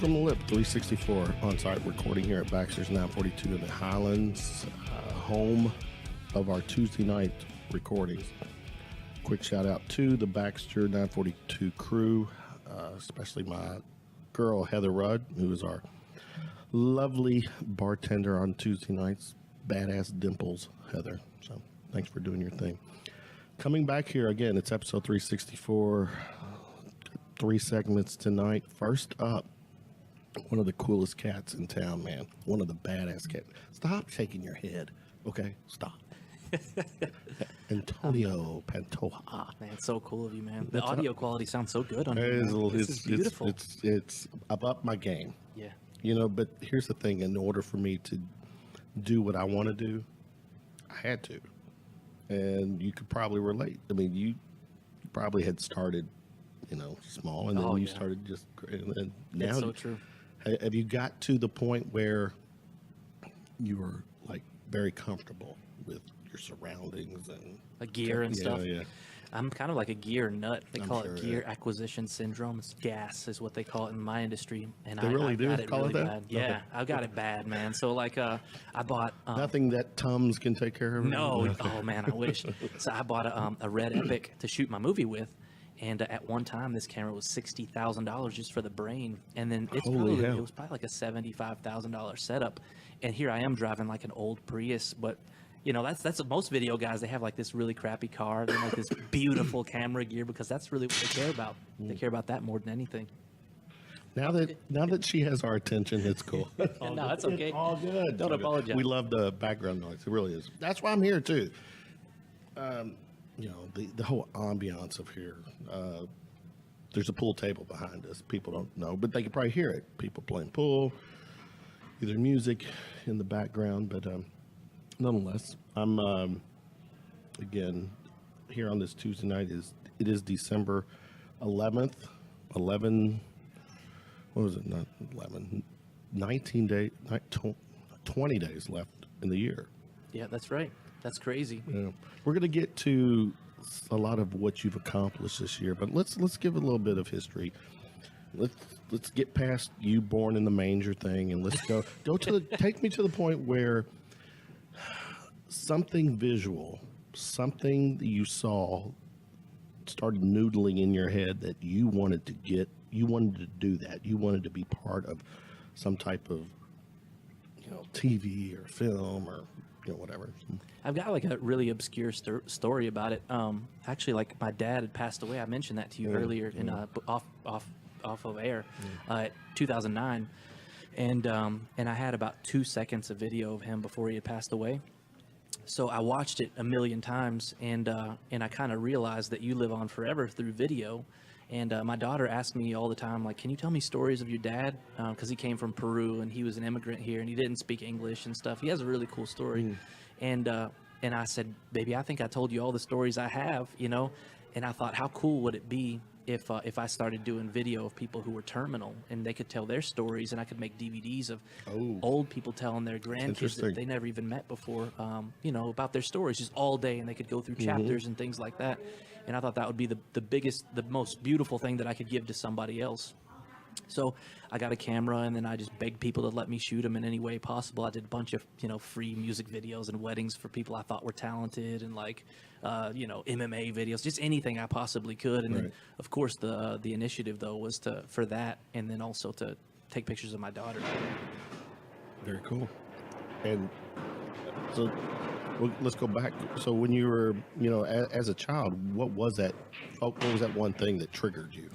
from the Lip 364 on-site recording here at Baxter's 942 in the Highlands, home of our Tuesday night recordings. Quick shout out to the Baxter 942 crew, especially my girl Heather Rudd, who is our lovely bartender on Tuesday nights. Badass dimples, Heather. So thanks for doing your thing. Coming back here again, it's episode 364. 3 segments tonight. First up, one of the coolest cats in town, man. One of the badass cats. Stop shaking your head. Okay, stop. Antonio Pantoja. Man, it's so cool of you, man. The audio quality sounds so good on This is beautiful. It's up my game. Yeah. You know, but here's the thing. In order for me to do what I want to do, I had to. And you could probably relate. I mean, you probably had started, you know, small, and then you started just, and now, it's so true. Have you got to the point where you were like very comfortable with your surroundings and gear and stuff? Yeah. I'm kind of like a gear nut. They call it gear yeah. acquisition syndrome. It's gas is what they call it in my industry. And They really do got it call it really that? bad. Yeah, Okay. I've got it bad, man. So like I bought nothing that Tums can take care of. No, oh man, I wish. So I bought a Red Epic to shoot my movie with. And at one time, this camera was $60,000 just for the brain, and then it was probably like a $75,000 setup. And here I am driving like an old Prius, but you know that's what most video guys, they have like this really crappy car, they like this beautiful camera gear because that's really what they care about. They care about that more than anything. Now that she has our attention, it's cool. No, that's okay. It's all good. Don't apologize. We love the background noise. It really is. That's why I'm here too. You know, the whole ambiance of here. There's a pool table behind us. People don't know, but they can probably hear it. People playing pool, either music in the background. But nonetheless, I'm again here on this Tuesday night. It is December 11th. 11. What was it? Not 11. 19 days. 20 days left in the year. Yeah, that's right. That's crazy. Yeah. We're going to get to a lot of what you've accomplished this year, but let's give a little bit of history. Let's get past you born in the manger thing, and let's go take me to the point where something visual, something that you saw started noodling in your head that you wanted to do that. You wanted to be part of some type of, you know, TV or film or, you know, whatever. I've got like a really obscure story about it. Actually, like my dad had passed away. I mentioned that to you earlier in off of air, 2009, and I had about 2 seconds of video of him before he had passed away. So I watched it a million times, and I kind of realized that you live on forever through video. And my daughter asked me all the time, like, can you tell me stories of your dad? Because he came from Peru, and he was an immigrant here, and he didn't speak English and stuff. He has a really cool story. And I said, baby, I think I told you all the stories I have, you know? And I thought, how cool would it be if I started doing video of people who were terminal, and they could tell their stories, and I could make DVDs of old people telling their grandkids that they never even met before, you know, about their stories just all day, and they could go through chapters and things like that. And I thought that would be the most beautiful thing that I could give to somebody else. So I got a camera, and then I just begged people to let me shoot them in any way possible. I did a bunch of, you know, free music videos and weddings for people I thought were talented, and like, you know, MMA videos, just anything I possibly could. And then, of course, the initiative though was for that, and then also to take pictures of my daughter. Very cool. And so let's go back. So when you were, you know, as a child, what was that one thing that triggered you?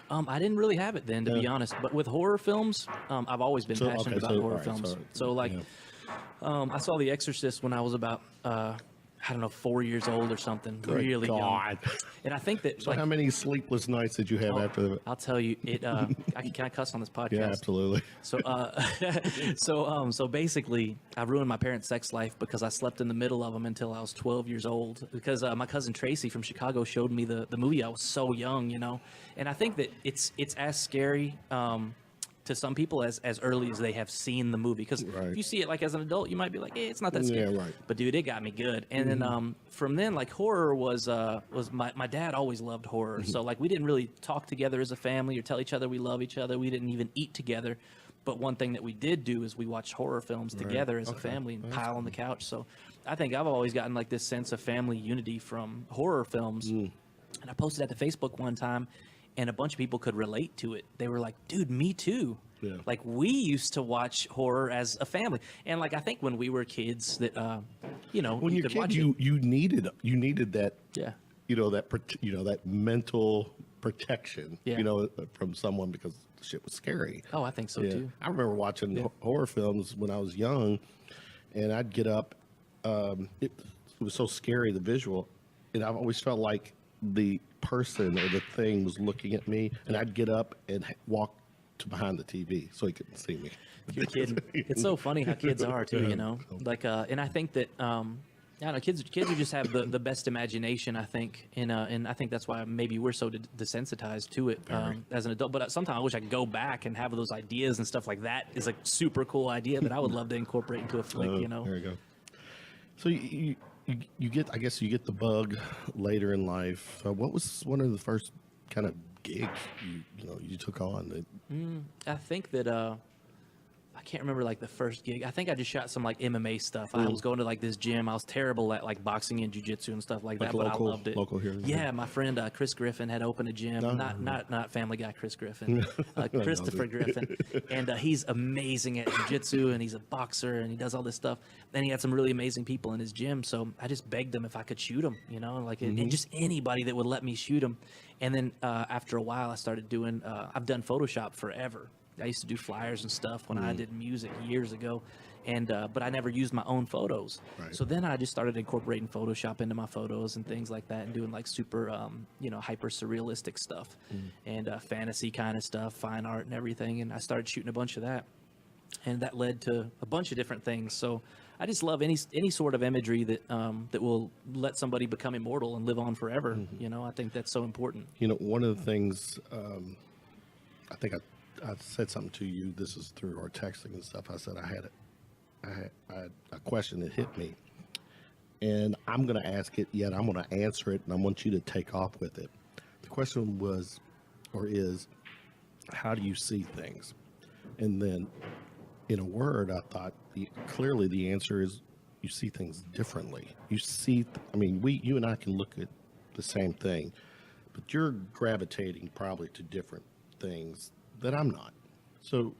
I didn't really have it then, to be honest. But with horror films, I've always been passionate about horror films. So, like, I saw The Exorcist when I was about, I don't know, 4 years old or something. Really young. And I think that, so like, how many sleepless nights did you have after that? I'll tell you. Can I cuss on this podcast? Yeah, absolutely. So, so basically, I ruined my parents' sex life because I slept in the middle of them until I was 12 years old. Because my cousin Tracy from Chicago showed me the movie. I was so young, you know. And I think that it's as scary to some people as early as they have seen the movie. Because Right. if you see it like as an adult, you might be like, hey, it's not that scary. Yeah, right. But dude, it got me good. And then from then, like horror was my dad always loved horror. So like we didn't really talk together as a family or tell each other we love each other. We didn't even eat together. But one thing that we did do is we watched horror films together as a family and pile on the couch. So I think I've always gotten like this sense of family unity from horror films. And I posted that to Facebook one time, and a bunch of people could relate to it. They were like, dude, me too. Yeah. Like we used to watch horror as a family. And like I think when we were kids that When you you're a could kid, watch you needed that yeah. that mental protection, Yeah. from someone because the shit was scary. Oh, I think so Yeah. too. I remember watching horror films when I was young, and I'd get up. It was so scary, the visual, and I've always felt like the person or the thing was looking at me, and I'd get up and walk to behind the TV so he couldn't see me. You're kidding. It's so funny how kids are too, like, and I think that, I don't know, kids just have the best imagination, I think, and I think that's why maybe we're so desensitized to it as an adult. But sometimes I wish I could go back and have those ideas and stuff like that. Is a super cool idea that I would love to incorporate into a flick. There you go. So you get, I guess you get the bug later in life. What was one of the first kind of gigs you took on? I think that I can't remember like the first gig. I think I just shot some like MMA stuff. I was going to like this gym. I was terrible at like boxing and jiu-jitsu and stuff like that, but I loved it. Local here. Yeah, my friend Chris Griffin had opened a gym. Not Family Guy Chris Griffin, Christopher Griffin, and he's amazing at jiu-jitsu and he's a boxer and he does all this stuff. Then he had some really amazing people in his gym, so I just begged him if I could shoot him, and just anybody that would let me shoot him. And then after a while, I started doing. I've done Photoshop forever. I used to do flyers and stuff when I did music years ago, and but I never used my own photos. Right. So then I just started incorporating Photoshop into my photos and things like that, and doing like super, hyper surrealistic stuff and fantasy kind of stuff, fine art and everything. And I started shooting a bunch of that, and that led to a bunch of different things. So I just love any sort of imagery that that will let somebody become immortal and live on forever. I think that's so important. One of the things I think I said something to you. This is through our texting and stuff. I said I had a question that hit me, and I'm going to ask it. Yet I'm going to answer it, and I want you to take off with it. The question was, or is, how do you see things? And then, in a word, I thought clearly the answer is you see things differently. You see, you and I can look at the same thing, but you're gravitating probably to different things that I'm not. So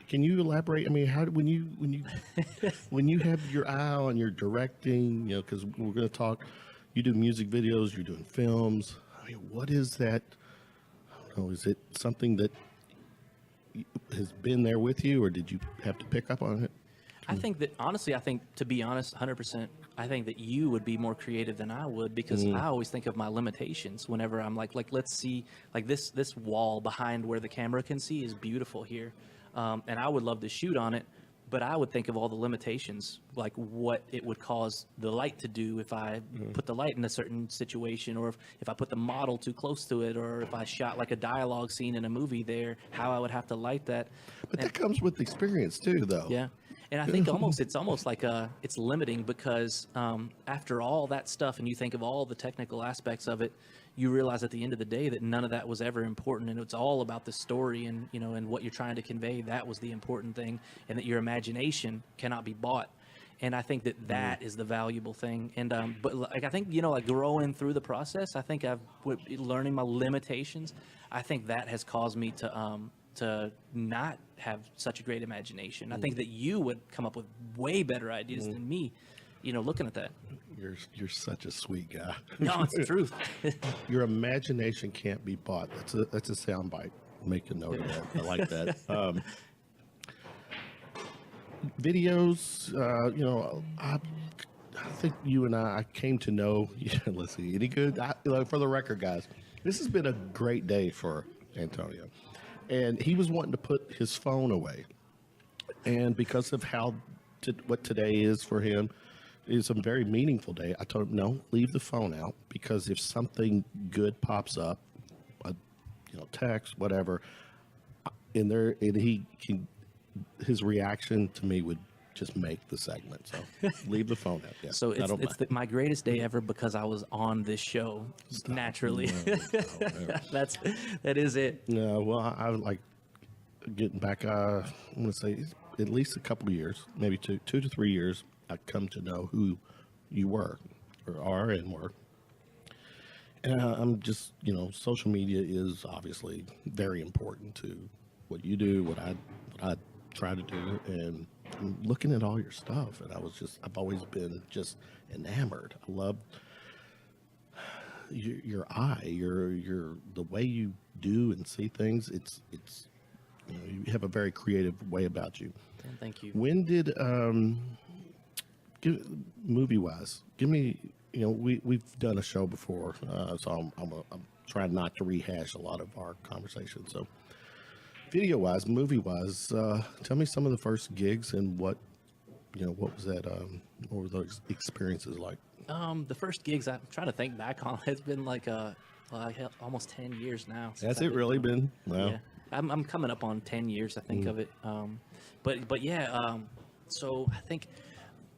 can you elaborate? How when you have your eye on your directing, because we're going to talk, you do music videos, you're doing films. What is that? I don't know. Is it something that has been there with you, or did you have to pick up on it? I think that honestly, to be honest, 100%, I think that you would be more creative than I would, because I always think of my limitations whenever I'm like let's see, like this wall behind where the camera can see is beautiful here, and I would love to shoot on it, but I would think of all the limitations, like what it would cause the light to do if I put the light in a certain situation, or if I put the model too close to it, or if I shot like a dialogue scene in a movie there, how I would have to light that. But that comes with experience too, though. Yeah. And I think it's almost like it's limiting, because after all that stuff, and you think of all the technical aspects of it, you realize at the end of the day that none of that was ever important, and it's all about the story and and what you're trying to convey. That was the important thing, and that your imagination cannot be bought. And I think that is the valuable thing. And but like I think like growing through the process, I think learning my limitations. I think that has caused me to not have such a great imagination. I think that you would come up with way better ideas than me, looking at that. You're such a sweet guy. No, it's the truth. Your imagination can't be bought. That's a soundbite. Make a note of that. I like that. Videos, I think you and I came to know. Let's see, any good? For the record, guys, this has been a great day for Antonio. And he was wanting to put his phone away. And because of what today is for him, is a very meaningful day. I told him, no, leave the phone out, because if something good pops up, text, whatever, and he can, his reaction to me would just make the segment. So leave the phone out. Yeah, So my greatest day ever because I was on this show naturally. That is it. Yeah, well, I would like getting back. I'm gonna say at least a couple of years, maybe 2 to 3 years. I come to know who you were, or are, and were. And I'm just, social media is obviously very important to what you do, what I try to do, and I'm looking at all your stuff, and I've always been just enamored. I love your eye, your the way you do and see things. It's you have a very creative way about you. Thank you. When did movie wise? Give me. We've done a show before, so I'm trying not to rehash a lot of our conversations. So, video-wise, movie-wise, tell me some of the first gigs and what was that? What were those experiences like? The first gigs, I'm trying to think back on. It's been like almost 10 years now. Has it really been? Wow. Yeah, I'm coming up on 10 years, I think, of it. But yeah, so I think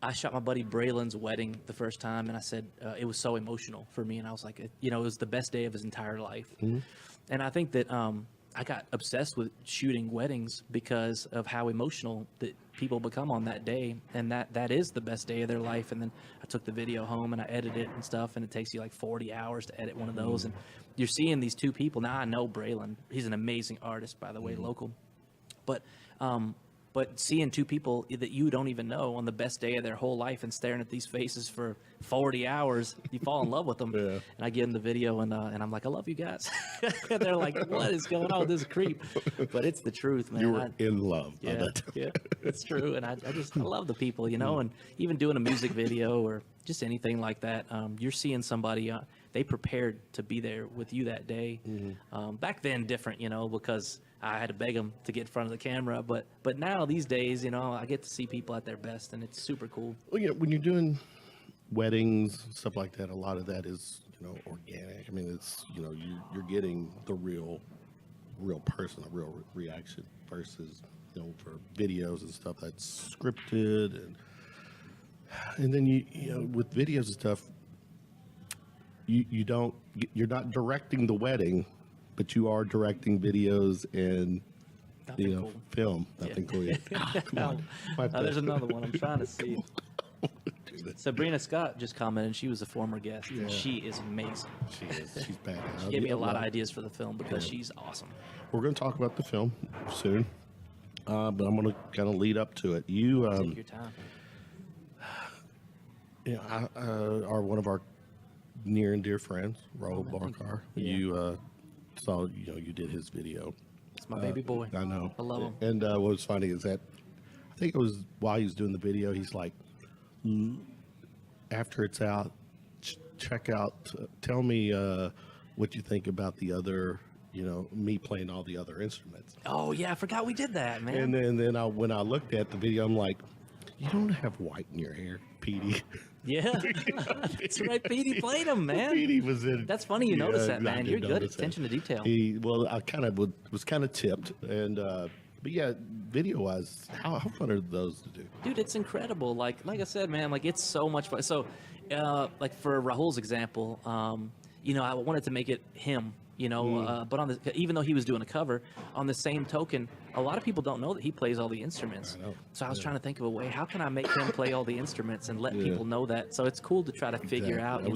I shot my buddy Braylon's wedding the first time, and I said it was so emotional for me, and I was like, it was the best day of his entire life. Mm-hmm. And I think that I got obsessed with shooting weddings because of how emotional that people become on that day, and that is the best day of their life. And then I took the video home and I edited it and stuff, and it takes you like 40 hours to edit one of those. And you're seeing these two people. Now I know Braylon. He's an amazing artist, by the way, local. But seeing two people that you don't even know on the best day of their whole life and staring at these faces for 40 hours, you fall in love with them. Yeah. And I give them the video, and I'm like, I love you guys. And they're like, what is going on? This is a creep. But it's the truth, man. You were in love. Yeah, yeah, it's true. And I love the people, and even doing a music video or just anything like that, you're seeing somebody, they prepared to be there with you that day. Mm-hmm. Back then, different, because I had to beg them to get in front of the camera, but now these days, I get to see people at their best, and it's super cool. Well, when you're doing weddings, stuff like that, a lot of that is, organic. I mean, it's, you're getting the real person, a real reaction versus, for videos and stuff that's scripted, and then with videos and stuff, you're not directing the wedding, but you are directing videos and cool. film. Nothing cool yet. Come on. There's another one I'm trying to see. Sabrina Scott just commented. She was a former guest. Yeah. She is amazing. She is. She's badass. She gave me a lot of ideas for the film because she's awesome. We're going to talk about the film soon, but I'm going to kind of lead up to it. You take your time. Are one of our near and dear friends, Rahul Barkar. Yeah. You saw, you did his video. It's my baby boy. I know. I love him. And what was funny is that I think it was while he was doing the video, he's like, after it's out, check out, tell me what you think about the other, me playing all the other instruments. Oh, yeah, I forgot we did that, man. And then when I looked at the video, I'm like, you don't have white in your hair, Petey. Yeah, that's right. Petey played him, man. Petey was in. That's funny you noticed that, man. You're good at attention to detail. I kind of was kind of tipped, and but yeah, video wise, how fun are those to do? Dude, it's incredible. Like I said, man, like it's so much fun. So, like for Rahul's example, I wanted to make it him. But even though he was doing a cover, on the same token, a lot of people don't know that he plays all the instruments. So I was trying to think of a way, how can I make him play all the instruments and let people know that? So it's cool to try to figure out, and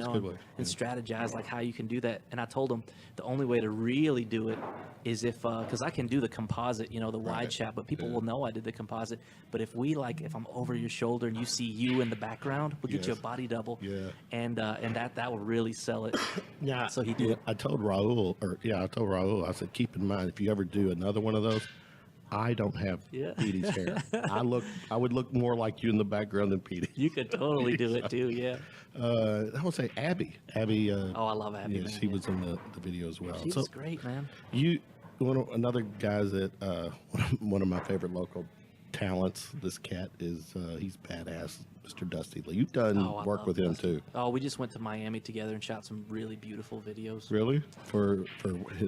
strategize like how you can do that. And I told him the only way to really do it is if, because I can do the composite, the wide shot, but people will know I did the composite. But if if I'm over your shoulder and you see you in the background, we'll get you a body double. Yeah. And that will really sell it. Yeah. So he did. I told Rahul, I said, keep in mind, if you ever do another one of those, I don't have Petey's hair. I would look more like you in the background than Petey. You could totally do it too, yeah. I would say Abby. Abby. I love Abby. Yeah, she was in the video as well. She was great, man. Another guy that one of my favorite local talents. This cat is he's badass. Mr. Dusty Lee. You've done Oh, I work love with him Dusty. too. Oh, we just went to Miami together and shot some really beautiful videos. Really? For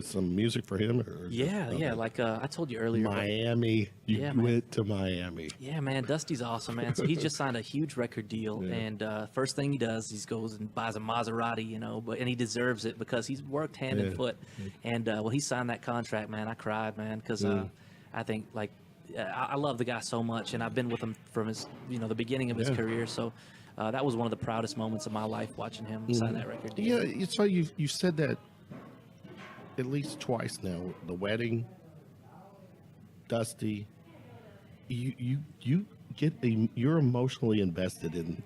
some music for him? Or Yeah, just, yeah. okay. Like I told you earlier. Miami. You Yeah, man. went to Miami. Yeah, man, Dusty's awesome, man. So he just signed a huge record deal, Yeah. and first thing he does, he goes and buys a Maserati, and he deserves it because he's worked hand and foot. And when he signed that contract, man, I cried, man, because I think like I love the guy so much, and I've been with him from his, the beginning of his career. So that was one of the proudest moments of my life watching him sign that record deal. Yeah, so you said that at least twice now. The wedding, Dusty. You get you're emotionally invested in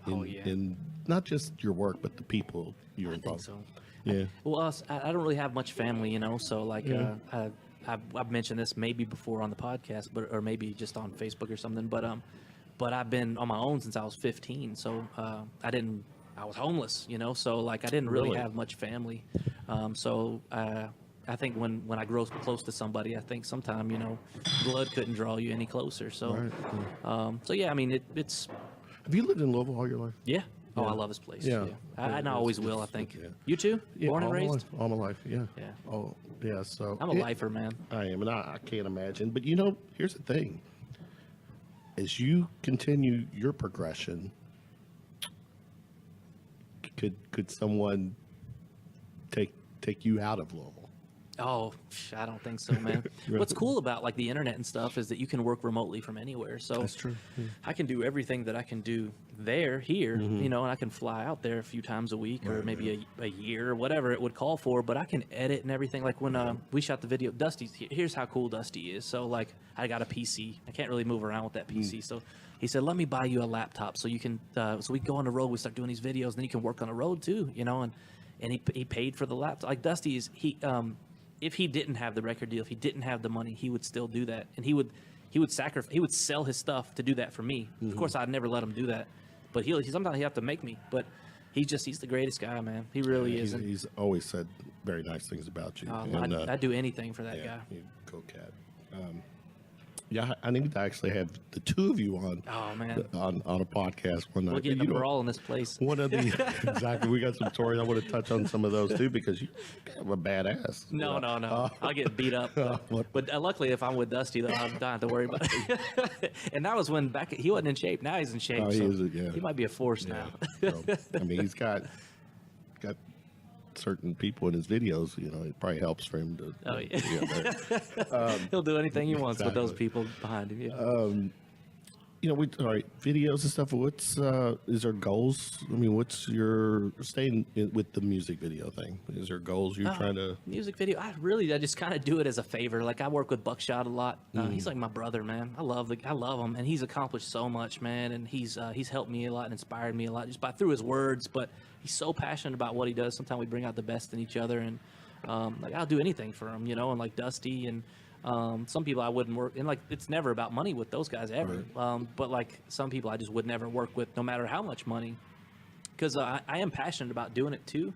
in not just your work but the people you're involved. So. Yeah. Well, I don't really have much family, so like I've mentioned this maybe before on the podcast, or maybe just on Facebook or something. But I've been on my own since I was 15, so I was homeless, so like I didn't really have much family. So I think when I grow close to somebody, I think sometime blood couldn't draw you any closer. So so yeah, I mean it's. Have you lived in Louisville all your life? Yeah. Oh, I love this place. Yeah. And I always will, I think. Yeah. You too? Yeah, Born and raised? all my life, yeah. Yeah. Oh, yeah, so. I'm a lifer, man. I am, and I can't imagine. But, here's the thing. As you continue your progression, could someone take you out of Louisville? Oh, I don't think so, man. What's cool about like the internet and stuff is that you can work remotely from anywhere. So That's true. Yeah. I can do everything that I can do here, and I can fly out there a few times a week or maybe a year or whatever it would call for, but I can edit and everything. Like when we shot the video, here's how cool Dusty is. So like I got a PC. I can't really move around with that PC. So he said, let me buy you a laptop so you can, so we go on the road, we start doing these videos, and then you can work on the road too, and he paid for the laptop. Like Dusty is, if he didn't have the record deal, if he didn't have the money, he would still do that, and he would sell his stuff to do that for me. Of course, I'd never let him do that, but sometimes he have to make me. But he's the greatest guy, man. He really is. He's always said very nice things about you. I'd do anything for that guy. You go cat. Yeah, I need to actually have the two of you on. Oh man, on a podcast one night. We'll get a brawl in this place. One of the exactly. We got some stories. I want to touch on some of those too because you have a badass. No. I'll get beat up. But luckily, if I'm with Dusty, though, I don't have to worry about it. And that was when he wasn't in shape. Now he's in shape. He might be a force now. So, I mean, he's got certain people in his videos, it probably helps for him to. Oh yeah. He'll do anything he wants with those people behind him. Yeah. All right, videos and stuff. What's is there goals? I mean, what's your staying with the music video thing? Is there goals you're trying to? Music video. I just kind of do it as a favor. Like I work with Buckshot a lot. He's like my brother, man. I love him, and he's accomplished so much, man. And he's helped me a lot and inspired me a lot just through his words. But he's so passionate about what he does. Sometimes we bring out the best in each other, and like I'll do anything for him, and like Dusty and. Some people I wouldn't work, and like it's never about money with those guys ever. Right. But like some people I just would never work with, no matter how much money, because I am passionate about doing it too.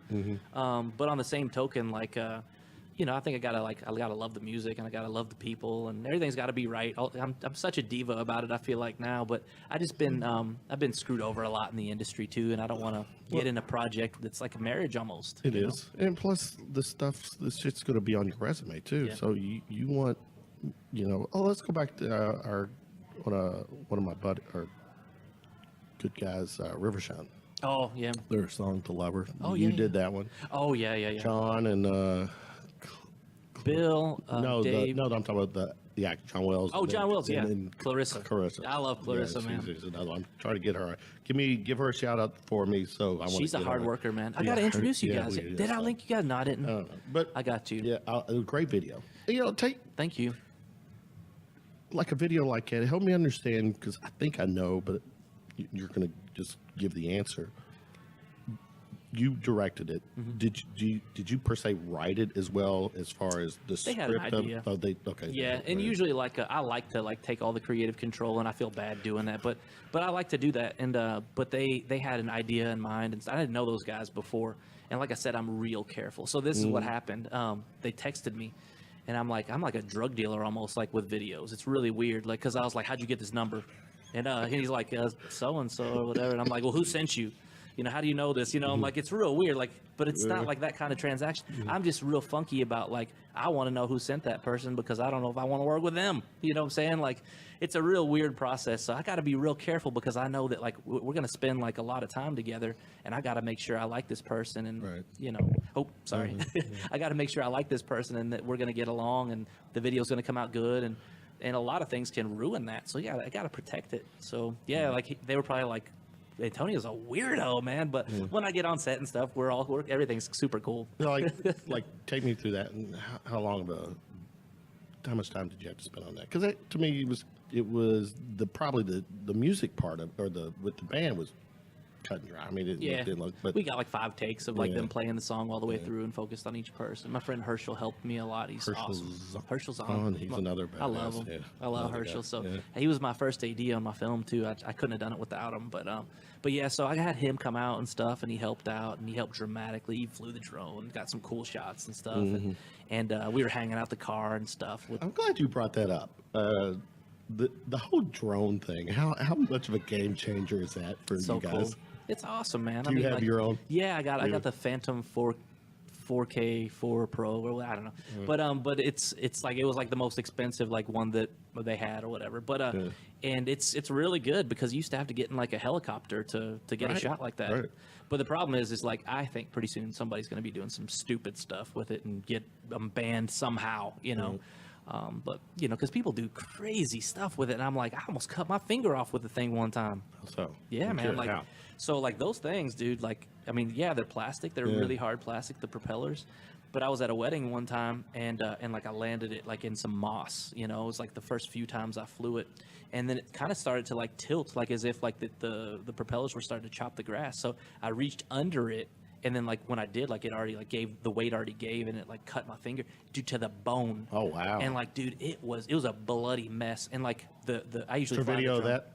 But on the same token, like I think I gotta love the music and I gotta love the people and everything's got to be right. I'm such a diva about it. I feel like now, but I've been screwed over a lot in the industry too, and I don't want to get in a project that's like a marriage almost. It is, and plus this shit's going to be on your resume too. Yeah. So you want, let's go back to one of my good guys, Rivershine. Oh yeah. Their song "To Lover." Oh you yeah. did that one. Oh yeah. John and Bill. Dave. I'm talking about the actor John Wells. Oh, John Wells, yeah. And Clarissa. I love Clarissa, man. She's another one. I'm trying to get her. Give her a shout out for me. So I want. She's a hard worker, man. I got to introduce you guys. Did I link you guys? No, I didn't. I don't know, but I got you. Yeah, a great video. Thank you. Like a video like that. Help me understand because I think I know, but you're going to just give the answer. You directed it. Did you per se write it as well as far as the They script? had an idea. Okay. Yeah, and usually I like to take all the creative control, and I feel bad doing that, but I like to do that. And but they had an idea in mind, and I didn't know those guys before. And like I said, I'm real careful. So this is what happened. They texted me, and I'm like a drug dealer almost, like with videos. It's really weird, like because I was like, how'd you get this number? And he's like, so and so or whatever, and I'm like, well, who sent you? How do you know this? I'm like, it's real weird, like, but it's not like that kind of transaction. I'm just real funky about, like, I want to know who sent that person because I don't know if I want to work with them. You know what I'm saying? Like, it's a real weird process. So I got to be real careful because I know that, like, we're going to spend, like, a lot of time together, and I got to make sure I like this person and, oh, sorry. I got to make sure I like this person and that we're going to get along and the video's going to come out good. And a lot of things can ruin that. So, yeah, I got to protect it. So, yeah, like, they were probably like, Antonio's a weirdo, man. But when I get on set and stuff, everything's super cool. Like take me through that and how much time did you have to spend on that? Because to me, it was probably the music part of with the band was cut and dry. I mean, it didn't look. But we got like 5 takes of like them playing the song all the way through and focused on each person. My friend Herschel helped me a lot. He's awesome. Herschel's on. He's another badass. I love him. Yeah. I love Herschel. So he was my first AD on my film too. I couldn't have done it without him. But yeah, so I had him come out and stuff, and he helped out, and he helped dramatically. He flew the drone, got some cool shots and stuff, and we were hanging out the car and stuff. I'm glad you brought that up. The whole drone thing. How much of a game changer is that for you guys? Cool. It's awesome, man. Do you have your own? Yeah, I got the Phantom 4K 4 Pro, or I don't know, but it's like it was like the most expensive like one that they had or whatever. But and it's really good because you used to have to get in like a helicopter to get a shot like that. Right. But the problem is like I think pretty soon somebody's going to be doing some stupid stuff with it and get them banned somehow, but because people do crazy stuff with it, and I'm like, I almost cut my finger off with the thing one time. So yeah, man, like. How? So, like, those things, dude, like, I mean, yeah, they're plastic. They're really hard plastic, the propellers. But I was at a wedding one time, and like, I landed it, like, in some moss, It was, like, the first few times I flew it. And then it kind of started to, like, tilt, like, as if, like, the propellers were starting to chop the grass. So I reached under it, and then, like, when I did, like, it already, like, the weight already gave, and it, like, cut my finger, dude, to the bone. Oh, wow. And, like, dude, it was a bloody mess. And, like, I usually fly video of that?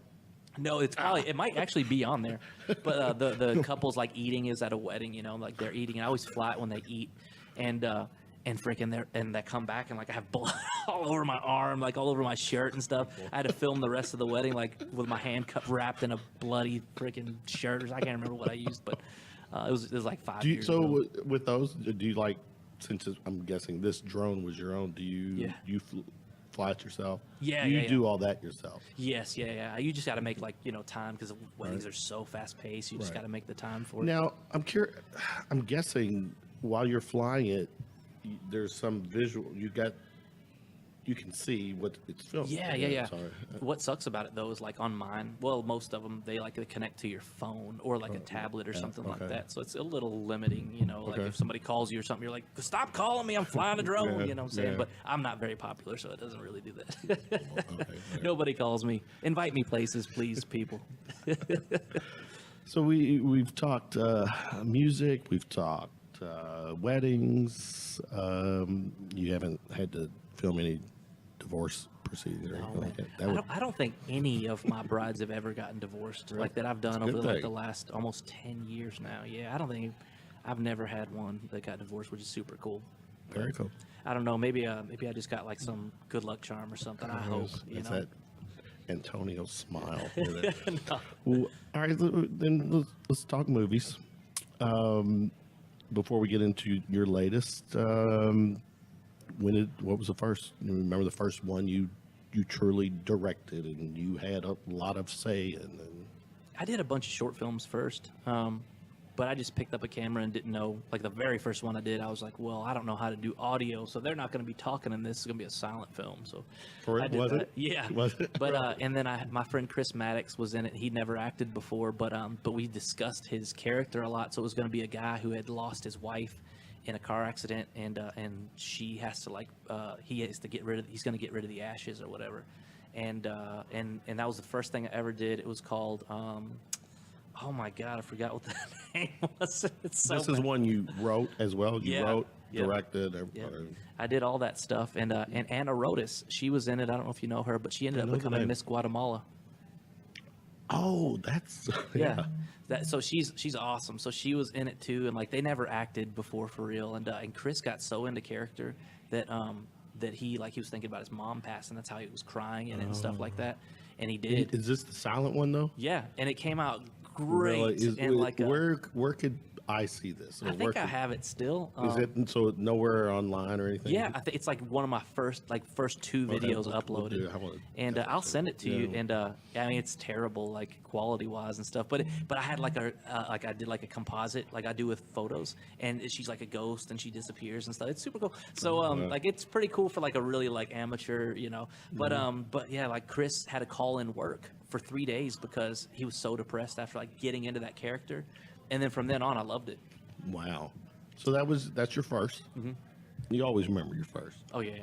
No, it's probably it might actually be on there, but the couple's like eating is at a wedding, like they're eating. And I always fly it when they eat, and freaking they come back and like I have blood all over my arm, like all over my shirt and stuff. I had to film the rest of the wedding like with my hand wrapped in a bloody freaking shirt. I can't remember what I used, but it was like 5 years ago. So with those, do you like? Since I'm guessing this drone was your own, do you fly it yourself? Yeah, you do all that yourself? Yes, yeah. You just got to make like time because weddings are so fast paced. You just got to make the time for it. Now I'm curious. I'm guessing while you're flying it, there's some visual. You can see what it's filming. Yeah. Sorry. What sucks about it though is like on mine, well, most of them they connect to your phone or like a tablet or something like that. So it's a little limiting, like if somebody calls you or something, you're like, stop calling me, I'm flying a drone, you know what I'm saying? But I'm not very popular, so it doesn't really do that. Nobody calls me. Invite me places, please, people. So we've talked music, we've talked weddings. You haven't had to film any divorce proceedings or anything like that? I don't think any of my brides have ever gotten divorced like that I've done over like the last almost 10 years now. Yeah, I've never had one that got divorced, which is super cool. Very cool. I don't know. Maybe I just got like some good luck charm or something. I hope. That Antonio smile. No. Well, all right, then let's talk movies. Before we get into your latest, what was the first? You remember the first one you truly directed and you had a lot of say in? I did a bunch of short films first, but I just picked up a camera and didn't know. Like the very first one I did, I was like, well, I don't know how to do audio, so they're not going to be talking in this. It's going to be a silent film. So was it? Yeah. Was it? But and then my friend Chris Maddox was in it. He'd never acted before, but we discussed his character a lot. So it was going to be a guy who had lost his wife in a car accident, and she has to he's going to get rid of the ashes or whatever, and that was the first thing I ever did. It was called oh my god, I forgot what the name was. This is one you wrote as well. You wrote, directed. I did all that stuff, and Anna Rodas, she was in it. I don't know if you know her, but she ended up becoming Miss Guatemala. Oh, that's so she's awesome. So she was in it too, and like they never acted before for real. And Chris got so into character that he was thinking about his mom passing. That's how he was crying and stuff like that. and he did. Is this the silent one though? Yeah, and it came out great. And where could I see this? I think I have it still. Is it so nowhere online or anything? Yeah, I think it's like one of my first two videos uploaded, and I'll send it to you. And I mean, it's terrible, like quality wise and stuff. But I had like I did like a composite, like I do with photos, and she's like a ghost and she disappears and stuff. It's super cool. So like it's pretty cool for like a really like amateur, you know. But yeah, like Chris had to call in work for 3 days because he was so depressed after like getting into that character. And then from then on, I loved it. Wow. So that's your first. Mm-hmm. You always remember your first. Oh, yeah.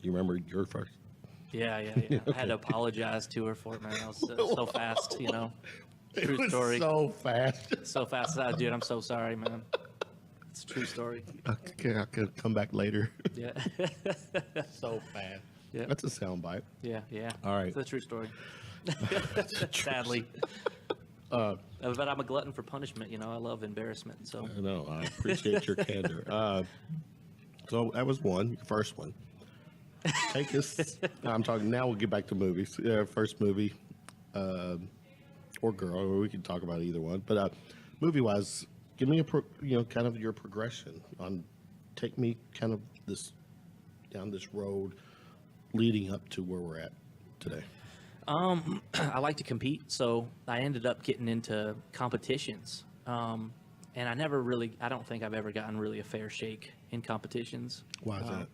You remember your first? Yeah. Okay. I had to apologize to her for it, man. I was so fast, you know. True story. So fast. So fast. Dude, I'm so sorry, man. It's a true story. Okay, I could come back later. Yeah. So fast. Yeah. That's a soundbite. Yeah. All right. It's a true story. Sadly. But I'm a glutton for punishment, you know. I love embarrassment. So I know. I appreciate your candor. So that was your first one. Take us. I'm talking now. We'll get back to movies. First movie, or girl, or we can talk about either one. But movie-wise, give me kind of your progression on. Take me kind of down this road, leading up to where we're at today. I like to compete, so I ended up getting into competitions. And I don't think I've ever gotten really a fair shake in competitions. Why is that?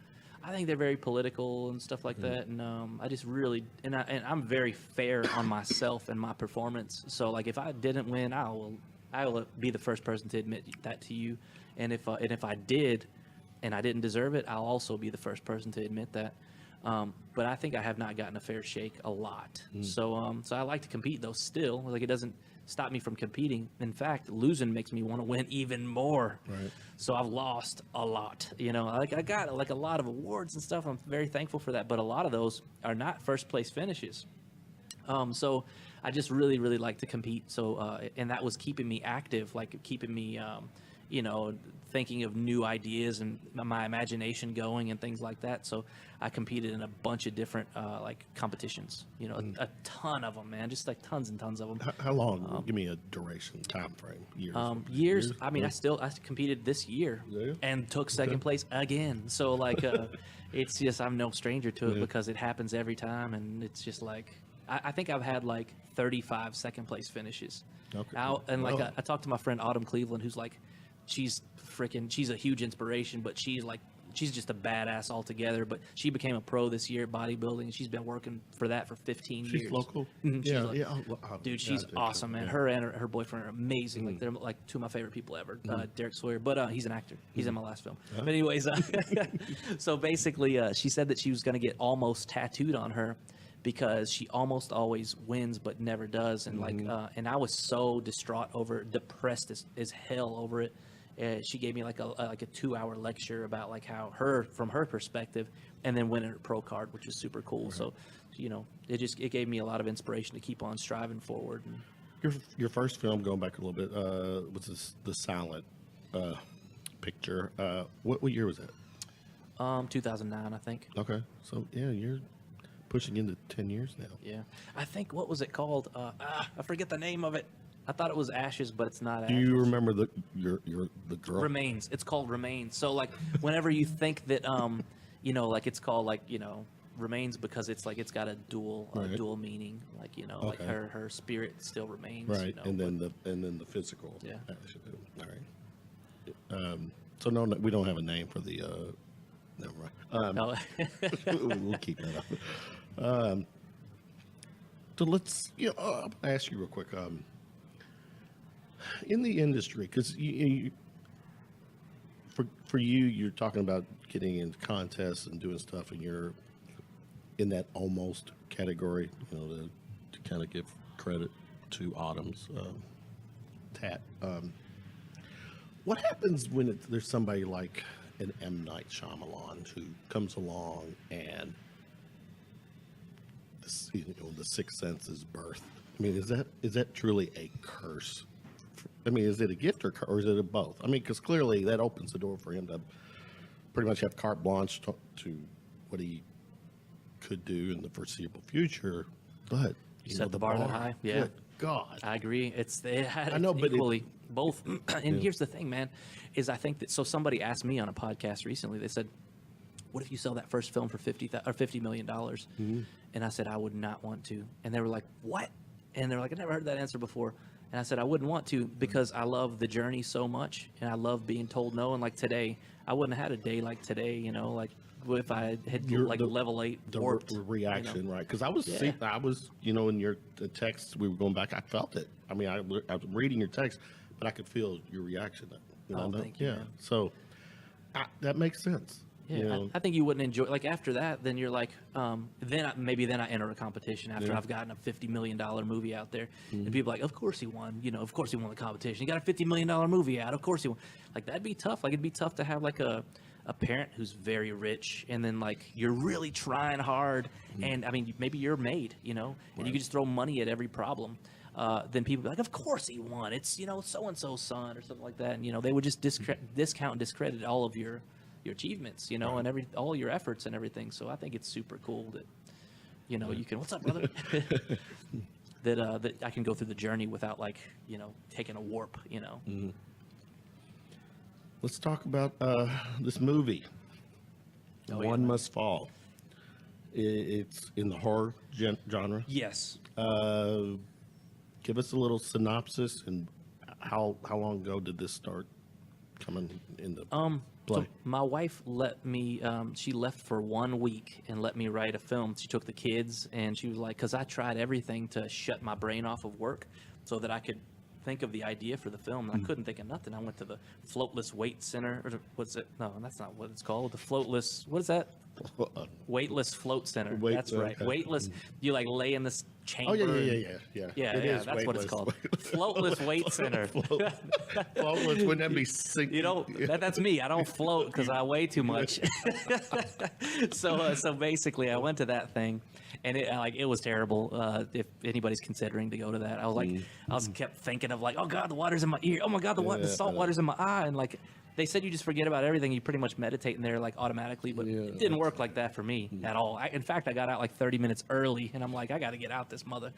I think they're very political and stuff like that. And I just really, and I'm very fair on myself and my performance. So like if I didn't win, I will be the first person to admit that to you. And if I did and I didn't deserve it, I'll also be the first person to admit that. But I think I have not gotten a fair shake a lot. So I like to compete though still. Like it doesn't stop me from competing. In fact, losing makes me want to win even more. Right. So I've lost a lot. You know, like I got like a lot of awards and stuff. I'm very thankful for that. But a lot of those are not first place finishes. So I just really, really like to compete. So and that was keeping me active, like keeping me thinking of new ideas and my imagination going and things like that. So I competed in a bunch of different like competitions, a ton of them, man, just like tons and tons of them. How long? Give me a duration, time frame, years. Years. I mean, I competed this year and took second place again. So like, it's just, I'm no stranger to it because it happens every time. And it's just like, I think I've had like 35 second place finishes. Okay. I talked to my friend Autumn Cleveland, who's like, she's a huge inspiration, but she's just a badass altogether. But she became a pro this year at bodybuilding, and she's been working for that for 15 years. She's local. Dude, she's awesome, man. Her and her boyfriend are amazing. Like they're like two of my favorite people ever. Derek Sawyer, but he's an actor. He's in my last film. But anyways, so basically, she said that she was going to get almost tattooed on her because she almost always wins but never does. And and I was so depressed as hell over it. She gave me like a 2-hour lecture about like how from her perspective, and then winning her pro card, which was super cool. Right. So, it gave me a lot of inspiration to keep on striving forward. And your first film, going back a little bit, was the silent picture. What year was that? 2009, I think. Okay, so yeah, you're pushing into 10 years now. Yeah, I think, what was it called? I forget the name of it. I thought it was Ashes, but it's not Ashes. Do you remember the girl? Remains. It's called Remains. So like whenever you think that like it's called like Remains because it's like it's got a dual meaning, like like her spirit still remains. Right. And then the physical. Yeah. All right. So no, we don't have a name for the. Never mind. No. We'll keep that up. So let's. I'll ask you real quick. In the industry, because for you, you're talking about getting into contests and doing stuff, and you're in that almost category, to kind of give credit to Autumn's tat. What happens when there's somebody like an M. Night Shyamalan who comes along and the Sixth Sense is birthed? I mean, is that truly a curse? I mean, is it a gift or is it a both? I mean, because clearly that opens the door for him to pretty much have carte blanche to what he could do in the foreseeable future. But Set the bar that high. Yeah. Good God. I agree. It had I know, but equally both. And here's the thing, man, is I think that somebody asked me on a podcast recently. They said, "What if you sell that first film for $50 million?" And I said, "I would not want to." And they were like, "What?" And they're like, "I never heard that answer before." And I said, "I wouldn't want to because I love the journey so much, and I love being told no. And like today, I wouldn't have had a day like today, like." If I had level 8 warped, the reaction, right? Because I was, Yeah. in your text, we were going back. I felt it. I mean, I was reading your text, but I could feel your reaction. Thank you, yeah. man. So that makes sense. Yeah, I think you wouldn't enjoy. Like after that, then you're like, then I enter a competition after I've gotten a $50 million movie out there, and people are like, of course he won. Of course he won the competition. He got a $50 million movie out. Of course he won. Like that'd be tough. Like it'd be tough to have like a parent who's very rich, and then like you're really trying hard, and I mean maybe you're made, and you can just throw money at every problem. Then people be like, of course he won. It's so and so's son or something like that, and they would just discount and discredit all of your achievements, and all your efforts and everything. So I think it's super cool that you can. What's up, brother? that I can go through the journey without like taking a warp. Let's talk about this movie. One Must Fall. It's in the horror genre. Yes. Give us a little synopsis and how long ago did this start coming into play? So my wife let me. She left for 1 week and let me write a film. She took the kids and she was like, because I tried everything to shut my brain off of work so that I could think of the idea for the film, and I couldn't think of nothing. I went to the Floatless Weight Center, or what's it? No, that's not what it's called. The Floatless, what is that? Weightless Float Center. That's right. Okay. Weightless. You like lay in this chamber. Oh yeah. Yeah, that's what it's called. Floatless Weight Center. Floatless, wouldn't that be sick? That's me. I don't float because I weigh too much. So basically, I went to that thing, and it was terrible. If anybody's considering to go to that, I was like, kept thinking of like, oh god, the water's in my ear. Oh my god, the salt water's in my eye, and like. They said you just forget about everything. You pretty much meditate in there like automatically, but it didn't work like that for me at all. In fact, I got out like 30 minutes early, and I'm like, I got to get out this mother.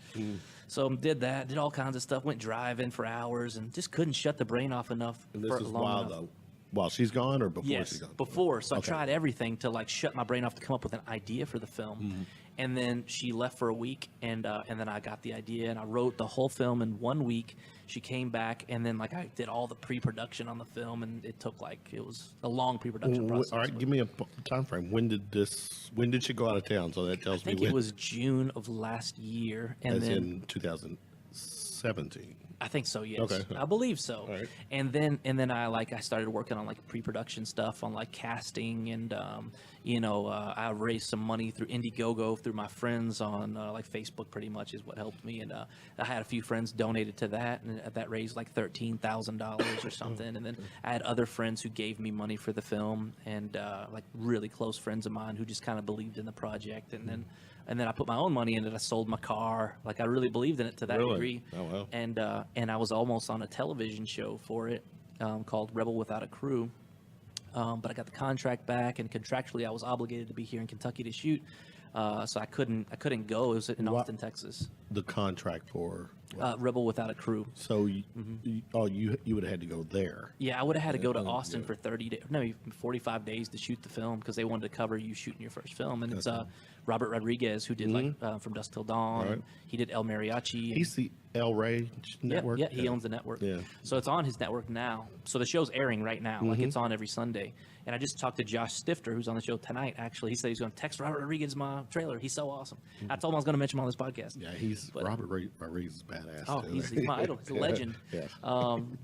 So did all kinds of stuff, went driving for hours, and just couldn't shut the brain off enough. And this is while she's gone or before she's gone? Before. So I tried everything to like shut my brain off to come up with an idea for the film. And then she left for a week, and then I got the idea, and I wrote the whole film in 1 week. She came back, and then like I did all the pre-production on the film, and it took it was a long pre-production process. All right, give me a time frame. When did she go out of town? So that tells me I think it was June of last year, and then in 2017. I think so, yes. Okay. I believe so. All right. And then I started working on like pre-production stuff on like casting, and I raised some money through Indiegogo through my friends on like Facebook. Pretty much is what helped me, and I had a few friends donated to that, and that raised like $13,000 or something. And then I had other friends who gave me money for the film, and like really close friends of mine who just kind of believed in the project. And then I put my own money in it. I sold my car. Like I really believed in it to that degree. Oh, wow. And I was almost on a television show for it called Rebel Without a Crew. But I got the contract back, and contractually I was obligated to be here in Kentucky to shoot. So I couldn't go. It was in Austin, Texas. The contract for Rebel Without a Crew. So you would have had to go there. Yeah, I would have had to go to Austin for 45 days to shoot the film because they wanted to cover you shooting your first film. And it's Robert Rodriguez, who did From Dusk Till Dawn. Right. He did El Mariachi. He's the El Rey network. Yeah, he owns the network. Yeah. So it's on his network now. So the show's airing right now. Like it's on every Sunday. And I just talked to Josh Stifter, who's on the show tonight, actually. He said he's going to text Robert Rodriguez my trailer. He's so awesome. I told him I was going to mention him on this podcast. Yeah, Robert Rodriguez is badass. Oh, too. he's my idol. He's a legend. Yeah.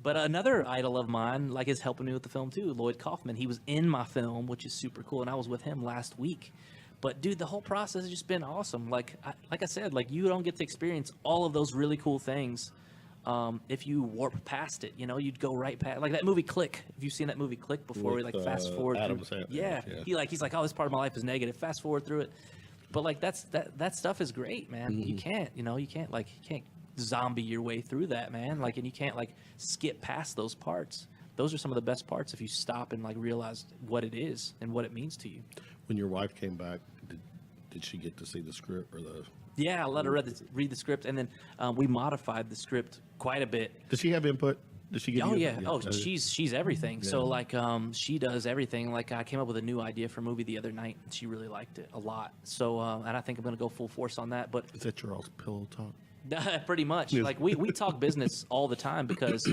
But another idol of mine, like, is helping me with the film, too, Lloyd Kaufman. He was in my film, which is super cool, and I was with him last week. But, dude, the whole process has just been awesome. Like I said, like, you don't get to experience all of those really cool things if you warp past it. You'd go right past, like that movie Click. Have you seen that movie Click before? With, we like fast forward Adam through. Sandler. Yeah. He's like, oh, this part of my life is negative. Fast forward through it. But like that stuff is great, man. You can't zombie your way through that, man. Like, and you can't like skip past those parts. Those are some of the best parts if you stop and like realize what it is and what it means to you. When your wife came back, did she get to see the script or Yeah, I let her read the script, and then we modified the script quite a bit. Does she have input? Does she give you Yeah. input? Oh, she's everything. Yeah. So like she does everything. Like I came up with a new idea for a movie the other night, and she really liked it a lot. So and I think I'm gonna go full force on that. But Is that your all's pillow talk? pretty much. Yes. Like we talk business all the time because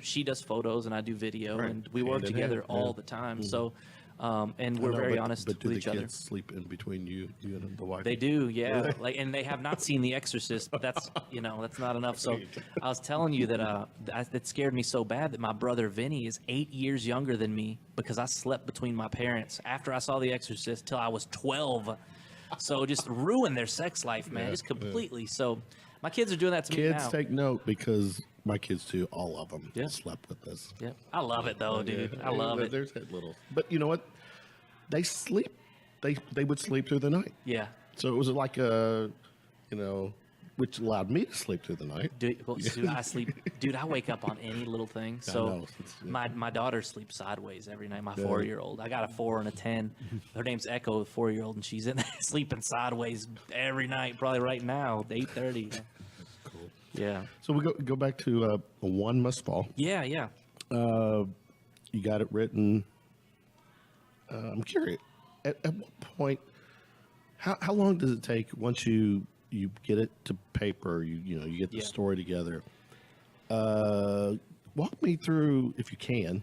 she does photos and I do video, Right. and we work Hand in together hand, all yeah. the time. So and we're I know, very but, honest but do with the each other. kids sleep in between you and the wife? They do, yeah. Like, and they have not seen The Exorcist, but that's that's not enough. So I was telling you that it scared me so bad that my brother Vinny is 8 years younger than me because I slept between my parents after I saw The Exorcist till I was 12. So just ruined their sex life, man, just completely. So my kids are doing that to me now. Kids take note because my kids too, all of them, Yeah. slept with us. Yeah, I love it though, dude. Yeah. I love it. There's that little, but you know what? They sleep. They would sleep through the night. Yeah. So it was like which allowed me to sleep through the night. Dude, I sleep. Dude, I wake up on any little thing. So know. my daughter sleeps sideways every night. My 4-year-old. I got a 4 and a 10. Her name's Echo, the 4-year-old, and she's in there sleeping sideways every night. Probably right now, 8:30. Cool. Yeah. So we go back to One Must Fall. Yeah. Yeah. You got it written. I'm curious. At what point? How long does it take once you get it to paper? You get the story together. Walk me through, if you can,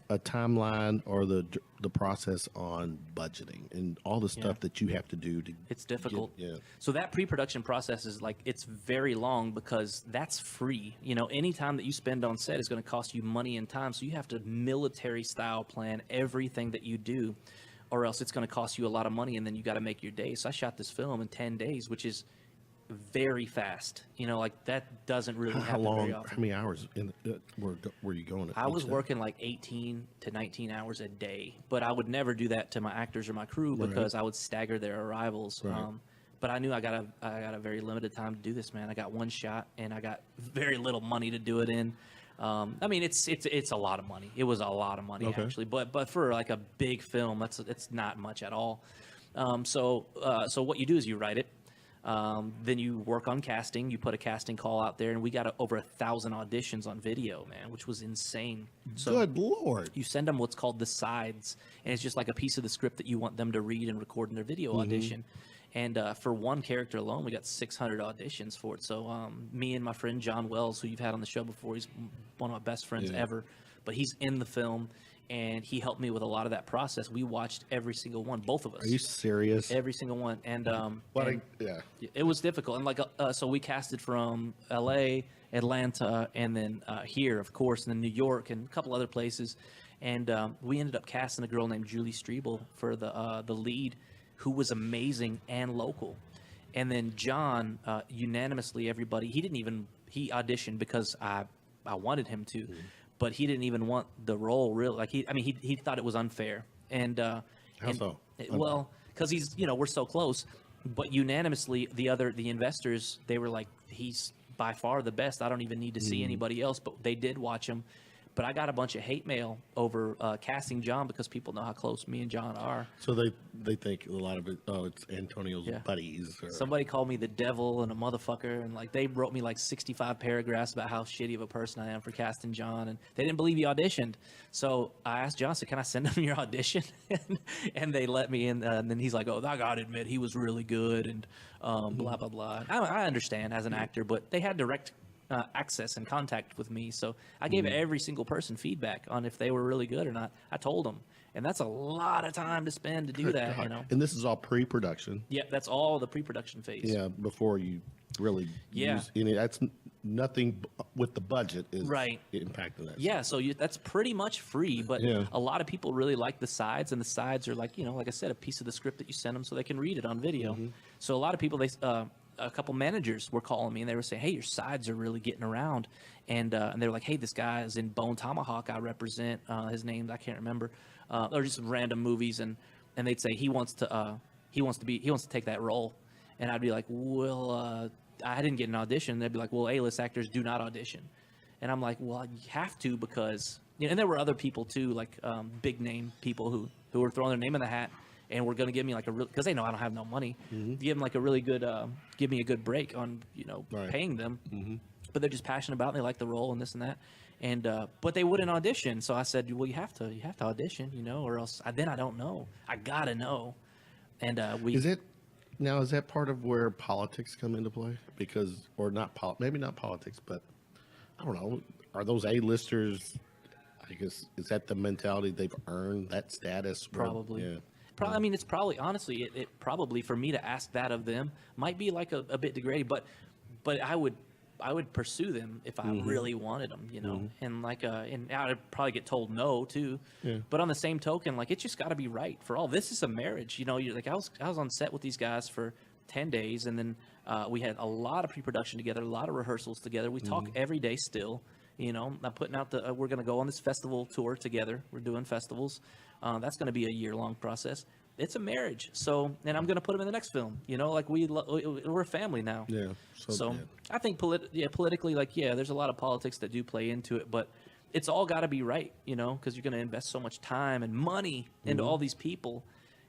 a timeline or the process on budgeting and all the stuff that you have to do to. It's difficult. Yeah. So that pre-production process is it's very long because that's free. Any time that you spend on set is going to cost you money and time. So you have to military style plan everything that you do, or else it's going to cost you a lot of money, and then you got to make your days. So I shot this film in 10 days, which is very fast. That doesn't really How happen long? very often. How many hours were you going? I was working like 18 to 19 hours a day, but I would never do that to my actors or my crew because I would stagger their arrivals. Right. But I knew I got a very limited time to do this, man. I got one shot, and I got very little money to do it in. I mean, it's a lot of money. It was a lot of money actually, but for like a big film, it's not much at all. So what you do is you write it. Then you work on casting. You put a casting call out there, and we got over 1,000 auditions on video, man, which was insane. So Good Lord. you send them what's called the sides, and it's just like a piece of the script that you want them to read and record in their video audition. And for one character alone, we got 600 auditions for it. So me and my friend John Wells, who you've had on the show before, he's one of my best friends ever, but he's in the film, and he helped me with a lot of that process. We watched every single one, both of us. Are you serious? Every single one. And, Yeah. it was difficult. And so we casted from LA, Atlanta, and then here, of course, and then New York and a couple other places. And we ended up casting a girl named Julie Strebel for the lead, who was amazing and local. And then John, unanimously, everybody, he auditioned because I wanted him to, but he didn't even want the role really. He thought it was unfair. And How so? Well, because we're so close, but unanimously the investors, they were like, he's by far the best. I don't even need to see anybody else, but they did watch him. But I got a bunch of hate mail over casting John because people know how close me and John are. So they think a lot of it. Oh, it's Antonio's buddies. Or... Somebody called me the devil and a motherfucker, and they wrote me 65 paragraphs about how shitty of a person I am for casting John, and they didn't believe he auditioned. So I asked John, "Can I send him your audition?" and they let me in. And then he's like, "Oh, I gotta admit, he was really good," and blah blah blah. I understand as an actor, but they had direct access and contact with me, so I gave every single person feedback on if they were really good or not. I told them, and that's a lot of time to spend to do that. And this is all pre-production. Yeah, that's all the pre-production phase. Yeah, before you really use any. That's nothing with the budget is impacting that. Yeah, so that's pretty much free, but a lot of people really like the sides, and the sides are like I said, a piece of the script that you send them so they can read it on video. So a lot of people a couple managers were calling me, and they were saying, "Hey, your sides are really getting around," and they're like, "Hey, this guy is in Bone Tomahawk. I represent his name. I can't remember, or just random movies." And they'd say he wants to take that role, and I'd be like, "Well, I didn't get an audition." They'd be like, "Well, A-list actors do not audition," and I'm like, "Well, you have to because." And there were other people too, big name people who were throwing their name in the hat. and we're going to give me like a real, because they know I don't have no money, give them like a really good, give me a good break on, paying them. But they're just passionate about it. They like the role and this and that. And, but they wouldn't audition. So I said, well, you have to audition, or else then I don't know. I got to know. And, is that part of where politics come into play? Because, or not, maybe not politics, but I don't know. Are those A-listers, I guess, is that the mentality they've earned that status? Probably. Yeah. I mean, it's probably, honestly, it probably, for me to ask that of them might be like a bit degrading, but I would pursue them if I really wanted them, and like, and I'd probably get told no too. Yeah. But on the same token, like, it's just got to be right for all. This is a marriage, you're like, I was on set with these guys for 10 days, and then we had a lot of pre-production together, a lot of rehearsals together. We talk every day still. I'm putting out we're going to go on this festival tour together. We're doing festivals. That's going to be a year-long process. It's a marriage. So, and I'm going to put them in the next film. Like we're a family now. Yeah. So I think politically, like, there's a lot of politics that do play into it, but it's all got to be right, because you're going to invest so much time and money into all these people.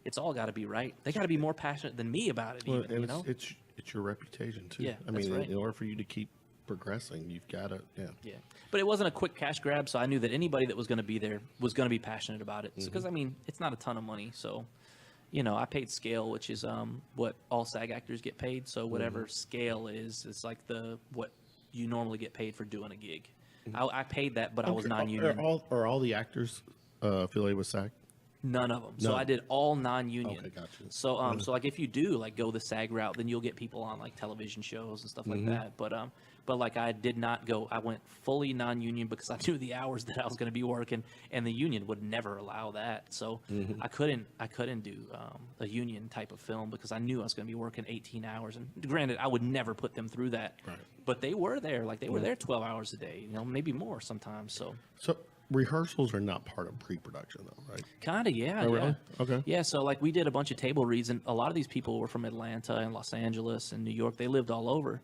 It's all got to be right. They got to be more passionate than me about it. Well, and it's your reputation too. Yeah, I mean, right. In order for you to keep progressing, you've got to, yeah. But it wasn't a quick cash grab, so I knew that anybody that was going to be there was going to be passionate about it. Because I mean, it's not a ton of money, so I paid scale, which is what all SAG actors get paid. So whatever scale is, it's like what you normally get paid for doing a gig. I paid that, but I was non-union. Are all the actors affiliated with SAG? None of them. So I did all non-union. Okay, gotcha. So so like if you do like go the SAG route, then you'll get people on like television shows and stuff like that. But like I did not go. I went fully non-union because I knew the hours that I was going to be working, and the union would never allow that. So I couldn't do a union type of film because I knew I was going to be working 18 hours. And granted, I would never put them through that. Right. But they were there. Like they were there 12 hours a day. Maybe more sometimes. So rehearsals are not part of pre-production, though, right? Kind of, yeah. Oh, really? Okay. Yeah, so like we did a bunch of table reads, and a lot of these people were from Atlanta and Los Angeles and New York. They lived all over.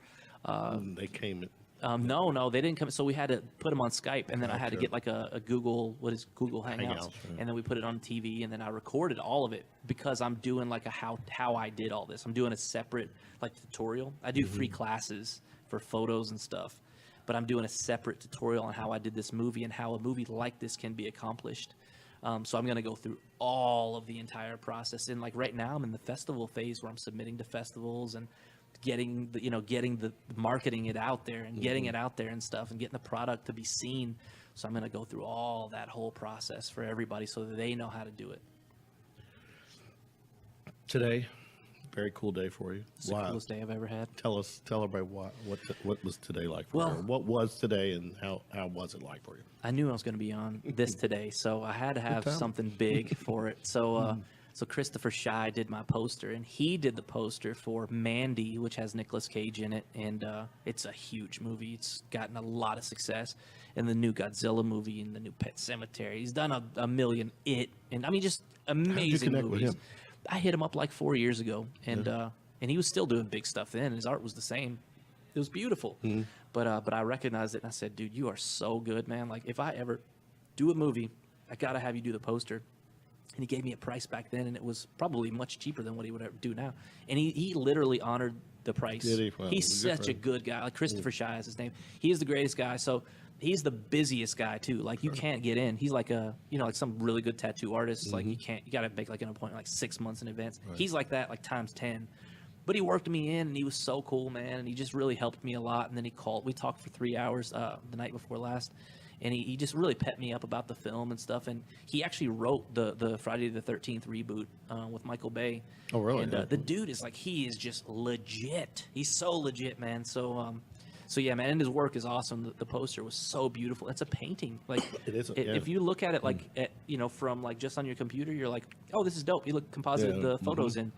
They came. No, they didn't come. So we had to put them on Skype, and then I had to get like a Google Hangouts, right. And then we put it on TV, and then I recorded all of it because I'm doing like a how I did all this. I'm doing a separate like tutorial. I do free classes for photos and stuff. But I'm doing a separate tutorial on how I did this movie and how a movie like this can be accomplished. So I'm going to go through all of the entire process. And like right now, I'm in the festival phase where I'm submitting to festivals and getting the marketing it out there and getting it out there and stuff and getting the product to be seen. So I'm going to go through all that whole process for everybody so that they know how to do it. Today, very cool day for you. It's the coolest day I've ever had. Tell everybody what was today like for you? What was today, and how was it like for you? I knew I was going to be on this today, so I had to have something big for it. So so Christopher Schei did my poster, and he did the poster for Mandy, which has Nicolas Cage in it, and it's a huge movie. It's gotten a lot of success. And the new Godzilla movie and the new Pet Sematary. He's done a million and I mean just amazing How'd you connect movies. With him? I hit him up like 4 years ago, and he was still doing big stuff then. And his art was the same. It was beautiful. But I recognized it, and I said, dude, you are so good, man. Like, if I ever do a movie, I got to have you do the poster. And he gave me a price back then, and it was probably much cheaper than what he would ever do now. And he literally honored the price. Did he? Wow. He's such a good guy. Like, Christopher Schei is his name. He is the greatest guy. So he's the busiest guy too. Like you can't get in. He's like like some really good tattoo artist. Like you got to make like an appointment like 6 months in advance. Right. He's like that, like times 10. But he worked me in, and he was so cool, man. And he just really helped me a lot. And then he called. We talked for 3 hours the night before last. And he just really pepped me up about the film and stuff. And he actually wrote the Friday the 13th reboot with Michael Bay. Oh, really? And the dude is like, he is just legit. He's so legit, man. So yeah, man, and his work is awesome. The poster was so beautiful. It's a painting. Like it is. If you look at it like from like just on your computer, you're like, oh, this is dope. You look composite the photos in,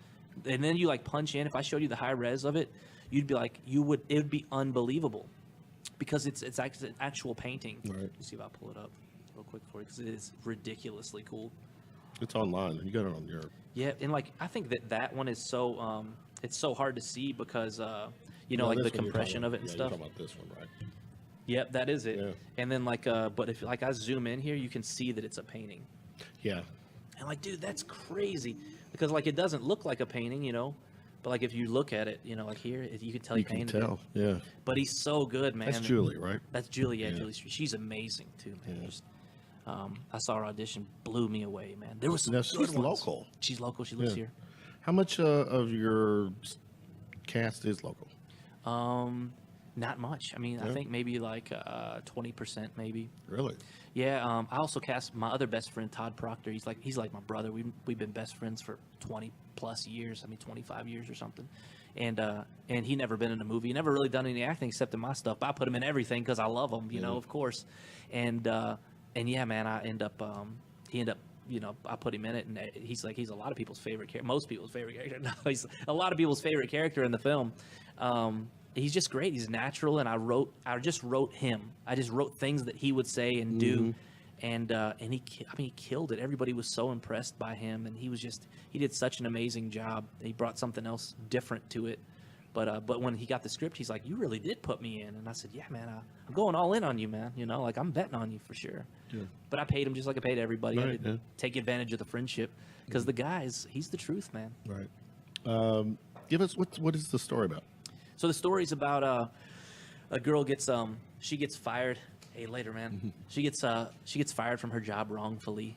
and then you like punch in. If I showed you the high res of it, you'd be like, it would be unbelievable, because it's actually an actual painting. Right. Let me see if I pull it up real quick for you, because it is ridiculously cool. It's online. You got it on your. Yeah, and like I think that one is so it's so hard to see because like the compression of it and stuff. You're talking about this one, right? Yep, that is it. Yeah. And then but if like I zoom in here, you can see that it's a painting. Yeah. And like, dude, that's crazy. because like it doesn't look like a painting, you know, but like if you look at it, you know, like here, you can tell You he can painted tell, it. yeah. But he's so good, man. That's Julie, right? That's Julie, yeah. Yeah. Julie. She's amazing too, man. Yeah. Just, I saw her audition, blew me away, man. There was some Now, good she's ones. local. She's local. She lives Yeah. here. How much of your cast is local? Not much. I mean, I think maybe like 20%, maybe. Really? Yeah. I also cast my other best friend, Todd Proctor. He's like my brother. We've been best friends for 20 plus years. I mean, 25 years or something. And he never been in a movie. He never really done any acting except in my stuff. But I put him in everything because I love him, you know, of course. And yeah, man, he ended up, you know, I put him in it, and he's a lot of people's favorite character, most people's favorite character. No, he's a lot of people's favorite character in the film. He's just great. He's natural, and I just wrote him. I just wrote things that he would say and do, and he killed it. Everybody was so impressed by him, and he did such an amazing job. He brought something else different to it. But when he got the script, he's like, "You really did put me in," and I said, "Yeah, man, I'm going all in on you, man. You know, like I'm betting on you for sure." Yeah. But I paid him just like I paid everybody. Right, I did take advantage of the friendship because the he's the truth, man. Right. Give us what is the story about? So the story's about a girl gets fired. Hey, later, man. She gets fired from her job wrongfully.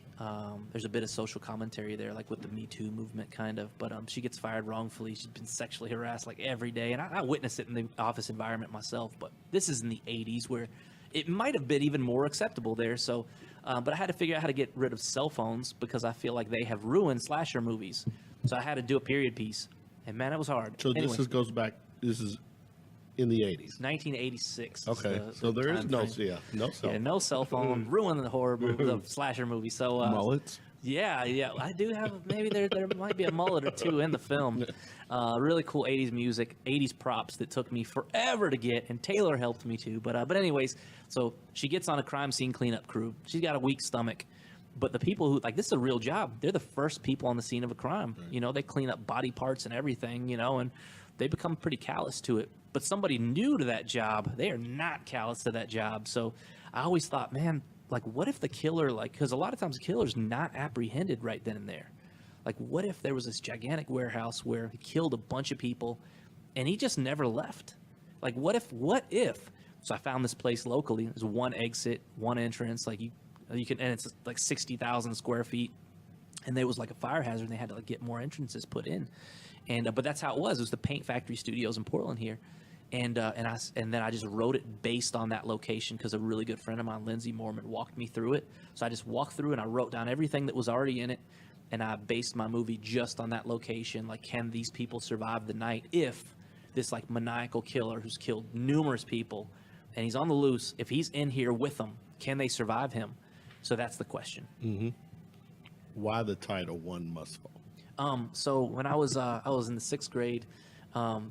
There's a bit of social commentary there, like with the Me Too movement, kind of. But she gets fired wrongfully. She's been sexually harassed like every day, and I witnessed it in the office environment myself. But this is in the '80s, where it might have been even more acceptable there. So, but I had to figure out how to get rid of cell phones because I feel like they have ruined slasher movies. So I had to do a period piece, and man, it was hard. So anyway, goes back. This is in the 80s. 1986. Okay, so there is no cell. Yeah, no cell phone. Ruined the horror movie, the slasher movie. So mullets. Yeah, I do have. Maybe there might be a mullet or two in the film. Really cool 80s music, 80s props that took me forever to get, and Taylor helped me too. But anyways, so she gets on a crime scene cleanup crew. She's got a weak stomach. But the people who, like, this is a real job. They're the first people on the scene of a crime. Right. You know, they clean up body parts and everything, you know, and they become pretty callous to it. But somebody new to that job, they are not callous to that job. So I always thought, man, like, what if the killer, like, because a lot of times the killer's not apprehended right then and there. Like, what if there was this gigantic warehouse where he killed a bunch of people and he just never left? Like, what if? So I found this place locally. There's one exit, one entrance, like you can, and it's like 60,000 square feet, and there was like a fire hazard, and they had to like get more entrances put in, and but that's how it was. It was the Paint Factory Studios in Portland here, and then I just wrote it based on that location because a really good friend of mine, Lindsay Mormon, walked me through it. So I just walked through and I wrote down everything that was already in it, and I based my movie just on that location. Like, can these people survive the night if this like maniacal killer who's killed numerous people, and he's on the loose, if he's in here with them, can they survive him? So that's the question. Mm-hmm. Why the title "One Must Fall"? So when I was in the 6th grade,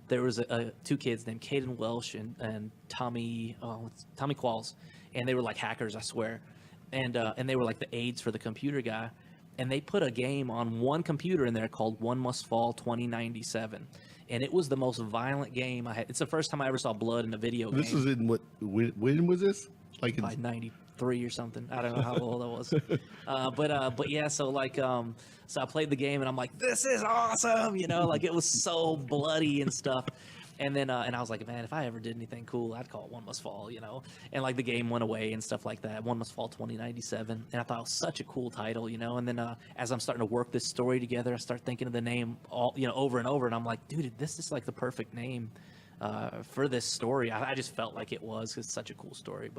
there was two kids named Caden Welsh and Tommy Qualls, and they were like hackers, I swear, and they were like the aides for the computer guy, and they put a game on one computer in there called One Must Fall 2097. And it was the most violent game I had. It's the first time I ever saw blood in a video game. This was in what? When was this? Like in 93 or something. I don't know how old I was. But yeah. So like, so I played the game and I'm like, this is awesome. You know, like it was so bloody and stuff. And then, and I was like, man, if I ever did anything cool, I'd call it One Must Fall, you know? And like the game went away and stuff like that. One Must Fall 2097. And I thought it was such a cool title, you know? And then as I'm starting to work this story together, I start thinking of the name over and over. And I'm like, dude, this is like the perfect name for this story. I just felt like it was. It's such a cool story,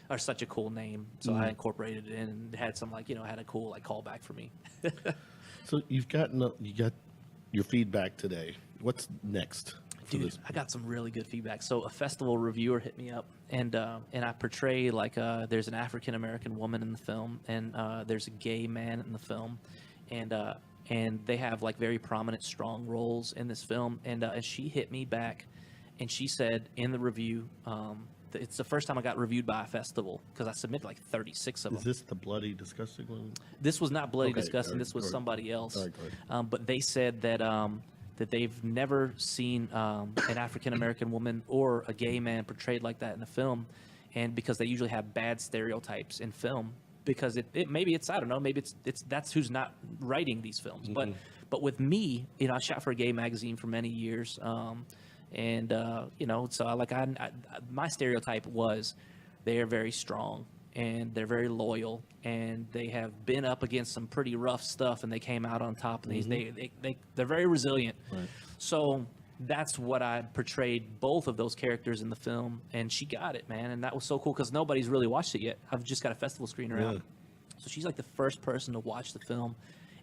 or such a cool name. So I incorporated it in and had some had a cool like callback for me. So you got your feedback today. What's next? Dude, I got some really good feedback. So a festival reviewer hit me up, and I portray like there's an African American woman in the film, and there's a gay man in the film, and they have like very prominent, strong roles in this film. And she hit me back, and she said in the review, it's the first time I got reviewed by a festival because I submitted like 36 of them. Is this the Bloody Disgusting one? This was not Bloody Disgusting. This was somebody else. But they said that that they've never seen an African-American woman or a gay man portrayed like that in a film, and because they usually have bad stereotypes in film, because maybe it's I don't know, maybe it's that's who's not writing these films, but But with me, I shot for a gay magazine for many years. So my stereotype was they're very strong and they're very loyal and they have been up against some pretty rough stuff and they came out on top. And they're very resilient. Right. So that's what I portrayed both of those characters in the film, and she got it, man. And that was so cool because nobody's really watched it yet. I've just got a festival screener out. So she's like the first person to watch the film.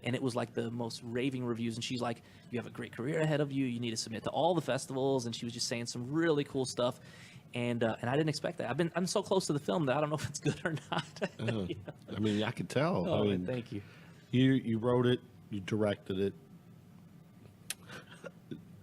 And it was like the most raving reviews. And she's like, you have a great career ahead of you. You need to submit to all the festivals. And she was just saying some really cool stuff. And I didn't expect that. I'm so close to the film that I don't know if it's good or not. I mean, I could tell. Oh, I mean, thank you. You wrote it. You directed it.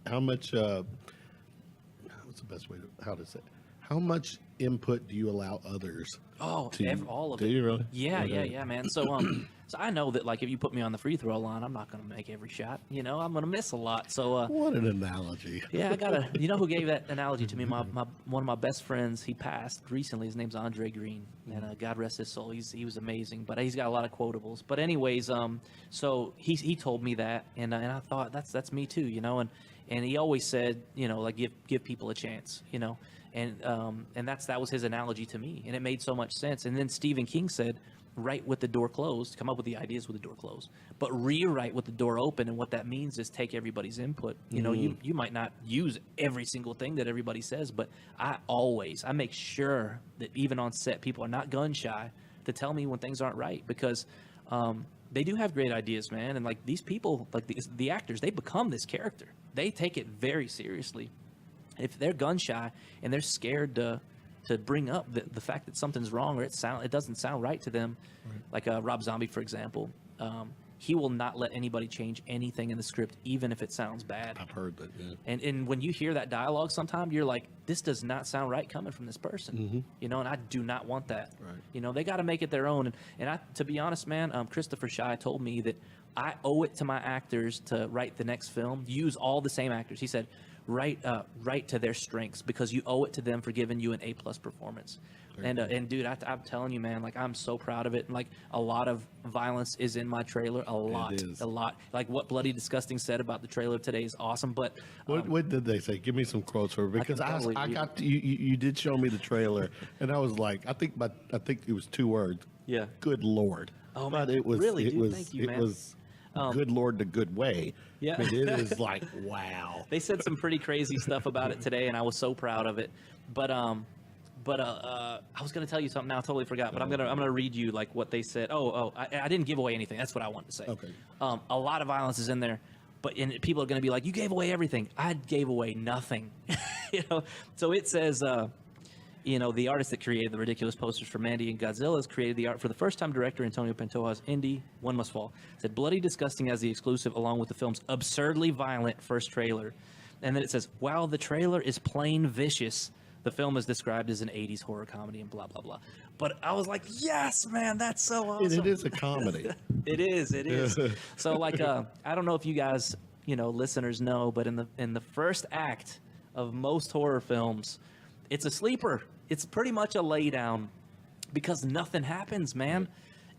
How much, what's the best way how to say it? How much input do you allow others? Oh, all of it. Do you really? Yeah, man. So, so I know that like if you put me on the free throw line, I'm not going to make every shot. I'm going to miss a lot. So, what an analogy. Yeah, I gotta. You know who gave that analogy to me? One of my best friends. He passed recently. His name's Andre Green, and God rest his soul. He was amazing, but he's got a lot of quotables. But anyways, so he told me that, and I thought that's me too, and he always said, like give people a chance, and that was his analogy to me, and it made so much sense. And then Stephen King said, write with the door closed, come up with the ideas with the door closed, but rewrite with the door open. And what that means is take everybody's input. You might not use every single thing that everybody says, but I make sure that even on set, people are not gun shy to tell me when things aren't right, because they do have great ideas, man. And like these people, like the actors, they become this character. They take it very seriously. If they're gun shy and they're scared to bring up the fact that something's wrong or it doesn't sound right to them, right. Like Rob Zombie, for example, he will not let anybody change anything in the script, even if it sounds bad. I've heard that, yeah. And when you hear that dialogue, sometimes you're like, this does not sound right coming from this person, and I do not want that. Right. They got to make it their own. And I, to be honest, man, Christopher Shai told me that I owe it to my actors to write the next film, use all the same actors. He said, write to their strengths, because you owe it to them for giving you an A+ performance. And dude, I'm telling you, man, like I'm so proud of it. And like a lot of violence is in my trailer, a lot. Like what Bloody Disgusting said about the trailer today is awesome. But what did they say? Give me some quotes for it, because I got you did show me the trailer, and I was like, I think it was 2 words. Yeah. Good Lord. Oh man, but it was really, it dude, was thank you, it man. was good Lord the good way. Yeah. I mean, it is like, wow. They said some pretty crazy stuff about it today, and I was so proud of it. But I was going to tell you something now. I totally forgot. But I'm gonna read you like what they said. I didn't give away anything. That's what I wanted to say. Okay. A lot of violence is in there, but people are going to be like, you gave away everything. I gave away nothing. So it says, the artist that created the ridiculous posters for Mandy and Godzilla has created the art for the first time. Director Antonio Pantoja's indie One Must Fall said Bloody Disgusting as the exclusive, along with the film's absurdly violent first trailer. And then it says, while the trailer is plain vicious, the film is described as an 80s horror comedy and blah, blah, blah. But I was like, yes, man, that's so awesome. It is a comedy. It is. So like, I don't know if you guys, listeners know, but in the first act of most horror films, it's a sleeper. It's pretty much a lay down, because nothing happens, man.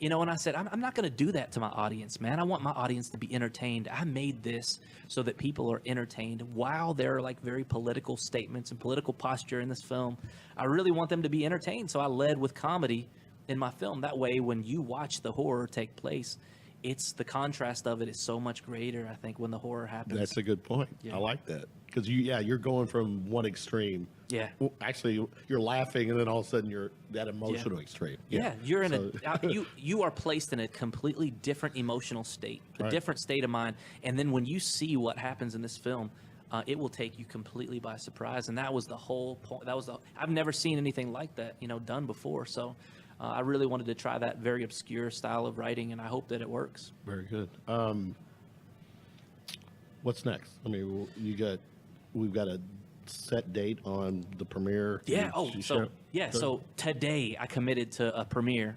And I said, I'm not going to do that to my audience, man. I want my audience to be entertained. I made this so that people are entertained. While there are like very political statements and political posture in this film, I really want them to be entertained. So I led with comedy in my film. That way, when you watch the horror take place, it's the contrast of it is so much greater, I think, when the horror happens. That's a good point. Yeah. I like that. Because you're going from one extreme. Yeah. Well, actually, you're laughing, and then all of a sudden you're that emotional extreme. Yeah. You're in you are placed in a completely different emotional state, a different state of mind. And then when you see what happens in this film, it will take you completely by surprise. And that was the whole point. I've never seen anything like that, done before. So I really wanted to try that very obscure style of writing, and I hope that it works. Very good. What's next? I mean, we've got a set date on the premiere. Yeah. So today I committed to a premiere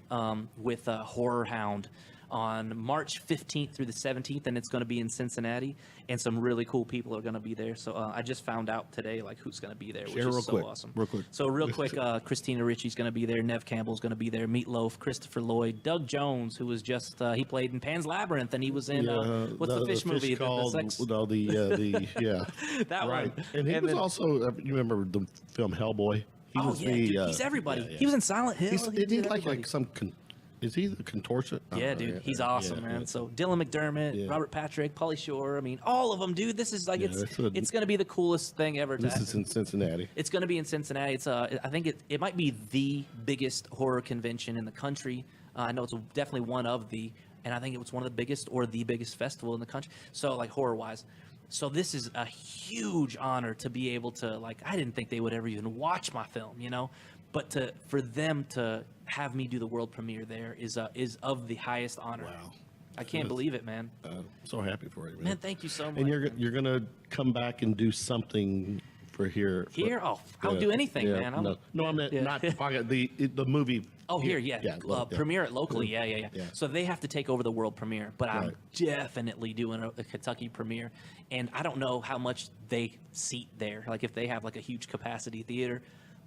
with Horrorhound on March 15th through the 17th, and it's going to be in Cincinnati, and some really cool people are going to be there. So I just found out today like who's going to be there, which is so awesome. Real quick. So real quick, Christina Ricci's going to be there, Nev Campbell's going to be there, Meatloaf, Christopher Lloyd, Doug Jones, who was just he played in Pan's Labyrinth, and he was in what's the fish movie? Called, the sex... yeah, that right. one. And he was also, you remember the film Hellboy? He's everybody. He was in Silent Hill. Is he like some? Is he the contortion? Yeah, dude, he's awesome, man. So Dylan McDermott, Robert Patrick, Pauly Shore. I mean, all of them, dude. This is like it's going to be the coolest thing ever. This is in Cincinnati. It's going to be in Cincinnati. It's I think it might be the biggest horror convention in the country. I know it's definitely one of the, and I think it was one of the biggest or the biggest festival in the country. So like horror wise. So this is a huge honor to be able to, like, I didn't think they would ever even watch my film, you know, but for them to have me do the world premiere there is of the highest honor. Wow. I can't believe it, man. I'm so happy for you, man. Man, thank you so much. And you're gonna come back and do something for here. I'll do anything, man. No, I meant not the movie. Oh, premiere it locally. Yeah. So they have to take over the world premiere, but I'm definitely doing a Kentucky premiere, and I don't know how much they seat there, like if they have like a huge capacity theater,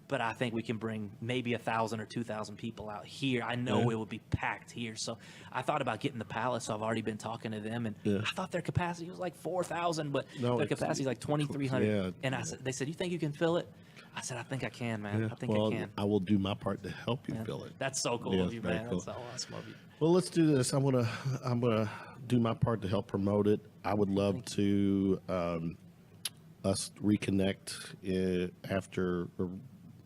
but I think we can bring maybe 1,000 or 2,000 people out here. I know it would be packed here, so I thought about getting the Palace. So I've already been talking to them, and I thought their capacity was like 4,000, but their capacity is like 2,300. And they said, "You think you can fill it?" I said, "I think I can, man. I think I can." I will do my part to help you fill it. That's so cool of you, man. Cool. That's so awesome of you. Well, let's do this. I'm gonna do my part to help promote it. I would love to us reconnect after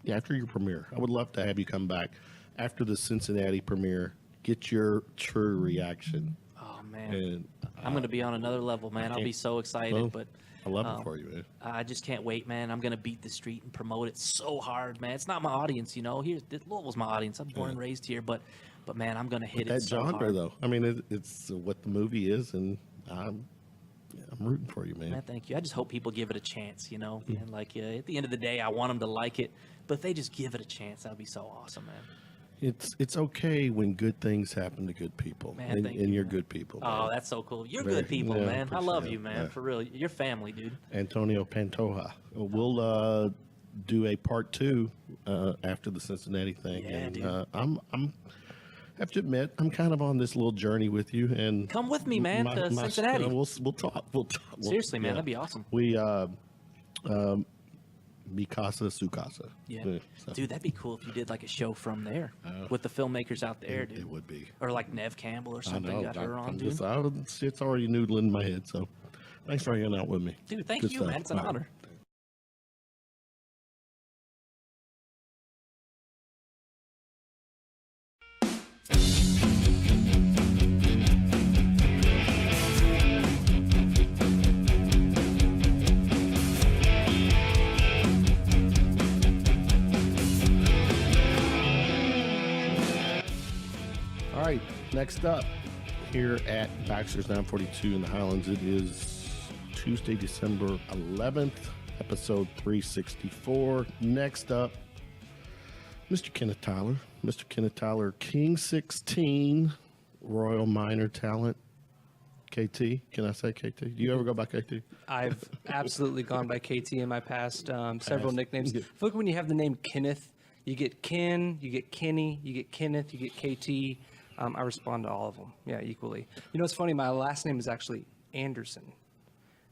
your premiere. I would love to have you come back after the Cincinnati premiere. Get your true reaction. Oh man, and, I'm going to be on another level, man. I'll be so excited. But I love it for you, man. I just can't wait, man. I'm going to beat the street and promote it so hard, man. It's not my audience, you know. Louisville's my audience. I'm born and raised here, but man, I'm going to hit it so hard. That genre, though. I mean, it's what the movie is, and I'm rooting for you, man. Man, thank you. I just hope people give it a chance, you know. And like at the end of the day, I want them to like it. But if they just give it a chance, that'd be so awesome, man. It's okay when good things happen to good people, man, and you're good people. Man. Oh, that's so cool. You're good people, man. I love you, man. For real, you're family, dude. Antonio Pantoja. We'll do a part 2 after the Cincinnati thing. Yeah, and dude. I'm have to admit, I'm kind of on this little journey with you, and come with me, man, to Cincinnati. We'll talk. Seriously, man, that'd be awesome. We Mikasa Sukasa. Yeah. Dude, that'd be cool if you did like a show from there with the filmmakers out there, dude. It would be. Or like Nev Campbell or something. Got her on, dude. It's already noodling in my head, so thanks for hanging out with me. Dude, thank you, man. It's an honor. All right, next up here at Baxter's 942 in the Highlands, it is Tuesday, December 11th, episode 364. Next up, Mr. Kenneth Tyler. Mr. Kenneth Tyler, King 16, Royal Minor Talent. KT, can I say KT? Do you ever go by KT? I've absolutely gone by KT in my past. Several nicknames. I feel like when you have the name Kenneth, you get Ken, you get Kenny, you get Kenneth, you get KT. I respond to all of them, equally. You know, it's funny, my last name is actually Anderson.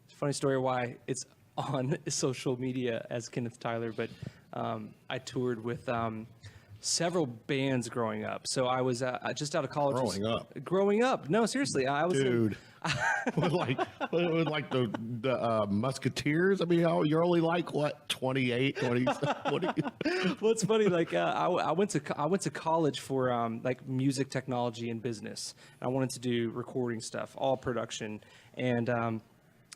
It's a funny story why it's on social media as Kenneth Tyler, but I toured with several bands growing up. So I was just out of college. Growing up. No, seriously. I was with like the Musketeers. I mean, you're only like what, 28, 20? Well, it's funny. Like I went to college for like music technology and business. I wanted to do recording stuff, all production. And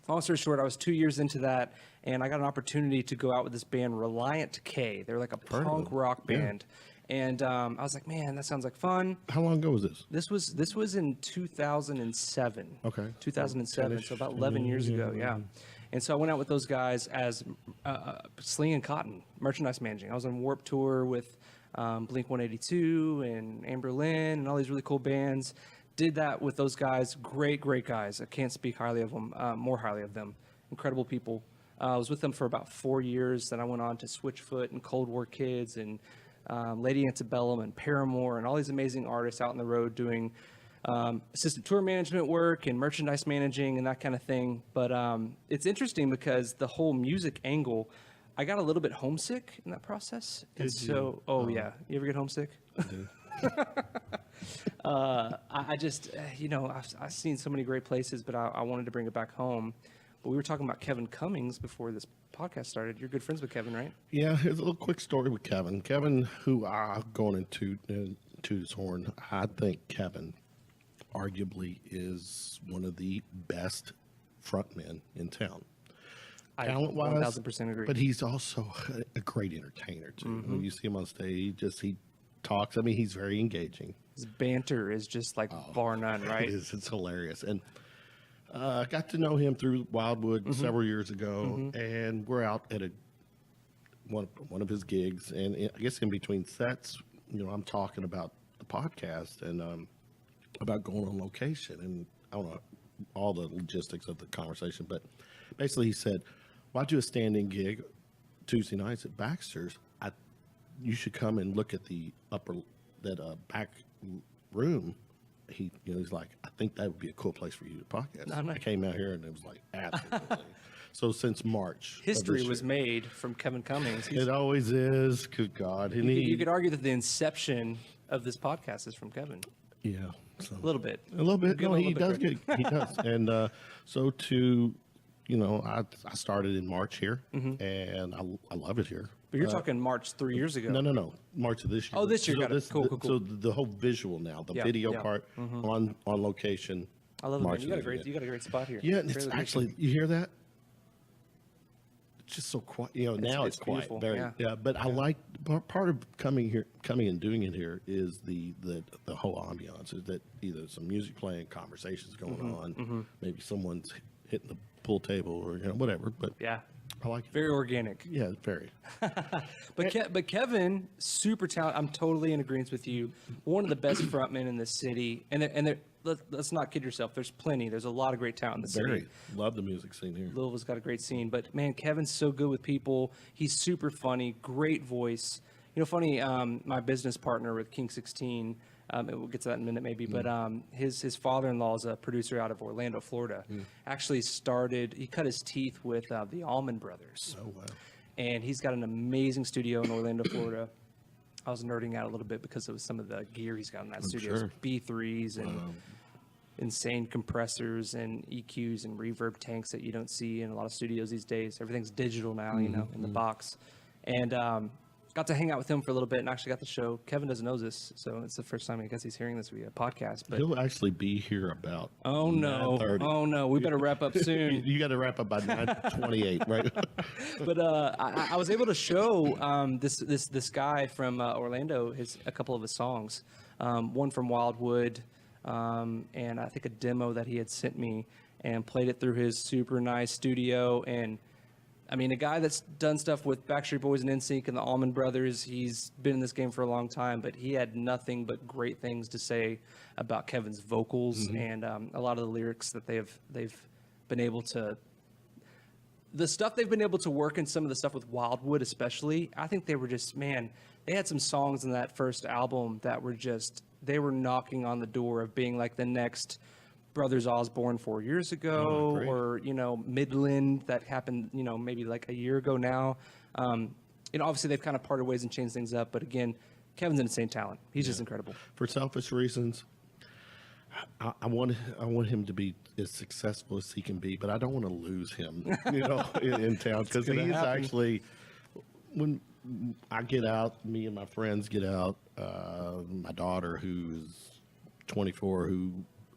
long story short, I was 2 years into that, and I got an opportunity to go out with this band, Reliant K. They're like a punk rock band. And I was like, man, that sounds like fun. How long ago was this? This was in 2007. Okay. 2007, so about 11 years ago, yeah. And so I went out with those guys as Sling and Cotton, merchandise managing. I was on Warped Tour with Blink-182 and Amber Lynn and all these really cool bands. did that with those guys. Great guys. I can't speak highly of them, more highly of them. Incredible people. I was with them for about 4 years. Then I went on to Switchfoot and Cold War Kids and Lady Antebellum and Paramore and all these amazing artists out on the road doing assistant tour management work and merchandise managing and that kind of thing. But it's interesting because the whole music angle, I got a little bit homesick in that process. And so, yeah. You ever get homesick? I do. I just, I've seen so many great places, but I wanted to bring it back home. But we were talking about Kevin Cummings before this podcast started. You're good friends with Kevin, right? Yeah, here's a little quick story with Kevin. Kevin, who I've gone into his horn, I think Kevin arguably is one of the best frontmen in town. Talent-wise, 1,000% agree. But he's also a great entertainer, too. When you see him on stage, he talks. I mean, he's very engaging. His banter is just like bar none, right? It is. It's hilarious. And I got to know him through Wildwood several years ago, and we're out at one of his gigs. And I guess in between sets, I'm talking about the podcast and about going on location. And I don't know all the logistics of the conversation, but basically he said, well, I do a standing gig Tuesday nights at Baxter's. You should come and look at the back room. He's like, I think that would be a cool place for you to podcast. I came out here and it was like, absolutely. So since March, history was made from Kevin Cummings. It always is. Good God. And you could argue that the inception of this podcast is from Kevin. Yeah. So, a little bit. No, he does. He does. And I started in March here, and I love it here. But you're talking March 3 years ago. No. March of this year. Oh, this year. Got it. Cool. So the whole visual now, the video part on location. I love it. You got a great spot here. Yeah, and it's actually, you hear that? It's just so quiet. Now it's quiet. Very, yeah. But I like part of coming and doing it here is the whole ambiance. Is that either some music playing, conversations going on, maybe someone's hitting the pool table or whatever. But yeah. I like it. Very organic. Yeah, very. But Kevin, super talented. I'm totally in agreement with you. One of the best frontmen in the city. And let's not kid yourself. There's plenty. There's a lot of great talent in the city. Love the music scene here. Louisville's got a great scene. But, man, Kevin's so good with people. He's super funny. Great voice. Funny, my business partner with King 16, we'll get to that in a minute maybe, but his father-in-law is a producer out of Orlando, Florida. Actually he cut his teeth with the Allman Brothers. Oh, wow. And he's got an amazing studio in Orlando, Florida. I was nerding out a little bit because of some of the gear he's got in that studio. Sure. B3s and insane compressors and EQs and reverb tanks that you don't see in a lot of studios these days. Everything's digital now, in the box. And got to hang out with him for a little bit and actually got the show. Kevin doesn't know this, so it's the first time I guess he's hearing this via podcast. But he'll actually be here about 9:30. We better wrap up soon. You got to wrap up by 9:28, right? But I was able to show this guy from Orlando a couple of his songs, one from Wildwood, and I think a demo that he had sent me, and played it through his super nice studio. And I mean, a guy that's done stuff with Backstreet Boys and NSYNC and the Allman Brothers, he's been in this game for a long time, but he had nothing but great things to say about Kevin's vocals and a lot of the lyrics that they've been able to, the stuff they've been able to work in, some of the stuff with Wildwood especially. I think they were just, they had some songs in that first album that were they were knocking on the door of being like the next Brothers Osborne 4 years ago, or Midland that happened maybe like a year ago now. Obviously they've kind of parted ways and changed things up, but again, Kevin's an insane talent. He's just incredible. For selfish reasons, I want him to be as successful as he can be, but I don't want to lose him in town, because he's actually, when I get out, me and my friends get out, my daughter who's 24,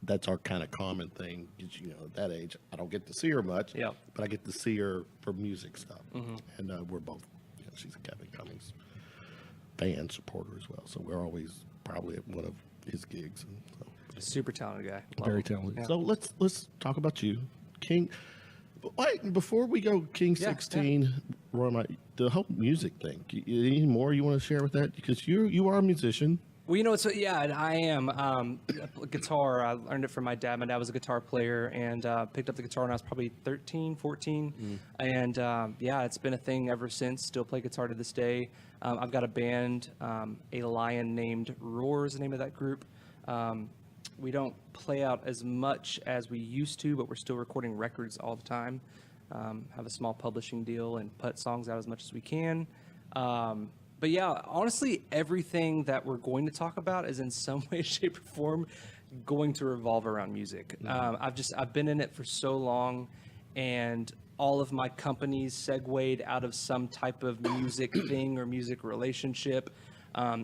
that's our kind of common thing. At that age, I don't get to see her much, but I get to see her for music stuff. And we're both, she's a Kevin Cummings fan supporter as well. So we're always probably at one of his gigs. And so. Super talented guy. Very talented. Yeah. So let's talk about you, King. Wait, before we go, King 16, Roy, the whole music thing. Any more you want to share with that? Because you are a musician. Well, yeah, and I am guitar. I learned it from my dad. My dad was a guitar player, and picked up the guitar when I was probably 13, 14. And yeah, it's been a thing ever since. Still play guitar to this day. I've got a band, A Lion Named Roar is the name of that group. We don't play out as much as we used to, but we're still recording records all the time. Have a small publishing deal and put songs out as much as we can. But yeah, honestly, everything that we're going to talk about is in some way, shape, or form going to revolve around music. I've been in it for so long, and all of my companies segued out of some type of music thing or music relationship.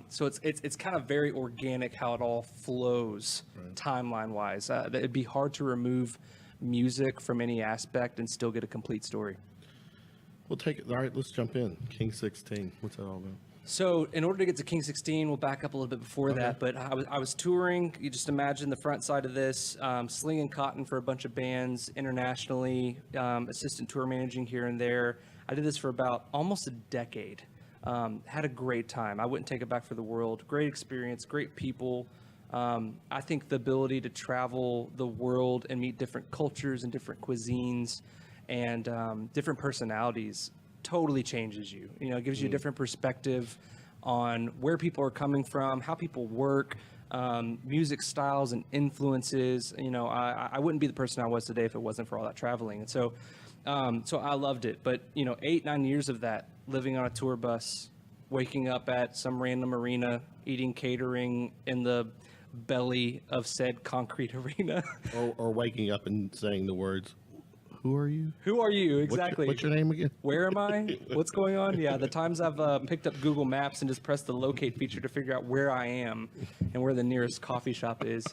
So it's kind of very organic how it all flows timeline-wise. It'd be hard to remove music from any aspect and still get a complete story. We'll take it. All right, let's jump in. King 16. What's that all about? So in order to get to King 16, we'll back up a little bit before that, but I was touring. You just imagine the front side of this, slinging cotton for a bunch of bands internationally, assistant tour managing here and there. I did this for about almost a decade. Had a great time. I wouldn't take it back for the world. Great experience, great people. I think the ability to travel the world and meet different cultures and different cuisines and different personalities totally changes you. You know, it gives you a different perspective on where people are coming from, how people work, music styles and influences. You know, I wouldn't be the person I was today if it wasn't for all that traveling. And so I loved it. But, you know, 8-9 years of that, living on a tour bus, waking up at some random arena, eating catering in the belly of said concrete arena. Or waking up and saying the words, "Who are you? Who are you?" Exactly. What's your name again? Where am I? What's going on? Yeah, the times I've picked up Google Maps and just pressed the locate feature to figure out where I am and where the nearest coffee shop is.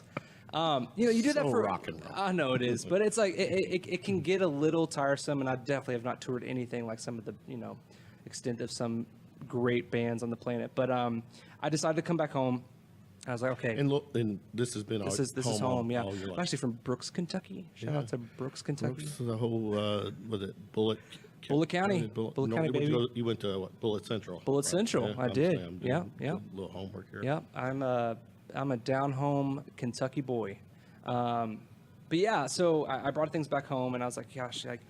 You know, you do that So for rock and roll. I know it is, but it's like it can get a little tiresome, and I definitely have not toured anything like some of the, you know, extent of some great bands on the planet. But I decided to come back home. I was like, okay. And look, and this has been This is home, yeah. all your I'm life. actually from Brooks, Kentucky. Shout out to Brooks, Kentucky. Brooks, the whole was it Bullitt County. Bullitt County, baby. You went to what, Bullitt Central. Bullitt Central, I did. I'm Yeah, doing yeah. a little homework here. Yeah, I'm a down home Kentucky boy. But yeah, so I brought things back home, and I was like, gosh, like,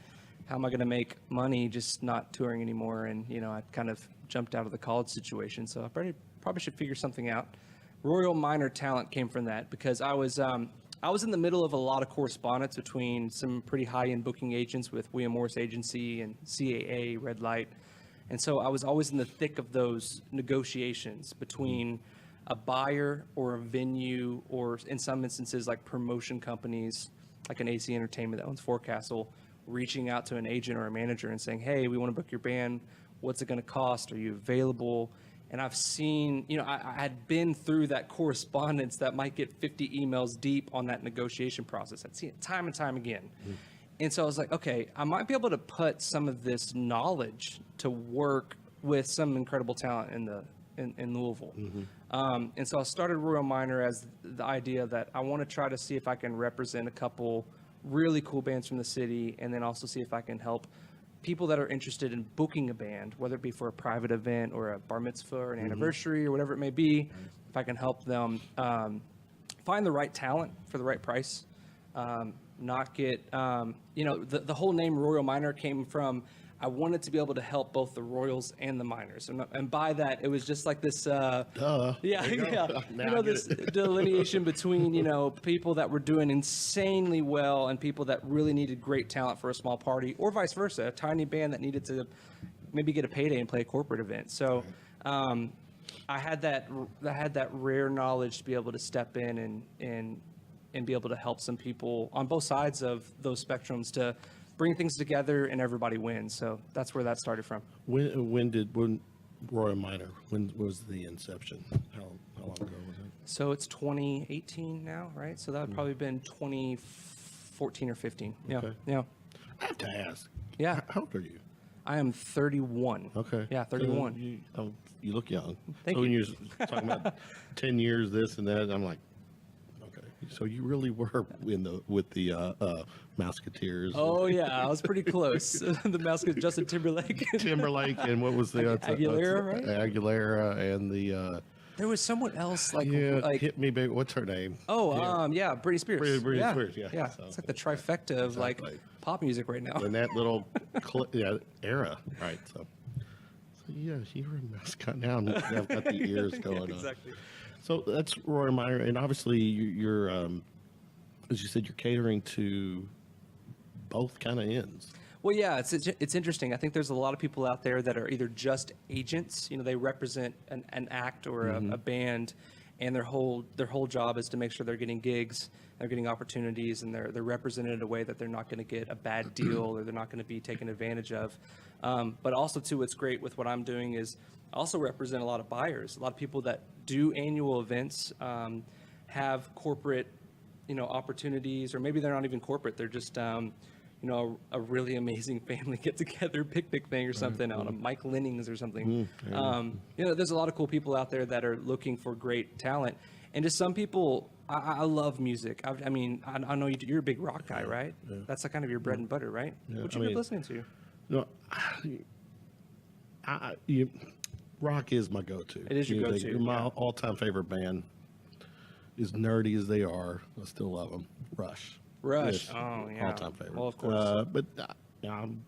how am I going to make money just not touring anymore? And you know, I kind of jumped out of the college situation, so I probably should figure something out. Royal Minor Talent came from that because I was in the middle of a lot of correspondence between some pretty high-end booking agents with William Morris Agency and CAA, Red Light. And so I was always in the thick of those negotiations between a buyer or a venue, or in some instances like promotion companies, like an AC Entertainment that owns Forecastle, reaching out to an agent or a manager and saying, hey, we want to book your band. What's it going to cost? Are you available? And I've seen, you know, I had been through that correspondence that might get 50 emails deep on that negotiation process. I'd seen it time and time again. And so I was like, okay, I might be able to put some of this knowledge to work with some incredible talent in Louisville. And so I started Royal Minor as the idea that I want to try to see if I can represent a couple really cool bands from the city, and then also see if I can help people that are interested in booking a band, whether it be for a private event or a bar mitzvah or an anniversary or whatever it may be, if I can help them find the right talent for the right price, not get, you know, the whole name Royal Minor came from, I wanted to be able to help both the Royals and the Minors. And by that, it was just like this, Duh. yeah, There you go. yeah. Now You I know, get this it. delineation between, you know, people that were doing insanely well and people that really needed great talent for a small party, or vice versa, a tiny band that needed to maybe get a payday and play a corporate event. So I had that rare knowledge to be able to step in and be able to help some people on both sides of those spectrums to bring things together and everybody wins. So that's where that started from. When Royal Minor, when was the inception? How long ago was it? So it's 2018 now, right? So that would probably been 2014 or 15. Yeah, Okay. yeah. I have to ask. Yeah. How old are you? I am 31. Okay. Yeah, So 31. you look young. Thank so when you. you're talking about 10 years, this and that, I'm like, okay. So you really were with the Mouseketeers. Oh yeah, I was pretty close. The mouse was Justin Timberlake. Timberlake and what was the Aguilera, right? Aguilera and the There was someone else like hit me big. What's her name? Yeah, Britney Spears. Britney Spears, yeah. So, it's like the trifecta of like pop music right now. In that little era, right? So yeah, you're a mascot now. I've got the ears going on. Exactly. So that's Roy Meyer, and obviously you're, as you said, you're catering to both kind of ends. Well, yeah, it's interesting. I think there's a lot of people out there that are either just agents, they represent an act or a band, and their whole job is to make sure they're getting gigs, they're getting opportunities, and they're represented in a way that they're not going to get a bad deal or they're not going to be taken advantage of. But also, too, what's great with what I'm doing is I also represent a lot of buyers, a lot of people that do annual events, have corporate, opportunities, or maybe they're not even corporate. They're just a really amazing family get-together picnic thing or something on a Mike Lenning's or something. There's a lot of cool people out there that are looking for great talent. And just some people, I love music. I know you're a big rock guy, right? Yeah. That's like kind of your bread and butter, right? Yeah. What you been listening to? Rock is my go-to. It is your go-to. My all-time favorite band, as nerdy as they are, I still love them. Rush. Oh, yeah. All-time favorite. Well, of course. But I'm,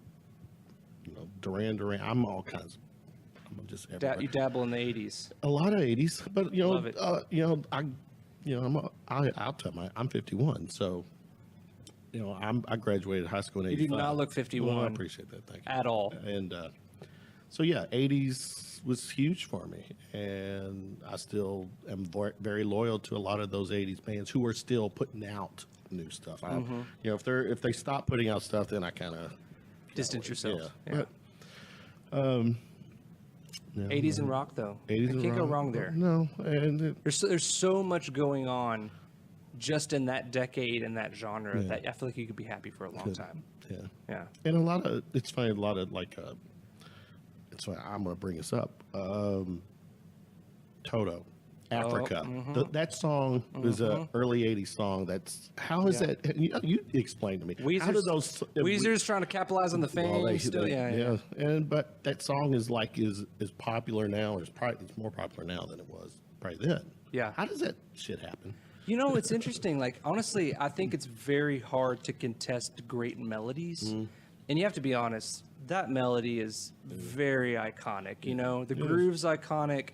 Duran. I'm all kinds. I'm just everywhere. You dabble in the 80s. A lot of 80s, but Love it. I'm 51, so I graduated high school in 85. You do not look 51. Well, I appreciate that. Thank you. At all. And so yeah, 80s was huge for me, and I still am very loyal to a lot of those 80s bands who are still putting out new stuff. If they stop putting out stuff, then I kind of distance yourself. Yeah. But, 80s and rock, though. 80s and can't go rock. wrong there. No, and There's so much going on just in that decade and that genre that I feel like you could be happy for a long time. Yeah. And it's funny, a lot of like, it's why I'm going to bring this up. Toto, Africa. That song was an early 80s song. How is that? You explain to me. How do those? Weezer's trying to capitalize on the fame. But that song is popular now. It's more popular now than it was probably then. Yeah. How does that shit happen? It's interesting. Like, honestly, I think it's very hard to contest great melodies. And you have to be honest, that melody is very iconic. The groove's iconic.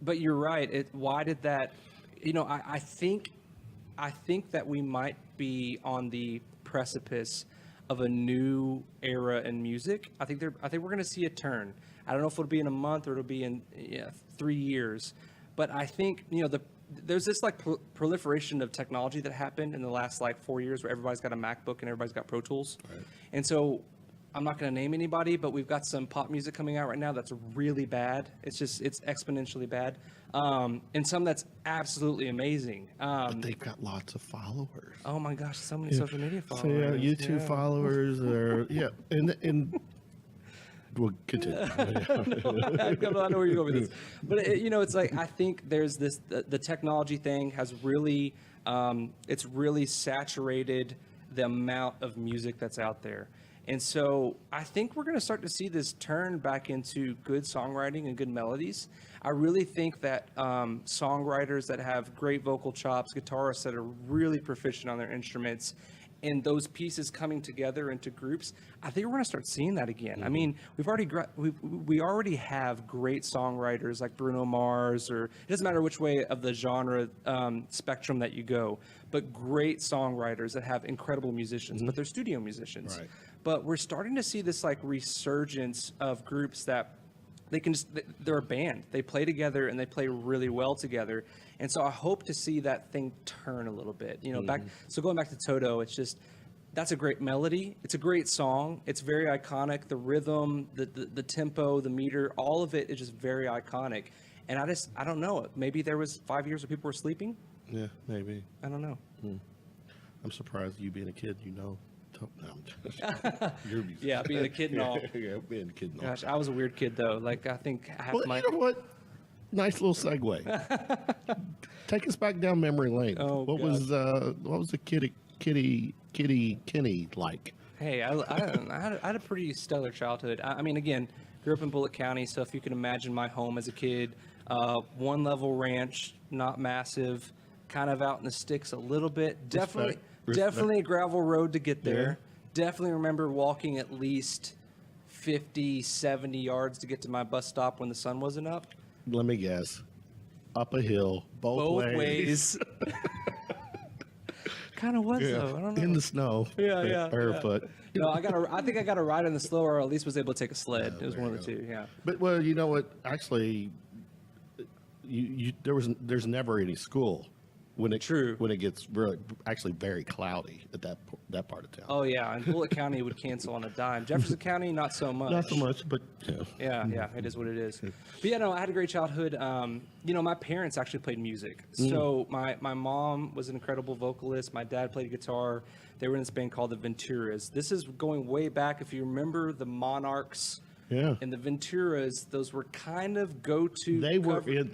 But you're right. Why did that? I think that we might be on the precipice of a new era in music. I think we're going to see a turn. I don't know if it'll be in a month or it'll be in 3 years. But I think there's this like proliferation of technology that happened in the last 4 years, where everybody's got a MacBook and everybody's got Pro Tools, and so. I'm not going to name anybody, but we've got some pop music coming out right now that's really bad. It's exponentially bad. And some that's absolutely amazing. But they've got lots of followers. Oh my gosh, so many social media followers. So YouTube followers and we'll continue. I know where you're going with this. But it's like, I think there's the technology thing has really, it's really saturated the amount of music that's out there. And so I think we're going to start to see this turn back into good songwriting and good melodies. I really think that songwriters that have great vocal chops, guitarists that are really proficient on their instruments, and those pieces coming together into groups, I think we're going to start seeing that again. I mean, we already have great songwriters like Bruno Mars, or it doesn't matter which way of the genre spectrum that you go, but great songwriters that have incredible musicians, but they're studio musicians. Right. But we're starting to see this resurgence of groups that they're a band. They play together and they play really well together. And so I hope to see that thing turn a little bit. So going back to Toto, that's a great melody. It's a great song. It's very iconic. The rhythm, the tempo, the meter, all of it is just very iconic. And I don't know. Maybe there was 5 years where people were sleeping. Yeah, maybe. I don't know. I'm surprised you being a kid, No, yeah, being a kid and all. Yeah, being a kid and all. Gosh, I was a weird kid though. I think half my. You know what? Nice little segue. Take us back down memory lane. Oh, what was the kitty Kenny like? Hey, I had a pretty stellar childhood. I mean, again, grew up in Bullitt County, so if you can imagine my home as a kid, One level ranch, not massive, kind of out in the sticks a little bit. Definitely a gravel road to get there. Definitely remember walking at least 50, 70 yards to get to my bus stop when the sun wasn't up. Let me guess. Up a hill, both ways. Kind of was though. I don't know. In the snow. Barefoot. No, I think I got a ride on the slow, or at least was able to take a sled. It was one of the two. Yeah. But well, you know what? Actually, there's never any school when it gets really actually very cloudy at that part of town. Oh yeah, and Bullitt County would cancel on a dime. Jefferson County, not so much. Not so much, but yeah, it is what it is. But yeah, no, I had a great childhood. My parents actually played music. So my mom was an incredible vocalist. My dad played guitar. They were in this band called the Venturas. This is going way back. If you remember the Monarchs. Yeah. And the Venturas, those were kind of go-to. They were in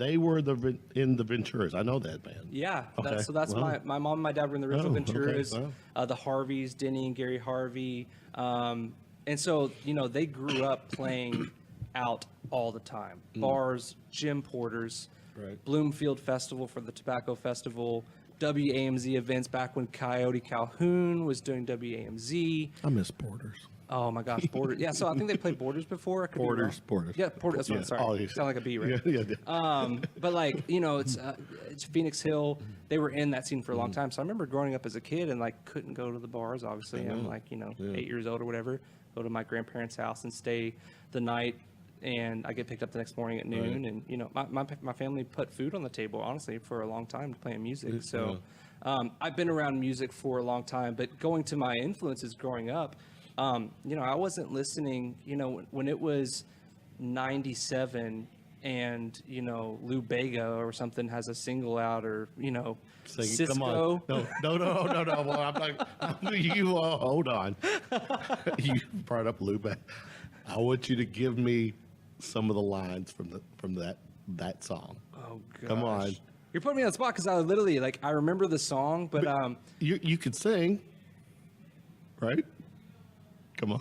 the Venturas. I know that band. Yeah. Okay. That's my mom and my dad were in the original Venturas. Okay. Wow. The Harveys, Denny and Gary Harvey. And so, they grew up playing out all the time. Bars, gym porters, Bloomfield Festival for the Tobacco Festival, WAMZ events back when Coyote Calhoun was doing WAMZ. I miss Porters. Oh my gosh, Borders. Yeah, so I think they played Borders before. Borders. Yeah, Borders. That's right. Sorry. Sound like a B, right? Yeah. But it's Phoenix Hill. They were in that scene for a long time. So I remember growing up as a kid and couldn't go to the bars. Obviously, I'm 8 years old or whatever. Go to my grandparents' house and stay the night, and I get picked up the next morning at noon. And my family put food on the table, honestly, for a long time playing music. So I've been around music for a long time. But going to my influences growing up. I wasn't listening, when it was 97 and, Lou Bega or something has a single out or, Cisco. Come on. No. Well, I'm like, hold on. You brought up Lou Bega. I want you to give me some of the lines from that song. Oh, gosh. Come on. You're putting me on the spot because I literally, I remember the song, but you could sing, right? Come on.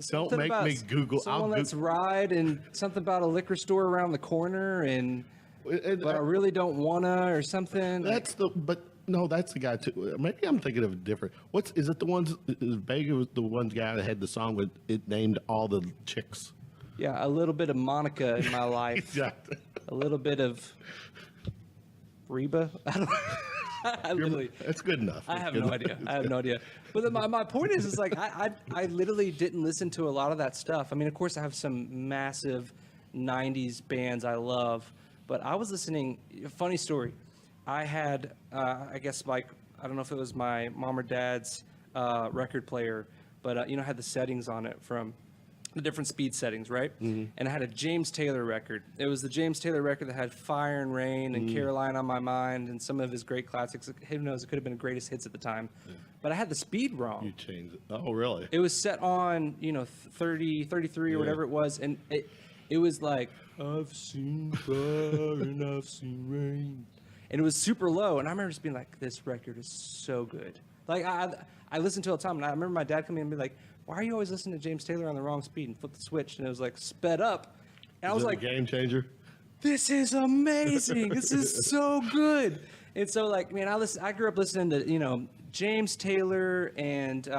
Don't make me Google. Someone let's ride and something about a liquor store around the corner but I really don't wanna or something. That's the guy too. Maybe I'm thinking of a different. Is it the ones? Vega was the one guy that had the song with it named all the chicks. Yeah, a little bit of Monica in my life. Exactly. A little bit of Reba. I don't. That's good enough. I have no idea. But my point is I literally didn't listen to a lot of that stuff. I mean, of course, I have some massive 90s bands I love, but I was listening. Funny story. I had, I guess, I don't know if it was my mom or dad's record player, but, had the settings on it from the different speed settings, right? Mm-hmm. And I had a James Taylor record. It was the James Taylor record that had Fire and Rain and Caroline on My Mind and some of his great classics. Who knows? It could have been the greatest hits at the time. Yeah. But I had the speed wrong. You changed it. Oh, really? It was set on, 30, 33 or whatever it was. And it was like, I've seen fire and I've seen rain. And it was super low. And I remember just being like, this record is so good. I listened to it all the time. And I remember my dad coming in and be like, why are you always listening to James Taylor on the wrong speed? And flip the switch, and it was sped up. And I was like, a game changer. This is amazing. This is so good. And so, I grew up listening to, James Taylor and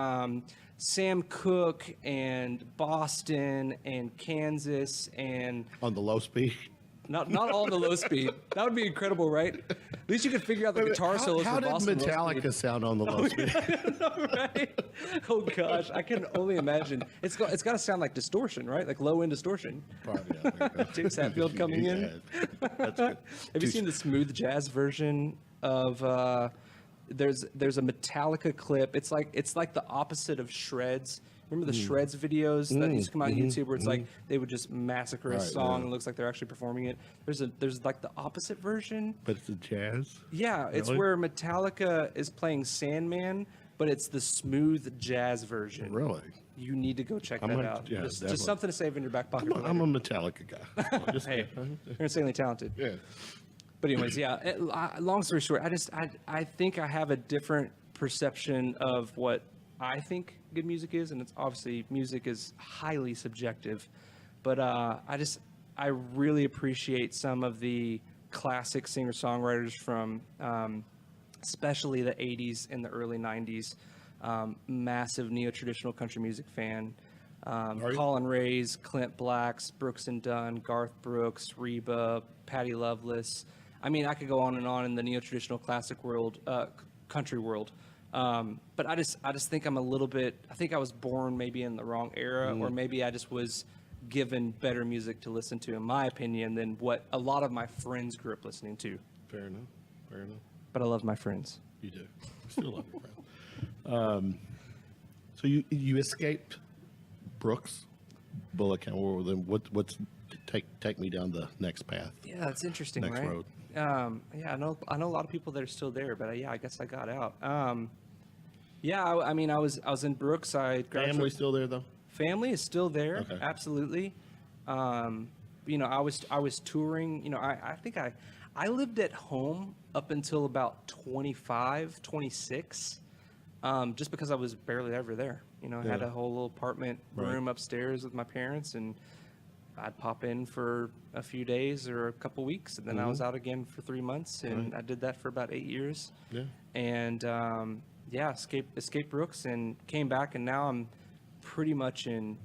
Sam Cooke and Boston and Kansas and on the low speed. Not all on the low speed. That would be incredible, right? At least you could figure out the guitar solos for Boston. How did Metallica sound on the low speed? Right? Oh gosh, I can only imagine. It's got to sound like distortion, right? Like low end distortion. Probably. Yeah, James Hetfield coming in. That's good. Have you seen the smooth jazz version of? There's a Metallica clip. It's like the opposite of Shreds. Remember the Shreds videos that used to come out on YouTube where it's they would just massacre a song and it looks like they're actually performing it. There's the opposite version. But it's a jazz? Yeah, it's where Metallica is playing Sandman, but it's the smooth jazz version. Really? You need to go check that out. Yeah, just something to save in your back pocket. I'm a Metallica guy. Hey, you're insanely talented. Yeah. But anyways, long story short, I think I have a different perception of what I think good music is, and it's obviously music is highly subjective. But I really appreciate some of the classic singer-songwriters from especially the 80s and the early 90s. Massive neo-traditional country music fan. Colin Ray's, Clint Black's, Brooks and Dunn, Garth Brooks, Reba, Patty Loveless. I mean, I could go on and on in the neo-traditional classic world, country world. But I just think I'm a little bit, I think I was born maybe in the wrong era, or maybe I just was given better music to listen to, in my opinion, than what a lot of my friends grew up listening to. Fair enough. Fair enough. But I love my friends. You do. You still love your friends. So you escaped Brooks, Bullock County. Well, then what's take me down the next path? Yeah, that's interesting, Next right? road. Yeah, I know a lot of people that are still there, but yeah, I guess I got out. Yeah, I mean, I was in Brooks. Family still there though? Family is still there, Okay. absolutely. You know, I was touring. You know, I think I lived at home up until about 25, 26, just because I was barely ever there. You know, I had Yeah. a whole little apartment room upstairs with my parents, and I'd pop in for a few days or a couple weeks, and then I was out again for 3 months, and I did that for about 8 years. Yeah. And yeah, escaped Brooks and came back, and now I'm pretty much in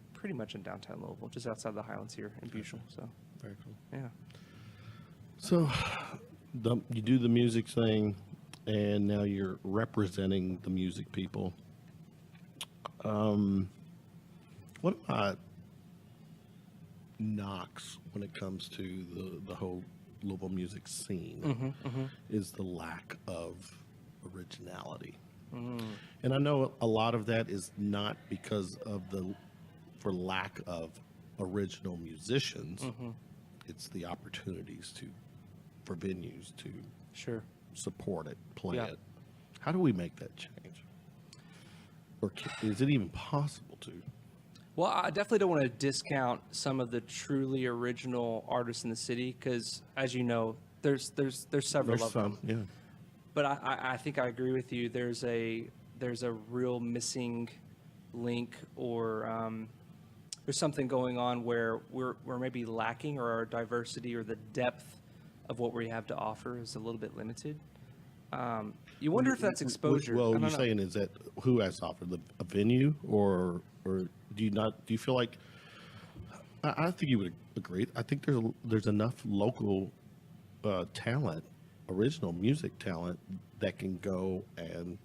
downtown Louisville, just outside the Highlands here in Bushel. So Very cool. yeah. So you do the music thing, and now you're representing the music people. What are my knocks when it comes to the whole Louisville music scene is the lack of originality. And I know a lot of that is not because of for lack of original musicians. It's the opportunities for venues to Sure. support it, play Yeah. it. How do we make that change? Or is it even possible to? Well, I definitely don't want to discount some of the truly original artists in the city, because, as you know, there's several There's of them. some, yeah. But I think I agree with you. There's a real missing link, or there's something going on where we're maybe lacking, or our diversity or the depth of what we have to offer is a little bit limited. You wonder if that's exposure. I Well, don't you're know. saying is that who has to offer a venue, or do you feel like? I think you would agree. I think there's enough local talent, original music talent, that can go and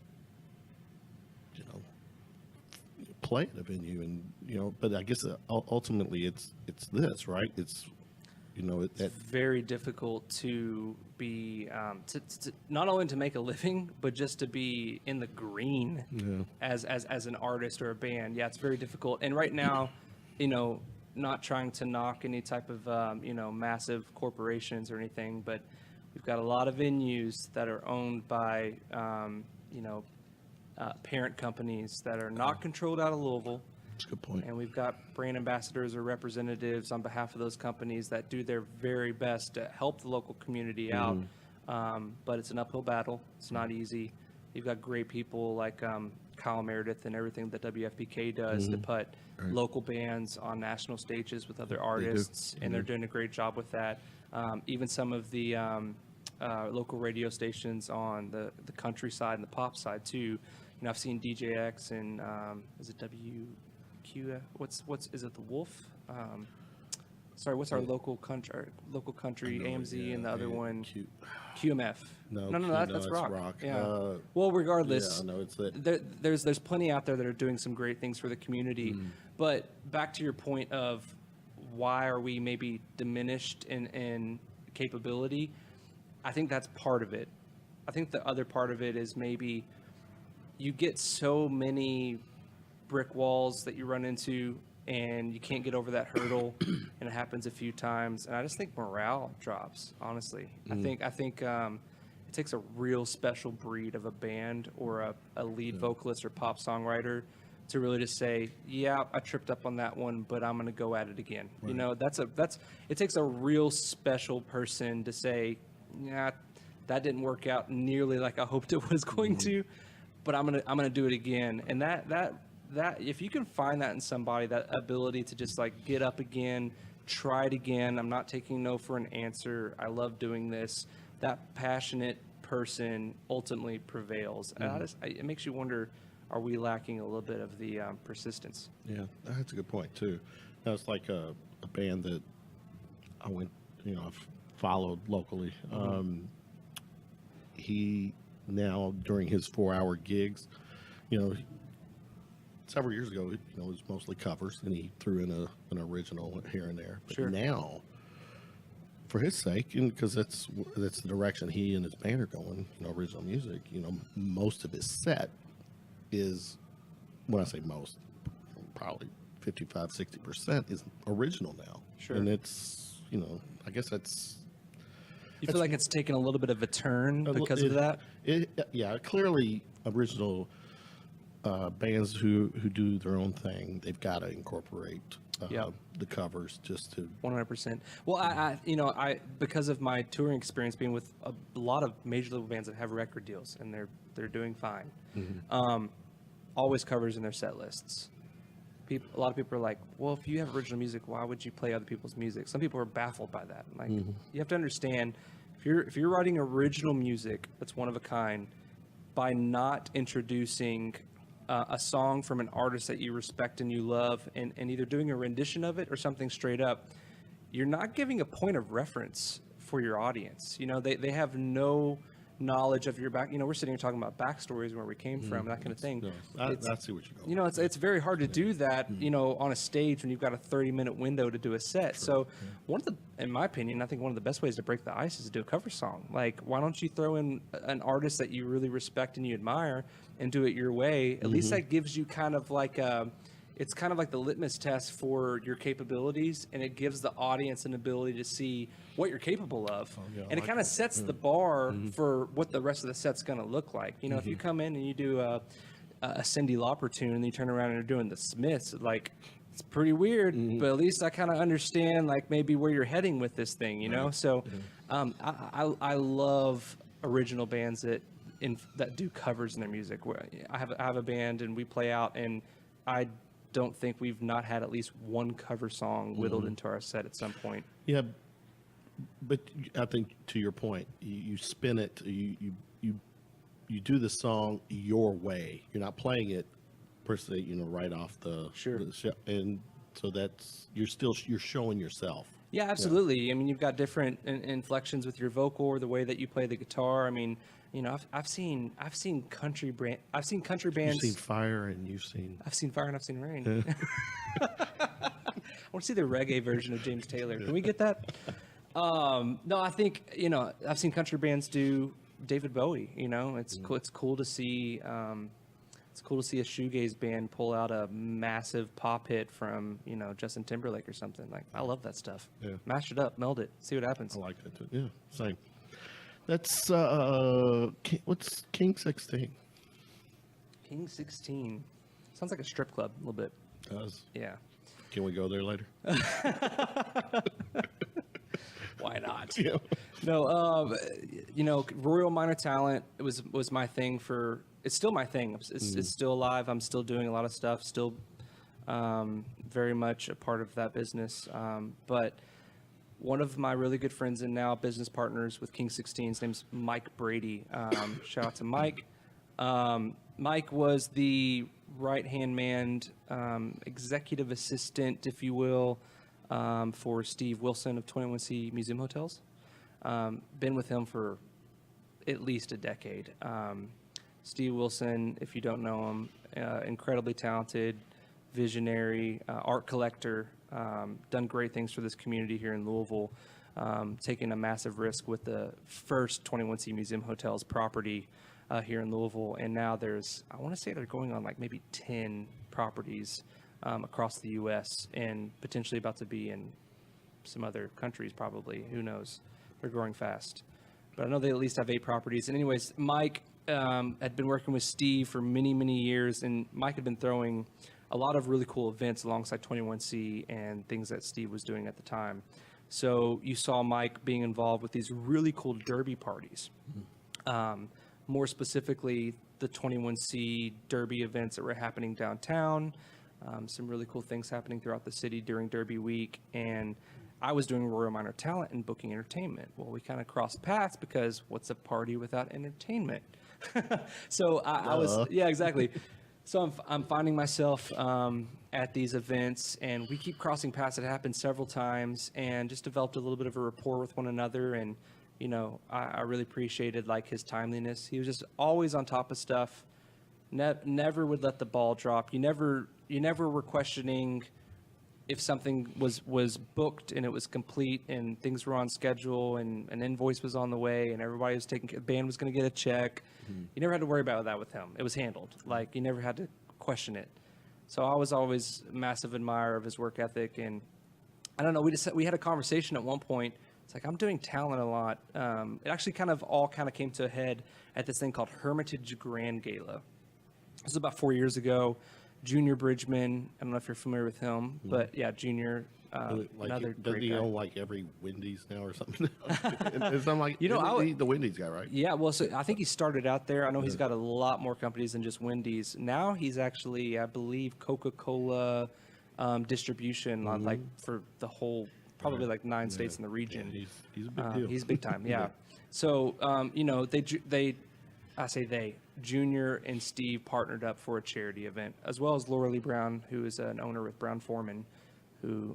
play at a venue, and But I guess ultimately it's this, right? It's that Very difficult to be to not only to make a living, but just to be in the green as an artist or a band. Yeah, it's very difficult. And right now, not trying to knock any type of massive corporations or anything, but we've got a lot of venues that are owned by parent companies that are not controlled out of Louisville. That's a good point. And we've got brand ambassadors or representatives on behalf of those companies that do their very best to help the local community out. But it's an uphill battle. It's not easy. You've got great people like Kyle Meredith and everything that WFPK does to put local bands on national stages with other artists, and they're doing a great job with that. Even some of the local radio stations on the country side and the pop side too. I've seen DJX and is it WQ? What's is it the Wolf? Sorry, what's our local country AMZ, and the other one QMF? No, that's it's rock. Yeah. Uh, well, regardless, Yeah, no, it's that. there's plenty out there that are doing some great things for the community. But back to your point of why are we maybe diminished in capability? I think that's part of it. I think the other part of it is maybe you get so many brick walls that you run into, and you can't get over that hurdle, and it happens a few times. And I just think morale drops, honestly. I think it takes a real special breed of a band or a lead vocalist or pop songwriter to really just say, yeah, I tripped up on that one, but I'm going to go at it again. Right. It takes a real special person to say, yeah, that didn't work out nearly like I hoped it was going to, but I'm gonna do it again. And that if you can find that in somebody, that ability to just like get up again, try it again. I'm not taking no for an answer. I love doing this. That passionate person ultimately prevails. And it makes you wonder, are we lacking a little bit of the persistence? Yeah, that's a good point too. That's like a band that I went, I've followed locally. He now during his 4-hour gigs, several years ago, it was mostly covers, and he threw in an original here and there. But now, for his sake, and because that's the direction he and his band are going, original music. Most of his set is, when I say most, probably 55-60% is original now. Sure. And it's, I guess that's. You feel like it's taken a little bit of a turn because of that? Yeah, clearly original bands who do their own thing, they've got to incorporate the covers just to 100%. Well, I because of my touring experience being with a lot of major label bands that have record deals and they're doing fine, always covers in their set lists. A lot of people are like, well, if you have original music, why would you play other people's music? Some people are baffled by that. Like, you have to understand, if you're writing original music that's one of a kind, by not introducing a song from an artist that you respect and you love, and either doing a rendition of it or something straight up, you're not giving a point of reference for your audience. They have no knowledge of your back. We're sitting here talking about backstories, where we came from, that kind of thing. I see what you're going. It's very hard to do that, on a stage when you've got a 30-minute window to do a set. So in my opinion, I think one of the best ways to break the ice is to do a cover song. Like, why don't you throw in an artist that you really respect and you admire and do it your way? At least that gives you kind of like it's kind of like the litmus test for your capabilities, and it gives the audience an ability to see what you're capable of. And it kind of sets the bar for what the rest of the set's going to look like. If you come in and you do a Cyndi Lauper tune and you turn around and you're doing the Smiths, like, it's pretty weird, but at least I kind of understand, like, maybe where you're heading with this thing, So I love original bands that do covers in their music. I have a band and we play out, and I don't think we've not had at least one cover song whittled into our set at some point. Yeah, but I think to your point, you spin it, you do the song your way. You're not playing it per se, right off the show, and so you're showing yourself. Yeah, absolutely. Yeah. I mean, you've got different inflections with your vocal or the way that you play the guitar. I mean, I've seen country bands. You've seen Fire and you've seen. I've seen Fire and I've seen Rain. I want to see the reggae version of James Taylor. Can we get that? No, I think I've seen country bands do David Bowie. It's cool. It's cool to see. It's cool to see a shoegaze band pull out a massive pop hit from Justin Timberlake or something. Like, I love that stuff. Yeah. Mash it up, meld it, see what happens. I like that too. Yeah, same. That's what's King 16? King 16 sounds like a strip club a little bit. Does. Yeah. Can we go there later? Why not? Yeah. No, Royal Minor Talent was my thing for. It's still my thing. It's still alive. I'm still doing a lot of stuff. Still, very much a part of that business. But one of my really good friends and now business partners with King 16, his name's Mike Brady. Shout out to Mike. Mike was the right-hand man, executive assistant, if you will, for Steve Wilson of 21C Museum Hotels. Been with him for at least a decade. Steve Wilson, if you don't know him, incredibly talented, visionary, art collector, done great things for this community here in Louisville, taking a massive risk with the first 21C Museum Hotels property here in Louisville. And now I want to say they're going on like maybe 10 properties across the U.S. and potentially about to be in some other countries probably. Who knows? They're growing fast. But I know they at least have 8 properties. And anyways, Mike had been working with Steve for many, many years, and Mike had been throwing a lot of really cool events alongside 21C and things that Steve was doing at the time. So you saw Mike being involved with these really cool derby parties. More specifically, the 21C derby events that were happening downtown. Some really cool things happening throughout the city during Derby Week, and I was doing Royal Minor Talent and booking entertainment. Well, we kind of crossed paths because what's a party without entertainment? So I was, yeah, exactly. So I'm finding myself at these events, and we keep crossing paths. It happened several times, and just developed a little bit of a rapport with one another. And you know, I really appreciated like his timeliness. He was just always on top of stuff. Never would let the ball drop. You never were questioning if something was booked and it was complete and things were on schedule and an invoice was on the way and everybody was taking, the band was going to get a check. You never had to worry about that with him. It was handled. Like, you never had to question it. So I was always a massive admirer of his work ethic. And I don't know, we had a conversation at one point. It's like, I'm doing talent a lot. It actually all came to a head at this thing called Hermitage Grand Gala. This was about 4 years ago. Junior Bridgman, I don't know if you're familiar with him, but yeah, Junior, another does great he guy. own like every Wendy's now or something? It's not like, You know, the Wendy's guy, right? Yeah, well, so I think he started out there. I know he's got a lot more companies than just Wendy's. Now he's actually, I believe, Coca-Cola distribution on like for the whole, probably like 9 states in the region. Yeah, he's a big deal. He's big time, yeah. So, you know, Junior and Steve partnered up for a charity event, as well as Laura Lee Brown, who is an owner with Brown Foreman, who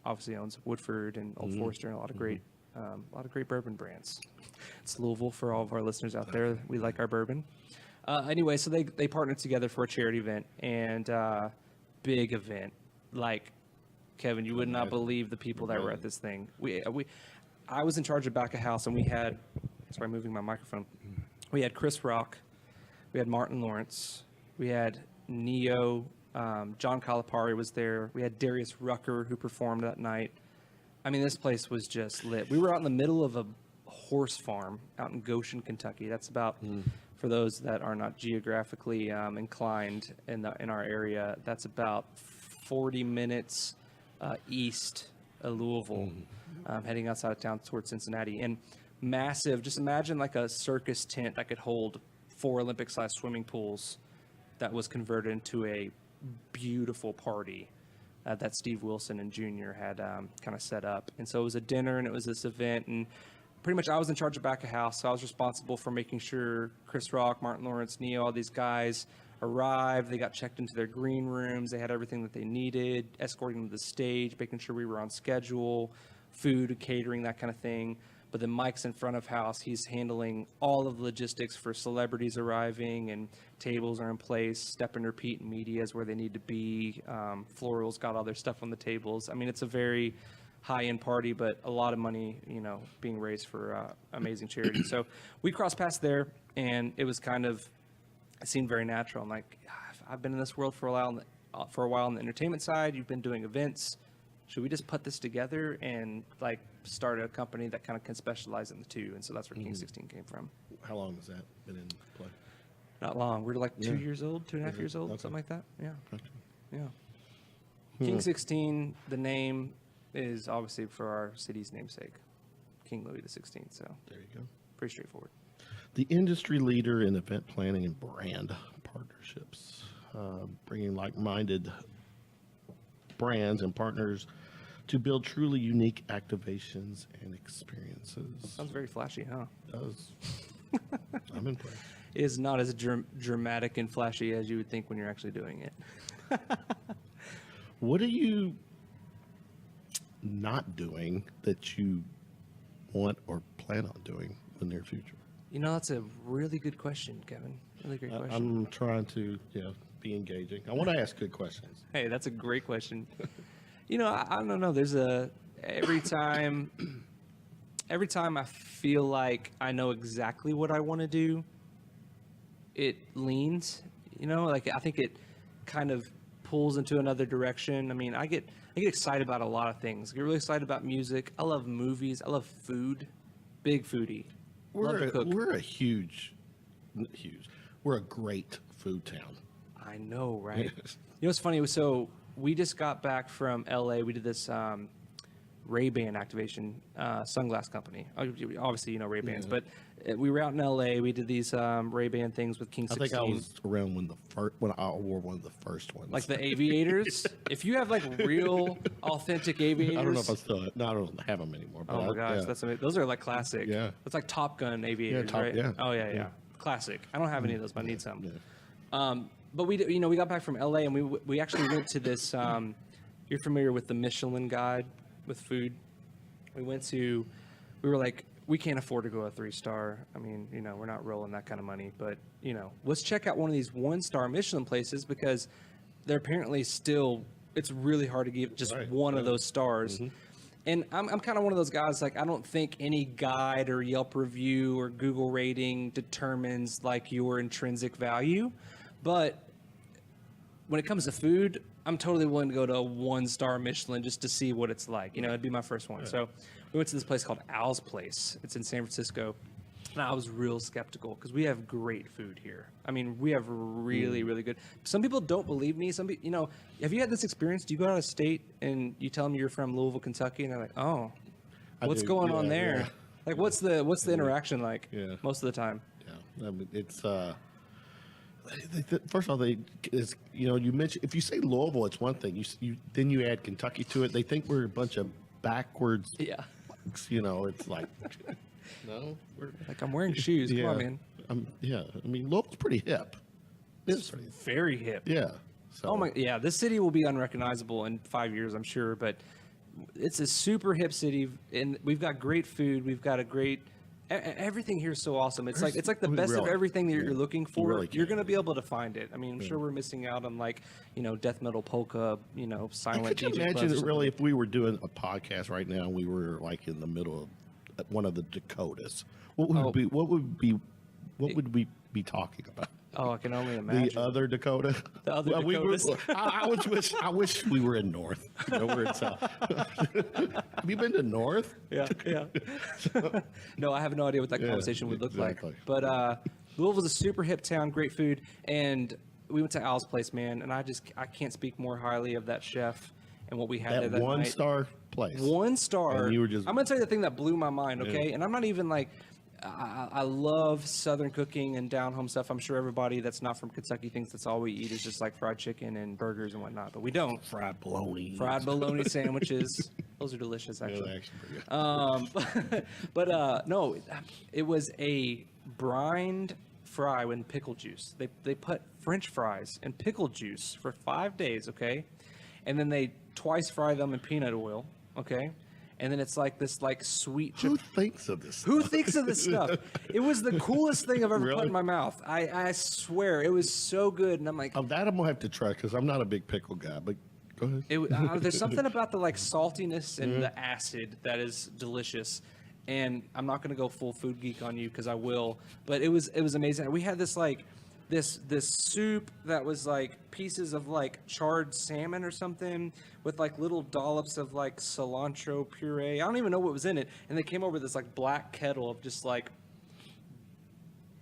obviously owns Woodford and Old Forester and a lot of great bourbon brands. It's Louisville for all of our listeners out there. We like our bourbon. Anyway, so they partnered together for a charity event, and big event. Like, Kevin, you would not believe the people that were at this thing. I was in charge of back of house, and we had, sorry, moving my microphone. We had Chris Rock, we had Martin Lawrence, we had Neo, John Calipari was there, we had Darius Rucker who performed that night. I mean, this place was just lit. We were out in the middle of a horse farm out in Goshen, Kentucky. That's about, for those that are not geographically inclined in our area, that's about 40 minutes east of Louisville, heading outside of town towards Cincinnati. And massive, just imagine like a circus tent that could hold 4 Olympic-sized swimming pools that was converted into a beautiful party that Steve Wilson and Junior had kind of set up. And so it was a dinner and it was this event, and pretty much I was in charge of back of house, so I was responsible for making sure Chris Rock, Martin Lawrence, Neo, all these guys arrived. They got checked into their green rooms. They had everything that they needed, escorting them to the stage, making sure we were on schedule, food, catering, that kind of thing. But then Mike's in front of house. He's handling all of the logistics for celebrities arriving, and tables are in place. Step and repeat media is where they need to be. Floral's got all their stuff on the tables. I mean, it's a very high-end party, but a lot of money, you know, being raised for amazing charity. So we crossed paths there, and it was kind of, it seemed very natural. I'm like, I've been in this world for a while on the entertainment side. You've been doing events. Should we just put this together and like start a company that kind of can specialize in the two? And so that's where King 16 came from. How long has that been in play? Not long. We're like 2 years old, 2.5 years old, something like that. Yeah. Gotcha. Yeah. King 16, the name is obviously for our city's namesake, King Louis XVI. So There you go. pretty straightforward. The industry leader in event planning and brand partnerships, bringing like-minded brands and partners to build truly unique activations and experiences. Sounds very flashy, huh? Does. I'm impressed. It is not as dramatic and flashy as you would think when you're actually doing it. What are you not doing that you want or plan on doing in the near future? You know, that's a really good question, Kevin. Really great question. I'm trying to, be engaging. I want to ask good questions. Hey, that's a great question. You know, I don't know. There's every time I feel like I know exactly what I want to do, it leans, you know, like I think it kind of pulls into another direction. I mean, I get excited about a lot of things. I get really excited about music. I love movies. I love food. Big foodie. Love to cook. We're a great food town. I know, right? You know what's funny? So we just got back from LA. We did this Ray-Ban activation, sunglass company. Obviously, you know Ray-Bans, but we were out in LA. We did these Ray-Ban things with King 16. I think I was around when I wore one of the first ones. Like the aviators. If you have like real, authentic aviators. I don't know if I still. No, I don't have them anymore. But Oh my gosh, that's amazing. Those are like classic. Yeah. It's like Top Gun aviators, right? Yeah. Oh yeah. Classic. I don't have any of those, but I need some. Yeah. But we got back from LA and we actually went to this. You're familiar with the Michelin Guide with food? We were like, we can't afford to go a 3-star. I mean, we're not rolling that kind of money, but let's check out one of these 1-star Michelin places because they're apparently still. It's really hard to give just one of those stars. Mm-hmm. And I'm kind of one of those guys, like, I don't think any guide or Yelp review or Google rating determines like your intrinsic value. But when it comes to food, I'm totally willing to go to a 1-star Michelin just to see what it's like. It'd be my first one. So we went to this place called Al's Place. It's in San Francisco. And I was real skeptical because we have great food here. I mean, we have really, really good. Some people don't believe me. Some people, have you had this experience? Do you go out of state and you tell them you're from Louisville, Kentucky, and they're like, "Oh, what's going on there?" Yeah. Like, what's the interaction like? Yeah. Most of the time. Yeah, I mean, it's first of all, you mentioned if you say Louisville, it's one thing. Then you add Kentucky to it. They think we're a bunch of backwards. Yeah. It's like. No, like I'm wearing shoes. Come on, man. I mean, Louisville's pretty hip. It's very hip. Yeah. So. Oh my, yeah. This city will be unrecognizable in 5 years, I'm sure. But it's a super hip city, and we've got great food. We've got a great. Everything here is so awesome. It's like the best of everything that you're looking for. You're going to be able to find it. I mean, I'm sure we're missing out on death metal polka, silent. Could you imagine really if we were doing a podcast right now and we were like in the middle of one of the Dakotas? What would we be talking about? Oh, I can only imagine. The other Dakota. The other Dakotas. I wish we were in North. We're in South. Have you been to North? Yeah. No, I have no idea what that conversation would look like. But Louisville's a super hip town, great food, and we went to Al's Place, man, and I can't speak more highly of that chef and what we had that 1-star place. 1-star. And you were just. I'm gonna tell you the thing that blew my mind. Okay, and I'm not even like. I love Southern cooking and down home stuff. I'm sure everybody that's not from Kentucky thinks that's all we eat is just like fried chicken and burgers and whatnot, but we don't. Fried bologna sandwiches. Those are delicious, actually. Yeah, actually No, it was a brined fry with pickle juice. They put French fries in pickle juice for 5 days, okay, and then they twice fry them in peanut oil, okay. And then it's like this sweet. Who thinks of this? Who thinks of this stuff? It was the coolest thing I've ever put in my mouth. I swear, it was so good. And I'm like, that I'm gonna have to try because I'm not a big pickle guy. But go ahead. There's something about the saltiness and the acid that is delicious. And I'm not gonna go full food geek on you because I will. But it was amazing. We had this this soup that was like pieces of charred salmon or something with little dollops of cilantro puree. I don't even know what was in it. And they came over this black kettle of just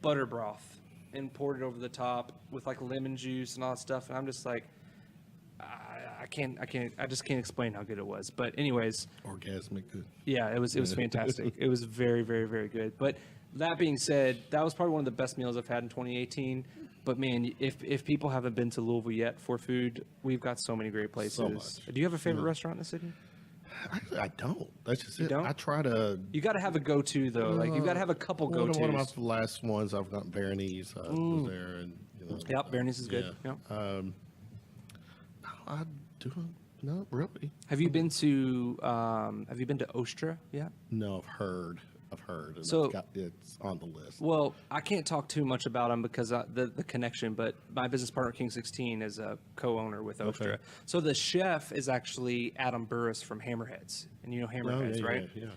butter broth and poured it over the top with lemon juice and all that stuff. And I'm just I just can't explain how good it was. But anyways, orgasmic good. Yeah, it was fantastic. It was very, very, very good. But that being said, that was probably one of the best meals I've had in 2018. But man, if people haven't been to Louisville yet for food, we've got so many great places. So much. Do you have a favorite restaurant in the city? I don't. That's just it. Don't? I try to. You got to have a go-to though. You've got to have a couple go-tos. One of my last ones, I've got Berenice was there, and Yep, Berenice is good. Yeah. I do not really. Have you been to Ostra yet? No, I've heard. And so it's on the list. Well, I can't talk too much about them because the connection, but my business partner King 16 is a co-owner with Ostra. Okay. So the chef is actually Adam Burris from Hammerheads, and you know Hammerheads, right? Yeah.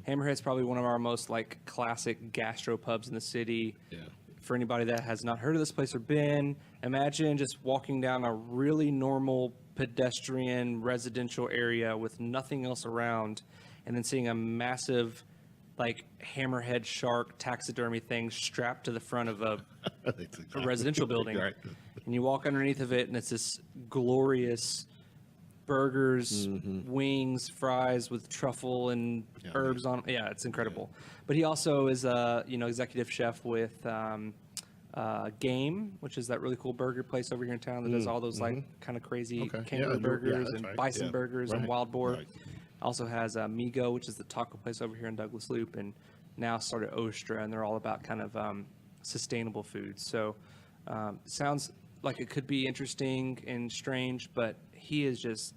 Hammerhead's probably one of our most classic gastro pubs in the city. Yeah. For anybody that has not heard of this place or been, imagine just walking down a really normal pedestrian residential area with nothing else around, and then seeing a massive hammerhead shark taxidermy thing strapped to the front of a residential building. Right. And you walk underneath of it, and it's this glorious burgers, wings, fries with truffle and herbs on. Yeah, it's incredible. But he also is a executive chef with Game, which is that really cool burger place over here in town that does all those like kind of crazy kangaroo burgers and bison burgers and wild boar. Right. Also has Migo, which is the taco place over here in Douglas Loop, and now started Ostra, and they're all about kind of sustainable foods. So sounds like it could be interesting and strange, but he is just,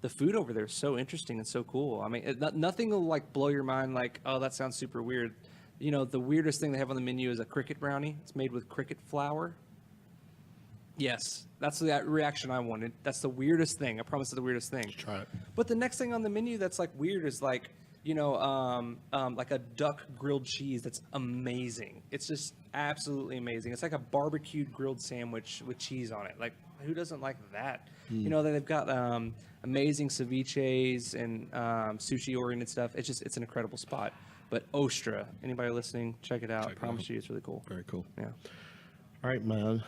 the food over there is so interesting and so cool. I mean, nothing will like blow your mind like, oh, that sounds super weird. You know, the weirdest thing they have on the menu is a cricket brownie. It's made with cricket flour. Yes, that's the reaction I wanted. That's the weirdest thing. I promise it's the weirdest thing. Try it. But the next thing on the menu that's like weird is like, like a duck grilled cheese that's amazing. It's just absolutely amazing. It's like a barbecued grilled sandwich with cheese on it. Like, who doesn't like that? You know, they've got amazing ceviches and sushi-oriented stuff. It's an incredible spot. But Ostra, anybody listening, check it out. I promise you it's really cool. Very cool. Yeah. All right, man.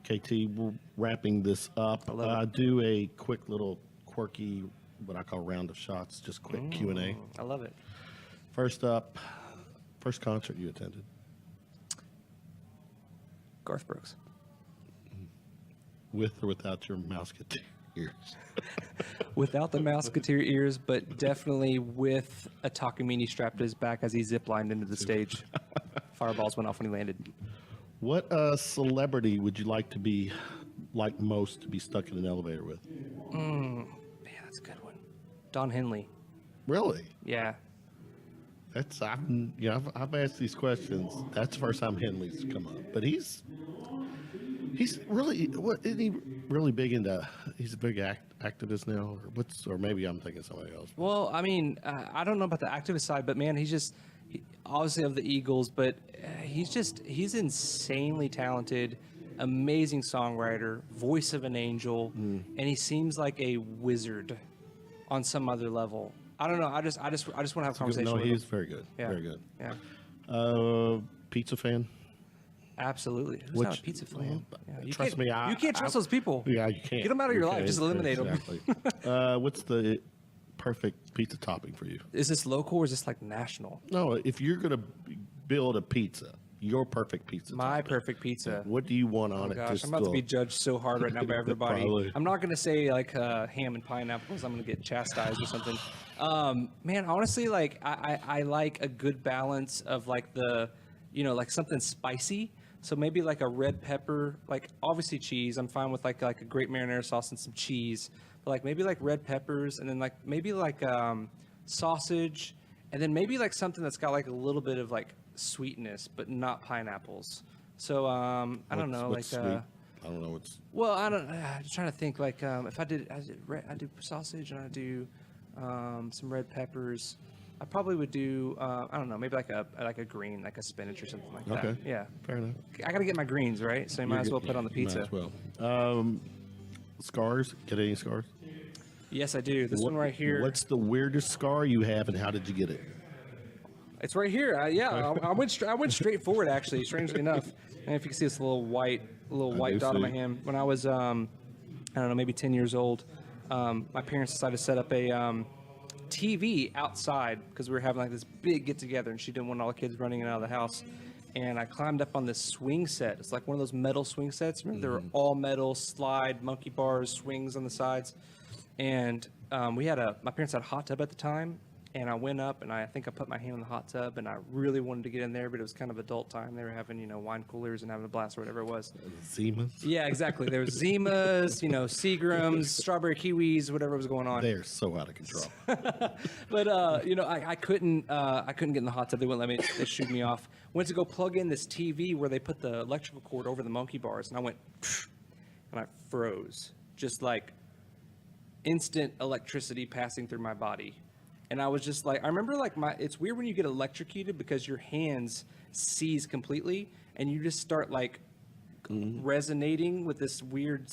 KT, we're wrapping this up. I do a quick little quirky, what I call round of shots, just quick Q&A. I love it. First up, first concert you attended? Garth Brooks. With or without your Mouseketeer ears? Without the Mouseketeer ears, but definitely with a Takamine strapped to his back as he ziplined into the stage. Fireballs went off when he landed. What celebrity would you like most to be stuck in an elevator with? Man, that's a good one. Don Henley. Really? Yeah. I've asked these questions. That's the first time Henley's come up, but he's really, isn't he really big into? He's a big activist now, or maybe I'm thinking somebody else. Well, I mean, I don't know about the activist side, but man, he's obviously of the Eagles, but he's insanely talented, amazing songwriter, voice of an angel, and he seems like a wizard on some other level. I don't know. I just want to have a conversation with him. He's very good. Yeah. Very good. Yeah. Pizza fan? Absolutely. Who's not a pizza fan? Yeah, Trust me, you can't trust those people. Yeah, you can't. Get them out of your life. Just eliminate them. What's the perfect pizza topping for you? Is this local or is this like national? No, if you're going to build a pizza, your perfect pizza. My perfect pizza. What do you want on it? Gosh, I'm about to be judged so hard right now by everybody. Probably. I'm not going to say like ham and pineapple because I'm going to get chastised or something. Man, honestly, like I like a good balance of like like something spicy. So maybe like a red pepper, like obviously cheese. I'm fine with like a great marinara sauce and some cheese. But like maybe like red peppers and then like maybe like sausage and then maybe like something that's got like a little bit of like sweetness, but not pineapples. So I don't know, like sweet? I don't know what's. Well, I'm just trying to think like if I do sausage and I do some red peppers. I probably would do, I don't know, maybe like a green, like a spinach or something like that. Okay. Yeah. Fair enough. I got to get my greens, right? So you might as well put on the pizza. Might as well. Scars? Get any scars? Yes, I do. This one right here. What's the weirdest scar you have, and how did you get it? It's right here. I went straight forward, actually, strangely enough. And if you can see this little white dot on my hand. When I was, I don't know, maybe 10 years old, my parents decided to set up a TV outside because we were having like this big get together and she didn't want all the kids running in and out of the house. And I climbed up on this swing set. It's like one of those metal swing sets. Remember, they were all metal, slide, monkey bars, swings on the sides. And my parents had a hot tub at the time. And I went up and I think I put my hand in the hot tub and I really wanted to get in there, but it was kind of adult time. They were having, wine coolers and having a blast or whatever it was. Zimas? Yeah, exactly. There was Zimas, Seagrams, strawberry kiwis, whatever was going on. They're so out of control. But, I couldn't get in the hot tub. They wouldn't let me, they shooed me off. Went to go plug in this TV where they put the electrical cord over the monkey bars and I went, and I froze. Just like instant electricity passing through my body. And I was just like, I remember like it's weird when you get electrocuted because your hands seize completely and you just start like resonating with this weird,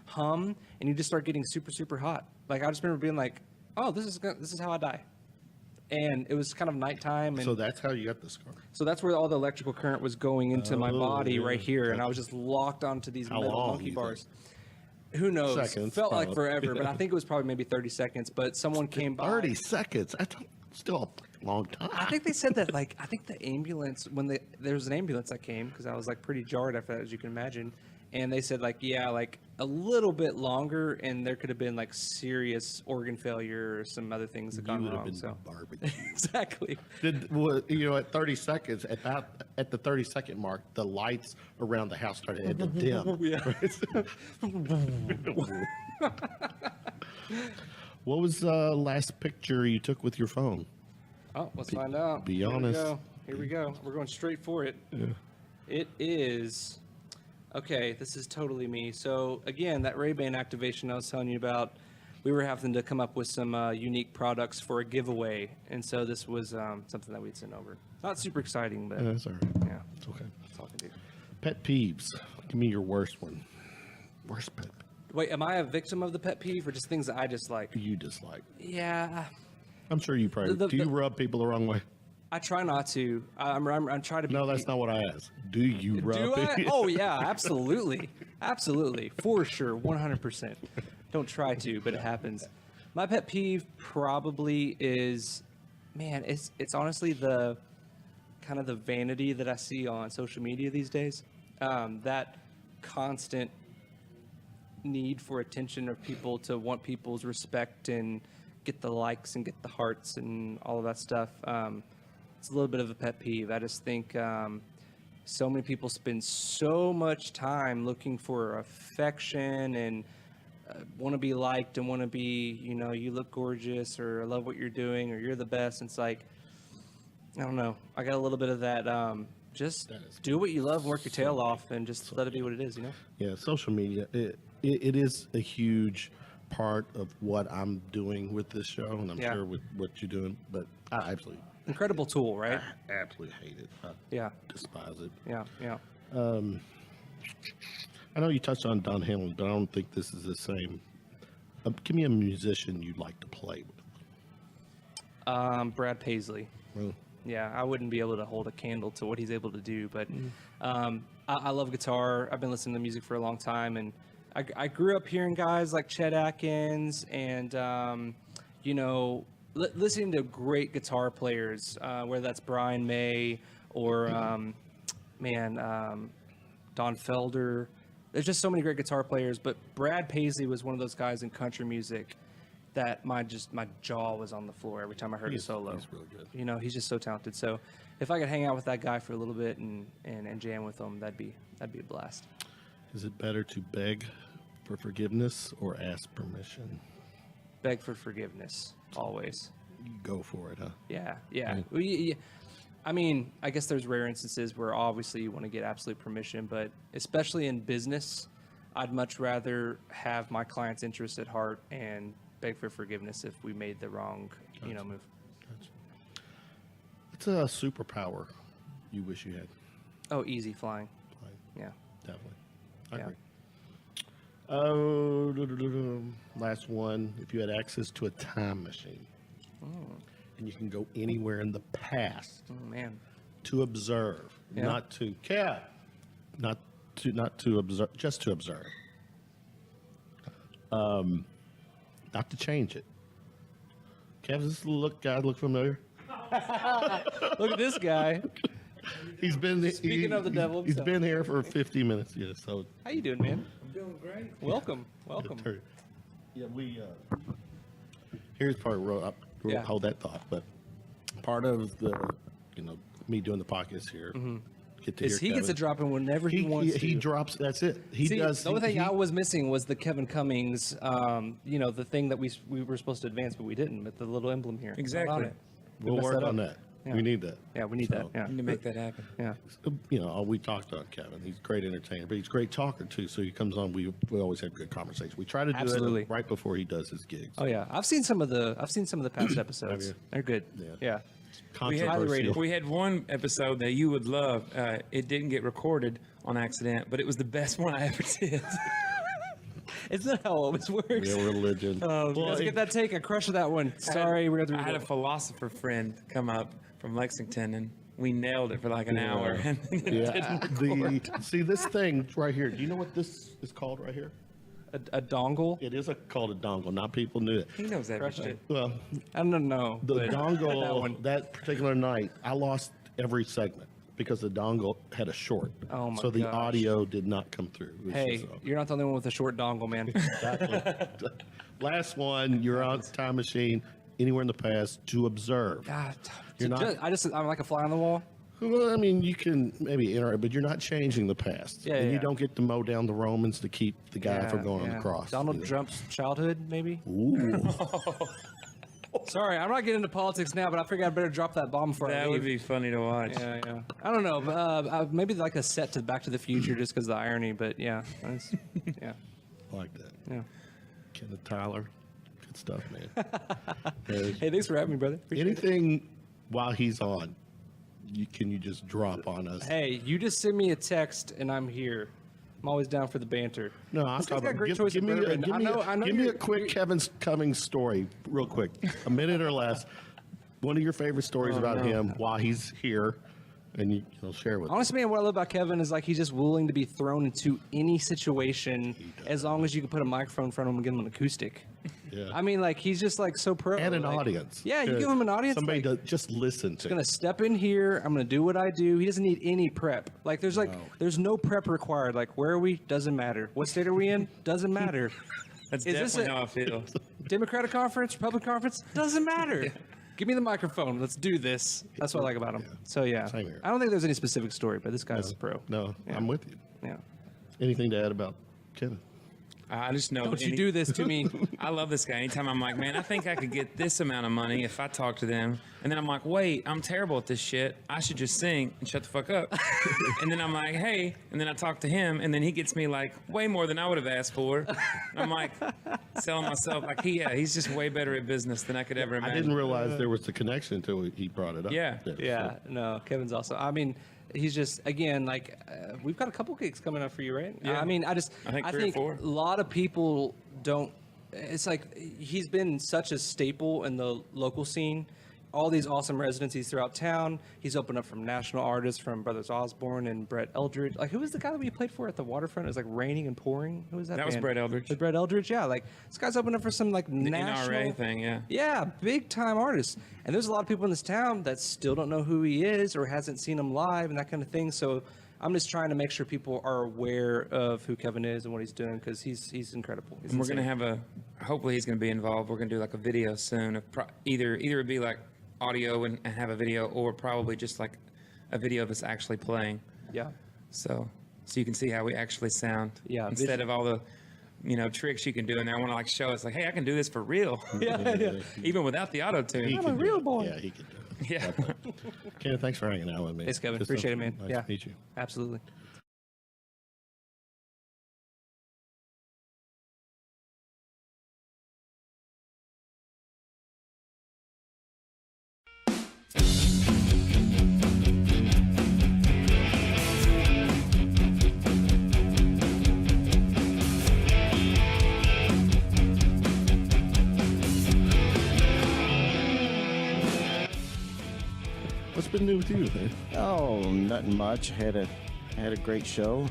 hum and you just start getting super, super hot. Like I just remember being like, oh, this is how I die. And it was kind of nighttime. And so that's how you got the scar? So that's where all the electrical current was going into my body right here. And I was just locked onto these metal monkey bars. Who knows? Seconds, Felt like probably. forever, but I think it was probably maybe 30 seconds. But someone came by. 30 seconds. That's still a long time. I think they said that, like, I think the ambulance, there was an ambulance that came, because I was, like, pretty jarred after that, as you can imagine. And they said, like, yeah, like, a little bit longer, and there could have been, like, serious organ failure or some other things that gone would have wrong. been So barbecue. exactly. At 30 seconds, at the 30-second mark, the lights around the house started to dim. Yeah. What was the last picture you took with your phone? Oh, let's find out. be honest. Here we go. We're going straight for it. Yeah. It is. Okay, this is totally me. So again, that Ray-Ban activation I was telling you about, we were having to come up with some unique products for a giveaway, and so this was something that we'd sent over. Not super exciting, but That's all right. yeah, It's okay. that's all I can do. Pet peeves. Give me your worst one. Worst pet Wait, am I a victim of the pet peeve or just things that I dislike? you dislike. Yeah, I'm sure you probably. Do you rub people the wrong way? I try not to. I'm trying to be. No, that's not what I asked. Do you rub Do I? people? Oh yeah, absolutely, absolutely, for sure, 100%. Don't try to, but it happens. My pet peeve probably is, man, it's honestly the kind of the vanity that I see on social media these days. That constant need for attention of people to want people's respect and get the likes and get the hearts and all of that stuff. It's a little bit of a pet peeve. I just think so many people spend so much time looking for affection and want to be liked and want to be, you look gorgeous or I love what you're doing or you're the best. And it's like, I don't know. I got a little bit of that. Just do what you love, work your tail off, and just let it be what it is, Yeah, social media. It is a huge part of what I'm doing with this show, and I'm Yeah. sure with what you're doing. But I absolutely, Incredible tool, right? absolutely hate it. I Yeah, despise it. yeah, yeah. I know you touched on Don Henley, but I don't think this is the same. Give me a musician you'd like to play with. Brad Paisley. Well, Yeah, I wouldn't be able to hold a candle to what he's able to do, but I love guitar. I've been listening to music for a long time, and I grew up hearing guys like Chet Atkins and, listening to great guitar players, whether that's Brian May or, Don Felder. There's just so many great guitar players, but Brad Paisley was one of those guys in country music that my jaw was on the floor every time I heard a solo. He's really good. He's just so talented. So if I could hang out with that guy for a little bit and jam with him, that'd be a blast. Is it better to beg for forgiveness or ask permission? Beg for forgiveness, always. You go for it, huh? Yeah, yeah. Right. Well, yeah. I mean, I guess there's rare instances where obviously you want to get absolute permission, but especially in business, I'd much rather have my client's interest at heart and beg for forgiveness if we made the wrong, move. It's a superpower you wish you had. Oh, easy flying. Like, Yeah. definitely. I Yeah. agree. Last one. If you had access to a time machine and you can go anywhere in the past Oh man. to observe, Yeah. not to not to observe, just to observe. Not to change it. Kev, does this guy look familiar? Look at this guy. He's been Speaking of the devil He's himself. been here for 50 minutes. Yeah, so How you doing, man? I'm doing great. Welcome. yeah, here's part we'll Yeah. hold that thought, but part of the me doing the podcast here. Get to Is he hear gets to Kevin. drop in whenever he wants to. He drops. That's it. He See, does. the only thing he- I was missing was the Kevin Cummings, the thing that we were supposed to advance, but we didn't, with the little emblem here. Exactly. How about it? We'll messed work that on up. that. Yeah. We need that. Yeah, we need that. Yeah. Need to make that happen. Yeah. We talked on Kevin. He's a great entertainer, but he's a great talker too. So he comes on. We always have good conversations. We try to do Absolutely. it right before he does his gigs. Oh yeah, I've seen some of the past episodes. you? They're good. Yeah. Yeah. Controversial. We had one episode that you would love. It didn't get recorded on accident, but it was the best one I ever did. Isn't that how it always works? Yeah, religion. You guys get that take? I crushed that one. Sorry, we're gonna I had a philosopher friend come up from Lexington, and we nailed it for like an hour. And it Yeah. didn't record. See this thing right here. Do you know what this is called right here? A dongle? It is called a dongle. Not people knew it. He knows every shit. Well, I don't know. the but dongle that particular night, I lost every segment because the dongle had a short. Oh, my So the gosh. audio did not come through. It was Hey, just, you're not the only one with a short dongle, man. exactly. Last one. You're on time machine. Anywhere in the past to observe. God, You're not- I'm like a fly on the wall. Well, I mean, you can maybe interact, but you're not changing the past. Yeah, and you yeah. don't get to mow down the Romans to keep the guy from going on the cross. Donald either. Trump's childhood, maybe. Ooh. Sorry, I'm not getting into politics now, but I figured I better drop that bomb before I That leave. would be funny to watch. Yeah, yeah. I don't know. Maybe like a set to Back to the Future just because of the irony, but yeah. Yeah. I like that. Yeah. Kenneth Tyler. Good stuff, man. There's- Hey, thanks for having me, brother. Appreciate it. anything while he's on, can you just drop on us? Hey, you just send me a text and I'm here. I'm always down for the banter. No, I'm This guy's talking got about. great choice Give of me, bourbon. give I me, know give me a you're- quick Kevin Cummings story, real quick, a minute or less. One of your favorite stories about him while he's here, and you'll share with us. Honestly, man, what I love about Kevin is like he's just willing to be thrown into any situation as long as you can put a microphone in front of him and give him an acoustic. Yeah. I mean, like he's just like so pro. And an like, audience. Yeah, you give him an audience. Somebody like, to just listen to. gonna step in here. I'm gonna do what I do. He doesn't need any prep. Like there's no prep required. Like where are we? Doesn't matter. What state are we in? Doesn't matter. That's Is this definitely a- how I feel. Democratic conference, Republican conference, doesn't matter. Give me the microphone. Let's do this. That's what I like about him. So yeah, Same here. I don't think there's any specific story, but this guy's a pro. No, Yeah. I'm with you. Yeah. Anything to add about Kevin? I just know. Don't you do this to me? I love this guy. Anytime I'm like, man, I think I could get this amount of money if I talk to them. And then I'm like, wait, I'm terrible at this shit. I should just sing and shut the fuck up. And then I'm like, hey. And then I talk to him, and then he gets me like way more than I would have asked for. And I'm like, selling myself like, he's just way better at business than I could ever I imagine. didn't realize there was the connection until he brought it up. Yeah. Yeah. No, Kevin's awesome. I mean, he's just again like we've got a couple gigs coming up for you, right? Yeah. I mean, I think 3 or 4. a lot of people don't. It's like he's been such a staple in the local scene. All these awesome residencies throughout town. He's opened up from national artists, from Brothers Osborne and Brett Eldridge. Like, who was the guy that we played for at the waterfront? It was like raining and pouring. Who was that? That was band? Brett Eldridge. Was Brett Eldridge? Yeah. Like, this guy's opened up for some like The national NRA thing, yeah. Yeah, big time artists. And there's a lot of people in this town that still don't know who he is or hasn't seen him live and that kind of thing. So I'm just trying to make sure people are aware of who Kevin is and what he's doing because he's incredible. He's And we're gonna insane. have hopefully he's gonna be involved. We're gonna do like a video soon of either it'd be like audio and have a video, or probably just like a video of us actually playing. Yeah. So you can see how we actually sound. Yeah, Instead of all the, tricks you can do in there. I want to like show us like, hey, I can do this for real. Yeah. Even without the auto tune. I'm a real boy. Yeah, he can do it. Yeah. Kenneth, thanks for hanging out with me. Thanks, Kevin. Good stuff. Appreciate it, man. Nice Yeah. to meet you. Absolutely. What's been new with you, man? Oh, nothing much. Had a great show.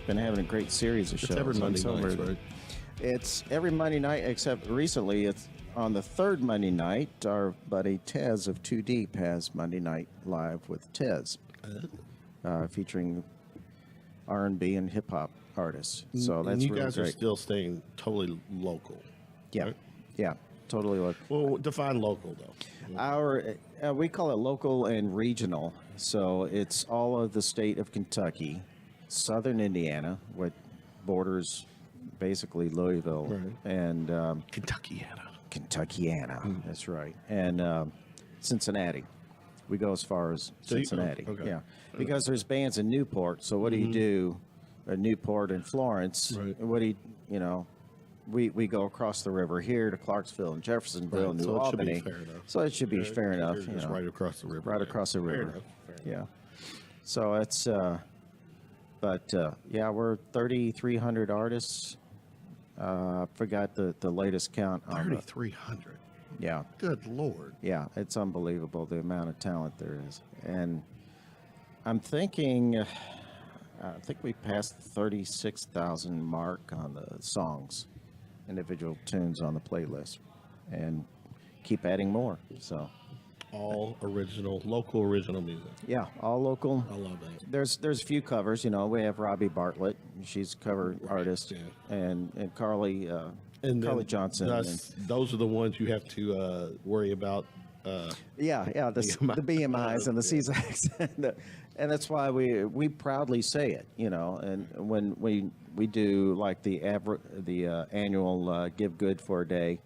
Been having a great series of shows. It's every on Monday Silver. night, right? It's every Monday night, except recently it's on the third Monday night. Our buddy Tez of 2 Deep has Monday Night Live with Tez, featuring R&B and hip hop artists. So and that's you really guys are great. still staying totally local. Yeah, right? yeah, totally. Well, define local though. Our we call it local and regional. So it's all of the state of Kentucky, southern Indiana, what borders basically Louisville, Right. and Kentuckiana. Kentuckiana. That's right, and Cincinnati. We go as far as So you- Cincinnati. okay. Yeah, because there's bands in Newport. So what do you do? Newport and Florence. Right. What do you? We go across the river here to Clarksville and Jeffersonville, Right, New so it should be Albany. fair enough. So it should be fair enough. You're you just know. right across the river. Right there. across the Fair river. enough, fair enough. Yeah. So it's, yeah, we're 3,300 artists. Forgot the latest count. On 3,300. yeah. Good Lord. Yeah. It's unbelievable the amount of talent there is. And I'm thinking I think we passed the 36,000 mark on the songs, individual tunes on the playlist, and keep adding more. So All original, local original music. yeah, all local. I love that. There's a few covers. You know, we have Robbie Bartlett. She's a cover artist, yeah. and Carly And Carly then Johnson. those are the ones you have to worry about. Yeah, the BMIs and the CSACs, and that's why we proudly say it, you know. And when we do like the annual Give Good for a Day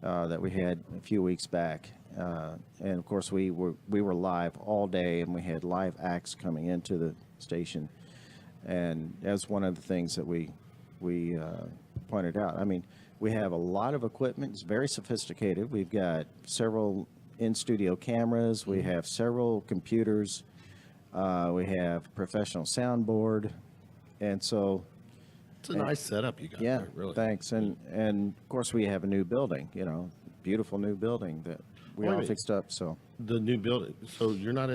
that we had a few weeks back, and of course we were live all day, and we had live acts coming into the station, and that's one of the things that we pointed out. I mean, we have a lot of equipment. It's very sophisticated. We've got several in-studio cameras. We have several computers. We have professional soundboard, and so It's a nice setup you got yeah, there, really. thanks. And of course we have a new building. You know, beautiful new building that we Wait a all minute. fixed up. So The new building. So you're not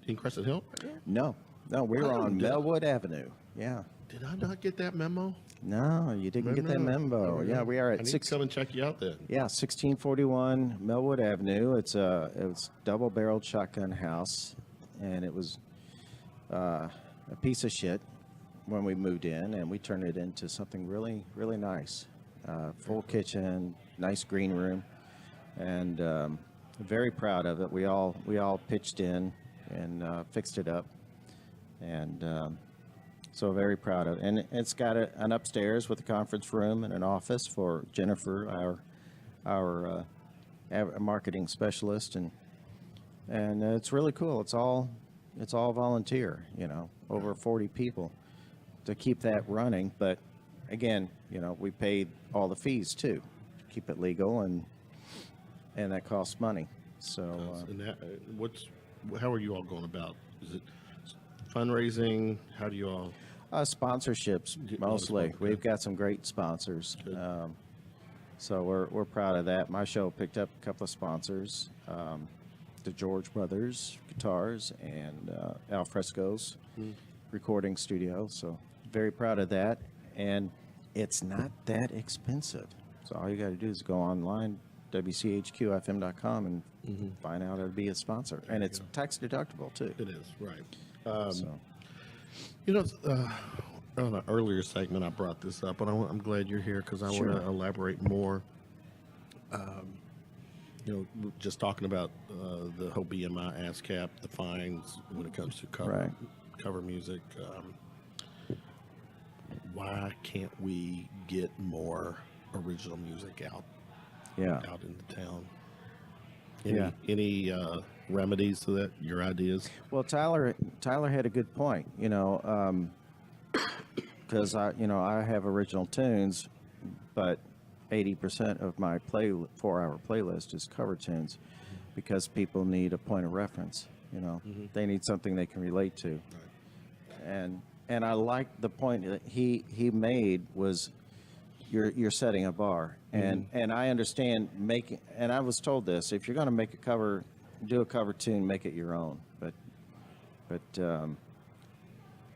in Crescent Hill? no, we're Oh, on did I- Melwood Avenue. Yeah. Did I not get that memo? No, you didn't get that memo. Yeah, we are I at need 6. to come and check you out then. Yeah, 1641 Melwood Avenue. It was double-barreled shotgun house, and it was a piece of shit when we moved in, and we turned it into something really, really nice. Full kitchen, nice green room, and very proud of it. We all pitched in and fixed it up, and so very proud of it. And it's got an upstairs with a conference room and an office for Jennifer, our marketing specialist, and it's really cool. It's all volunteer, you know, over 40 people to keep that running. But again, you know, we paid all the fees too, to keep it legal, and that costs money. So And that, how are you all going about? Is it fundraising? How do you all? sponsorships Get a lot of mostly. sponsors, We've okay. got some great sponsors. Good. So we're proud of that. My show picked up a couple of sponsors, the George Brothers Guitars and Al Fresco's recording studio. So very proud of that. And it's not that expensive. So all you got to do is go online, WCHQFM.com, and find out how to be a sponsor. And it's tax deductible too. It is, right. So You know, on an earlier segment, I brought this up, but I'm glad you're here because I want to elaborate more. You know, just talking about the whole BMI ASCAP, the fines when it comes to cover music. Why can't we get more original music out in the town? Any remedies to that? Your ideas? Well, Tyler had a good point, you know, because I have original tunes, but 80% of my 4-hour playlist is cover tunes, because people need a point of reference. You know, they need something they can relate to, and I like the point that he made was you're setting a bar, and I understand making, and I was told this: if you're going to make a cover, do a cover tune, make it your own.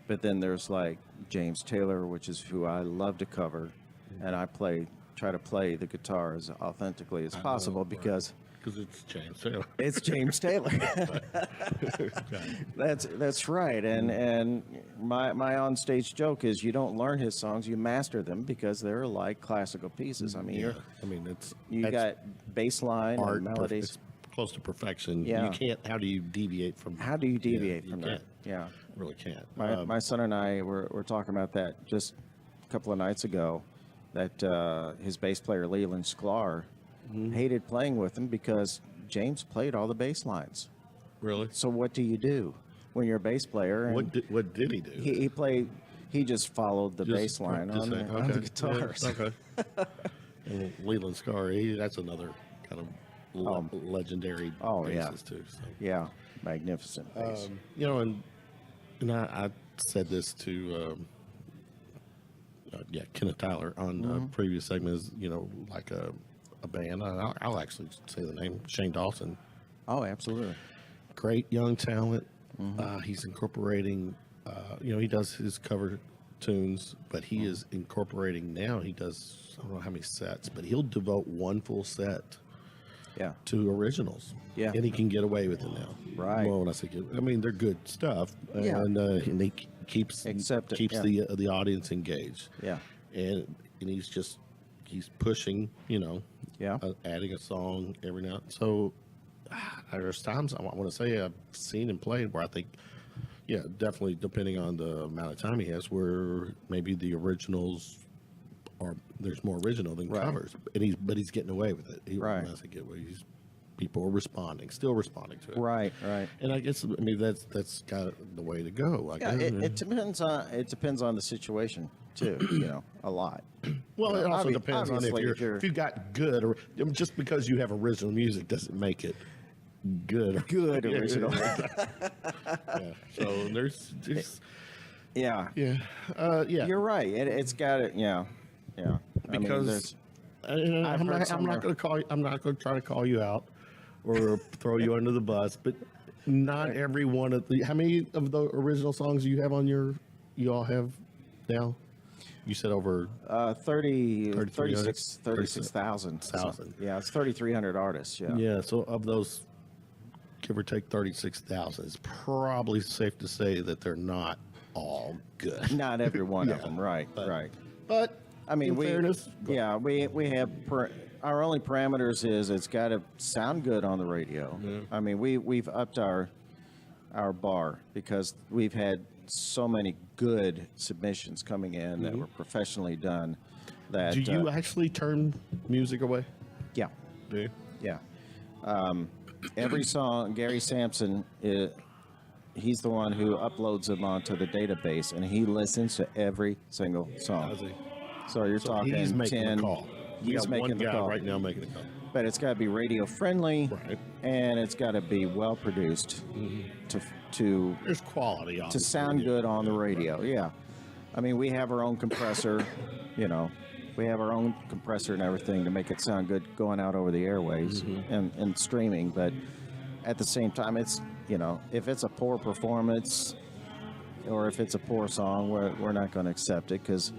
But then there's like James Taylor, which is who I love to cover, and I try to play the guitar as authentically as possible because it's James Taylor. it's James Taylor. That's right. And my onstage joke is you don't learn his songs, you master them, because they're like classical pieces. I mean, you got bass line art, and melodies. it's close to perfection. Yeah. You can't. How do you deviate from? How do you deviate you from that? can't. Yeah. Really can't. My son and I were talking about that just a couple of nights ago, that his bass player Leland Sklar hated playing with him because James played all the bass lines. Really? So what do you do when you're a bass player? And What did he do? he just followed the bass Just line on the okay. guitars. Yeah, okay. And Leland Sklar, that's another kind of legendary bassist too. So. Yeah, magnificent bass. You know, and I said this to Kenneth Tyler on previous segments. You know, like a band. I'll actually say the name, Shane Dawson. Oh, absolutely. Great young talent. He's incorporating he does his cover tunes, but he is incorporating now. He does, I don't know how many sets, but he'll devote one full set Yeah. to originals. Yeah. And he can get away with it now. Right. Well, when I say I mean, they're good stuff. Yeah. And he keeps Accept it, keeps yeah. the audience engaged. Yeah. And he's pushing, Yeah. adding a song every now. So there's times I want to say I've seen him play where I think, yeah, definitely depending on the amount of time he has, where maybe the originals are there's more original than Right. covers, but he's getting away with it. Right. People are still responding to it. Right. Right. And I guess that's kind of the way to go. Yeah. It depends on the situation too. A lot. Well, it also depends on if obviously, if you got good or just because you have original music doesn't make it good. Good original. Yeah. So there's Yeah. yeah. You're right. It's got it. Yeah. Yeah. Because I'm heard not somewhere- going to call you. I'm not going to try to call you out or throw you under the bus. But not every one of the. How many of the original songs you have on you all have now? You said over 36,000. Yeah, it's 3,300 artists. Yeah. Yeah. So of those, give or take 36,000, it's probably safe to say that they're not all good. Not every one of Yeah, them. Right. Right. But I mean, in fairness, we have our only parameters is it's got to sound good on the radio. I mean, we've upped our bar because we've had so many good submissions coming in that were professionally done. That do you actually turn music away? yeah, Do you? yeah. Every song, Gary Sampson, he's the one who uploads them onto the database, and he listens to every single song. Does he? So you're talking He's making 10. the call. We He's got making one the guy call. right now making the call. But it's got to be radio friendly, Right. and it's got to be well produced to There's quality on to sound good on the radio. Yeah, I mean, we have our own compressor, we have our own compressor and everything to make it sound good going out over the airways and streaming. But at the same time, it's if it's a poor performance or if it's a poor song, we're not going to accept it because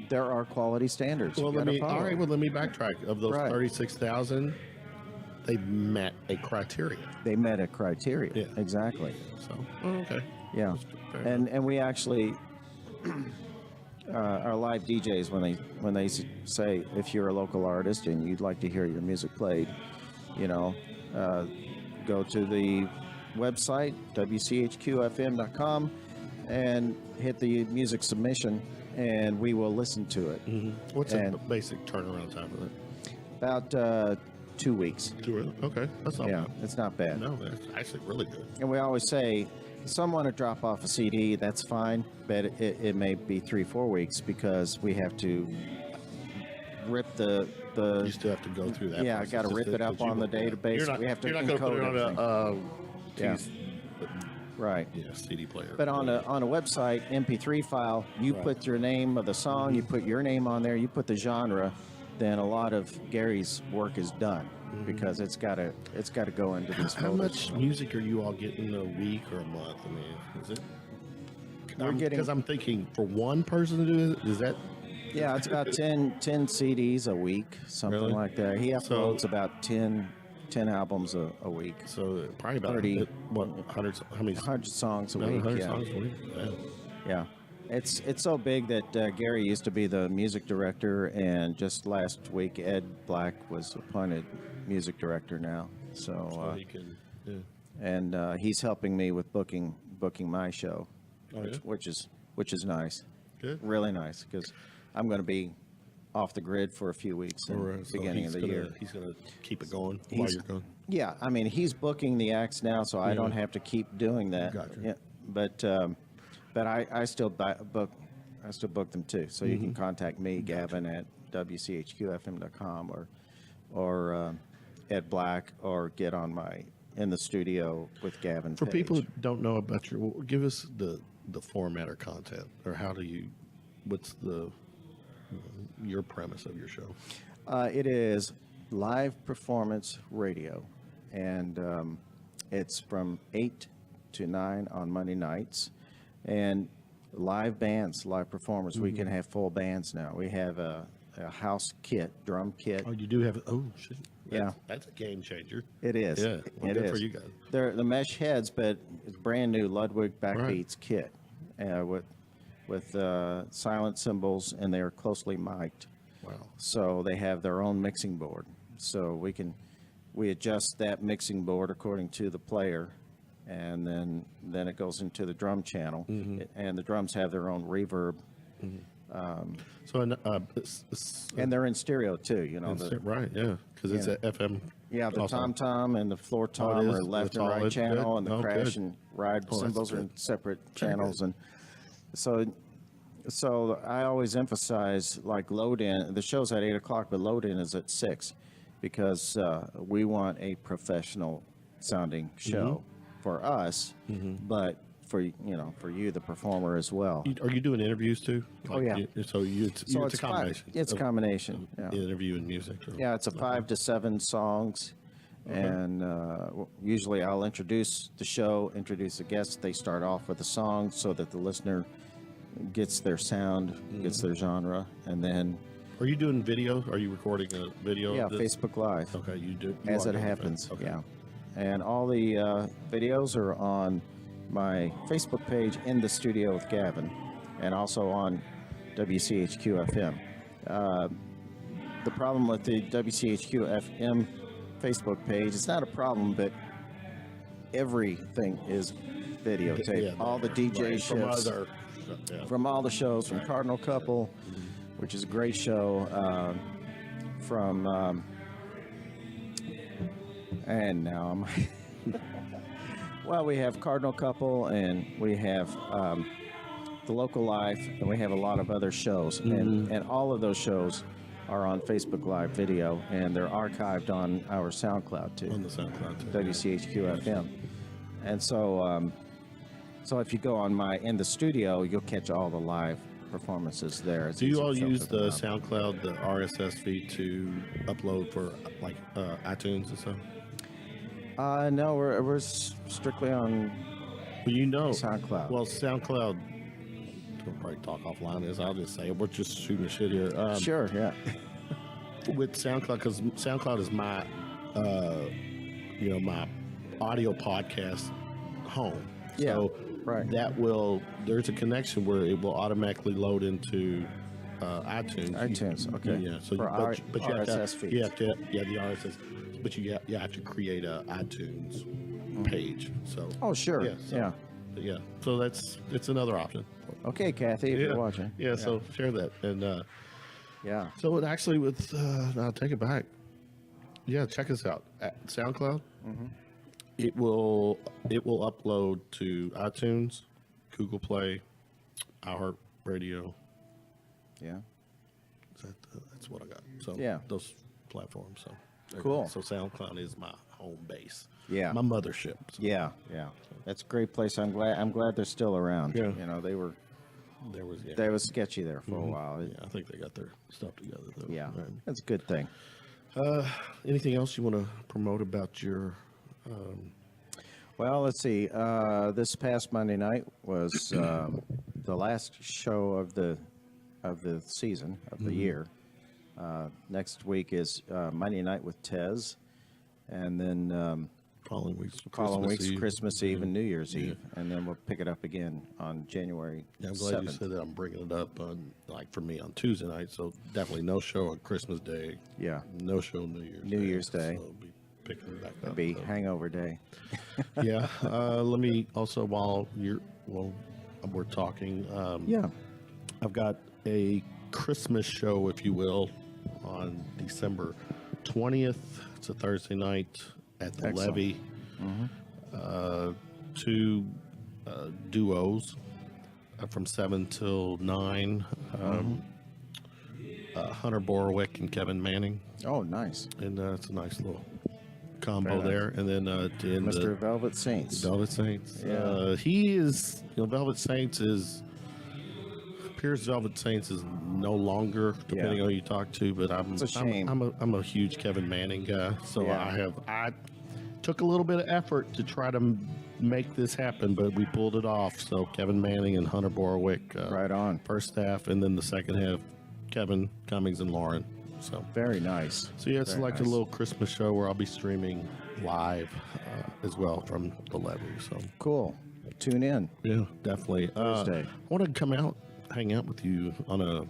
there are quality standards. Well, you let gotta me follow. let me backtrack. Of those Right. 36,000, they met a criteria. They met a criteria. Yeah. Exactly. So, okay. Yeah, fair and we actually our live DJs when they say if you're a local artist and you'd like to hear your music played, go to the website WCHQFM.com and hit the music submission, and we will listen to it. What's the And- basic turnaround time of it? About 2 weeks. Okay, that's not Yeah, bad. it's not bad. No, that's actually really good. And we always say, if someone to drop off a CD, that's fine, but it may be 3-4 weeks because we have to rip You still have to go through that. Yeah, I process gotta rip just it up that you- on the database. You're not, We have to you're not going to put it encode on everything. a Yeah. right. CD player. But on a website MP3 file, you Right. put your name of the song, you put your name on there, you put the genre, then a lot of Gary's work is done because it's gotta go into this. How folder. much music are you all getting a week or a month? I mean, is it? We're getting- Because I'm thinking for one person to do it, is that? Yeah, it's about 10 CDs a week, something Really? like that. He So- uploads about 10 albums a week. So probably about 30. hundreds? How many? 100 songs a No, week. 100 Yeah. songs a week. Yeah. Yeah. It's so big that Gary used to be the music director, and just last week Ed Black was appointed music director now. So So he can. Yeah. and he's helping me with booking my show, Oh, yeah? which is nice, Good. really nice, because I'm going to be off the grid for a few weeks in the So beginning of the year. He's gonna keep it going while He's- you're gone. Yeah, I mean, he's booking the acts now, so I don't Yeah. have to keep doing that. Gotcha. Yeah, but I still book them too. So you can contact me, Gavin, at WCHQFM.com or Ed Black, or get on my In the Studio with Gavin For page. people who don't know about give us the format or content, or what's your premise of your show? It is live performance radio, and it's from 8 to 9 on Monday nights. And live bands, live performers. We can have full bands now. We have a house kit, drum kit. Oh, you do have. Oh, shit. Yeah. That's a game changer. It is. Yeah, well, it good is. for you guys. They're the mesh heads, but it's brand new Ludwig Backbeats kit with silent cymbals, and they are closely mic'd. Wow. So they have their own mixing board. So we adjust that mixing board according to the player, and then it goes into the drum channel, and the drums have their own reverb. So, And they're in stereo too, right, yeah, because it's Yeah. a FM. Yeah, the also. tom-tom and the floor tom is? are left It's and all right in- channel, good? and the Oh, crash good. and ride Oh, that's cymbals are in good. separate Very channels. good. And so I always emphasize, like, load-in, the show's at 8 o'clock, but load-in is at 6, because we want a professional-sounding show for us, but for you, the performer, as well. Are you doing interviews too? Oh, yeah. It's So it's a it's combination. It's a of combination. Yeah. interview and music. Or, Yeah, it's a 5 to 7 songs, and usually I'll introduce the show, introduce the guests. They start off with a song so that the listener gets their sound, gets their genre, and then Are you doing video? Are you recording a video? yeah, of this? Facebook Live Okay, you do. as are it doing happens. Okay. Yeah, and all the videos are on my Facebook page, In the Studio with Gavin, and also on WCHQ FM. The problem with the WCHQ FM Facebook page, it's not a problem, but everything is videotaped. Yeah, All the DJ right, from shifts other. Yeah. from all the shows, from Cardinal Couple, which is a great show, and now I'm well, we have Cardinal Couple, and we have the Local Life, and we have a lot of other shows, and all of those shows are on Facebook Live video, and they're archived on our SoundCloud too. On the SoundCloud too. WCHQ FM. And so if you go on my In the Studio, you'll catch all the live performances there. It's Do you easy all to use filter the them out. SoundCloud, the RSS feed to upload for like iTunes and stuff? No, we're strictly on. Well, you know, SoundCloud. Well, SoundCloud. We'll probably talk offline. I'll just say it. We're just shooting the shit here. Sure, yeah. With SoundCloud, because SoundCloud is my, my audio podcast home. Yeah, So right. there's a connection where it will automatically load into iTunes. iTunes, okay. Yeah. So For but you have to, RSS feeds. you have to, the RSS, but you have to create a iTunes page. So. Oh, sure. Yeah. So, Yeah. Yeah. So it's another option. Okay, Kathy, if Yeah. you're watching. Yeah. So share that and. Yeah. So it actually with I'll take it back. Yeah, check us out at SoundCloud. It will upload to iTunes, Google Play, iHeartRadio. Yeah. That's what I got. So Yeah. those platforms. So there you Cool. go. So SoundCloud is my home base. Yeah. My mothership. So Yeah. Yeah. That's a great place. I'm glad they're still around. Yeah. They were there was sketchy there for a while. yeah. I think they got their stuff together though. Yeah. Right. That's a good thing. Anything else you want to promote about your? Well, let's see. This past Monday night was the last show of the season of the year. Next week is Monday night with Tez, and then Following week's Christmas Eve and New Year's Eve, and then we'll pick it up again on January Yeah, I'm glad 7th. you said that. I'm bringing it up on, like, for me on Tuesday night. So definitely no show on Christmas Day. Yeah, No show New Year's New Year's Day. So I'll be picking it back it'll up. be so. hangover day. Yeah. Let me also, while we're talking. Yeah. I've got a Christmas show, if you will, on December 20th. It's a Thursday night at the Excellent. Levee. Two duos from 7 till 9. Hunter Borowick and Kevin Manning. Oh, nice. And it's a nice little combo Very nice. there. And then to end Mr. the Velvet Saints. Velvet Saints. Yeah. He is, Velvet Saints is, appears Velvet Saints is no longer, depending Yeah. on who you talk to, but It's a shame. I'm a huge Kevin Manning guy. So Yeah. I took a little bit of effort to try to make this happen, but we pulled it off. So Kevin Manning and Hunter Borwick, Right on. first half, and then the second half, Kevin Cummings and Lauren. So Very nice. So yeah, it's Very like nice. a little Christmas show where I'll be streaming live as well from the levee. So Cool. Tune in. yeah, definitely. Thursday. I want to come out, hang out with you on a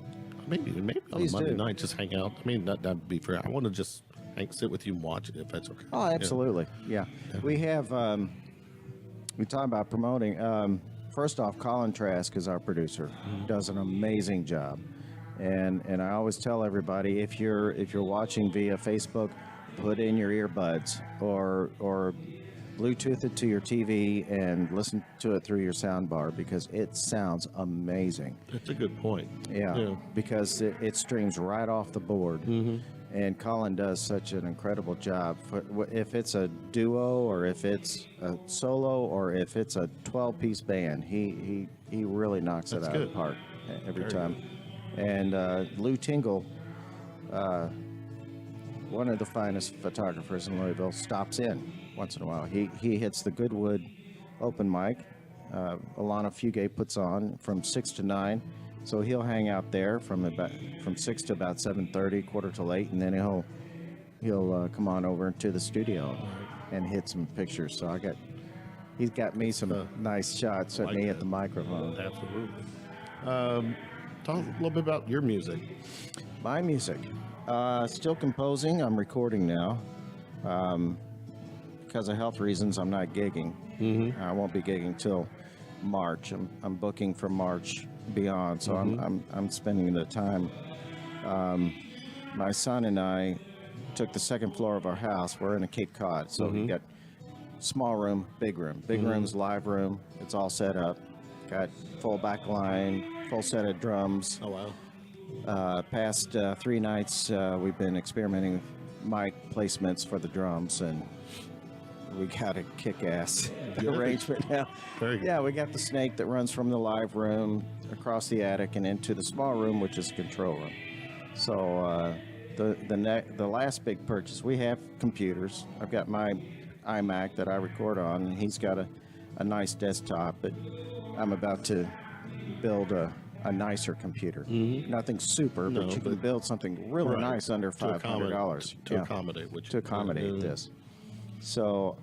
maybe on Please a Monday do. night. Just hang out. I mean, that'd be fair. I want to just sit with you and watch it if that's okay. Oh, absolutely. Yeah. We have, we talk about promoting. First off, Colin Trask is our producer. Does an amazing job. And I always tell everybody, if you're watching via Facebook, put in your earbuds or Bluetooth it to your TV and listen to it through your sound bar because it sounds amazing. That's a good point. Yeah, because it streams right off the board. And Colin does such an incredible job. If it's a duo or if it's a solo or if it's a 12-piece band, he really knocks it That's out of good. the park every Very time. And Lou Tingle, one of the finest photographers in Louisville, stops in once in a while. He hits the Goodwood open mic. Alana Fugate puts on from 6 to 9. So he'll hang out there from 6 to about 7:30, quarter to 8, and then he'll come on over to the studio and hit some pictures. So he's got me some nice shots at like me that. at the microphone. Absolutely. Talk a little bit about your music. My music, still composing. I'm recording now. Because of health reasons, I'm not gigging. I won't be gigging till March. I'm booking for March beyond, so I'm spending the time. My son and I took the second floor of our house. We're in a Cape Cod, so we got small room, big room. Big room's live room. It's all set up. Got full back line, full set of drums. Oh wow. Past 3 nights, we've been experimenting with mic placements for the drums, and we got a kick-ass arrangement now. Very good. Yeah, we got the snake that runs from the live room across the attic and into the small room, which is the control room. So the last big purchase, we have computers. I've got my iMac that I record on, and he's got a nice desktop, but I'm about to build a nicer computer. Nothing super, No, but you can but- build something really Right. nice under To accommodate- $500. to Yeah. accommodate what you- to accommodate Yeah. this. So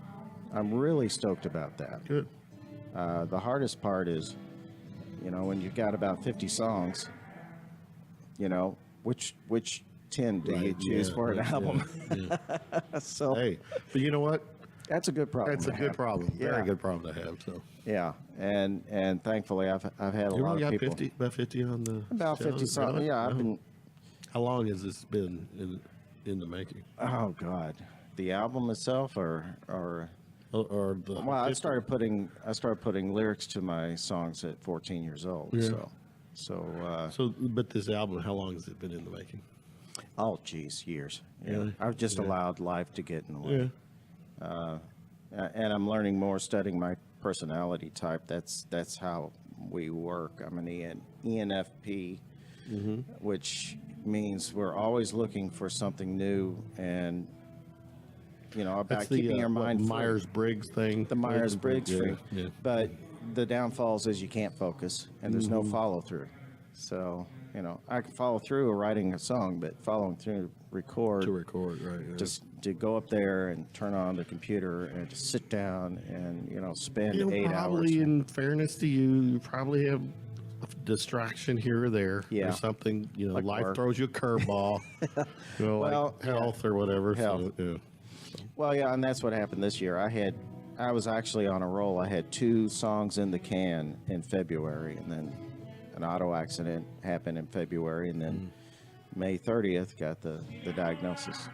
I'm really stoked about that. Good. The hardest part is, when you've got about 50 songs, which 10 do you Right, choose yeah, for an yeah, album? yeah. So Hey, but you know what? that's a good problem. That's a to good have. problem. Yeah. Very good problem to have. So Yeah, and thankfully I've had a you lot only of got people. 50, about 50 on the About show? 50 songs. Really? Yeah, I've Oh. been. How long has this been in the making? Oh God, the album itself, or Or the well, I 50? started putting lyrics to my songs at 14 years old. Yeah. So But this album, how long has it been in the making? oh geez, years. Yeah. Really? I've just Yeah. allowed life to get in the way. And I'm learning more, studying my personality type. That's how we work. I'm an ENFP, which means we're always looking for something new and about That's keeping your mind free. Myers-Briggs thing. The Myers-Briggs Yeah, thing. yeah. But the downfalls is you can't focus and there's no follow through. So, I can follow through writing a song, but following through record, To record, right? Yeah. just to go up there and turn on the computer and just sit down and, spend 8 probably hours. in fairness to you, you probably have a distraction here or there. Yeah. Or something, Like life work. throws you a curveball. Well, like health or whatever. Health. So, yeah. Well, yeah, and that's what happened this year. I was actually on a roll. I had 2 songs in the can in February, and then an auto accident happened in February, and then May 30th got the diagnosis.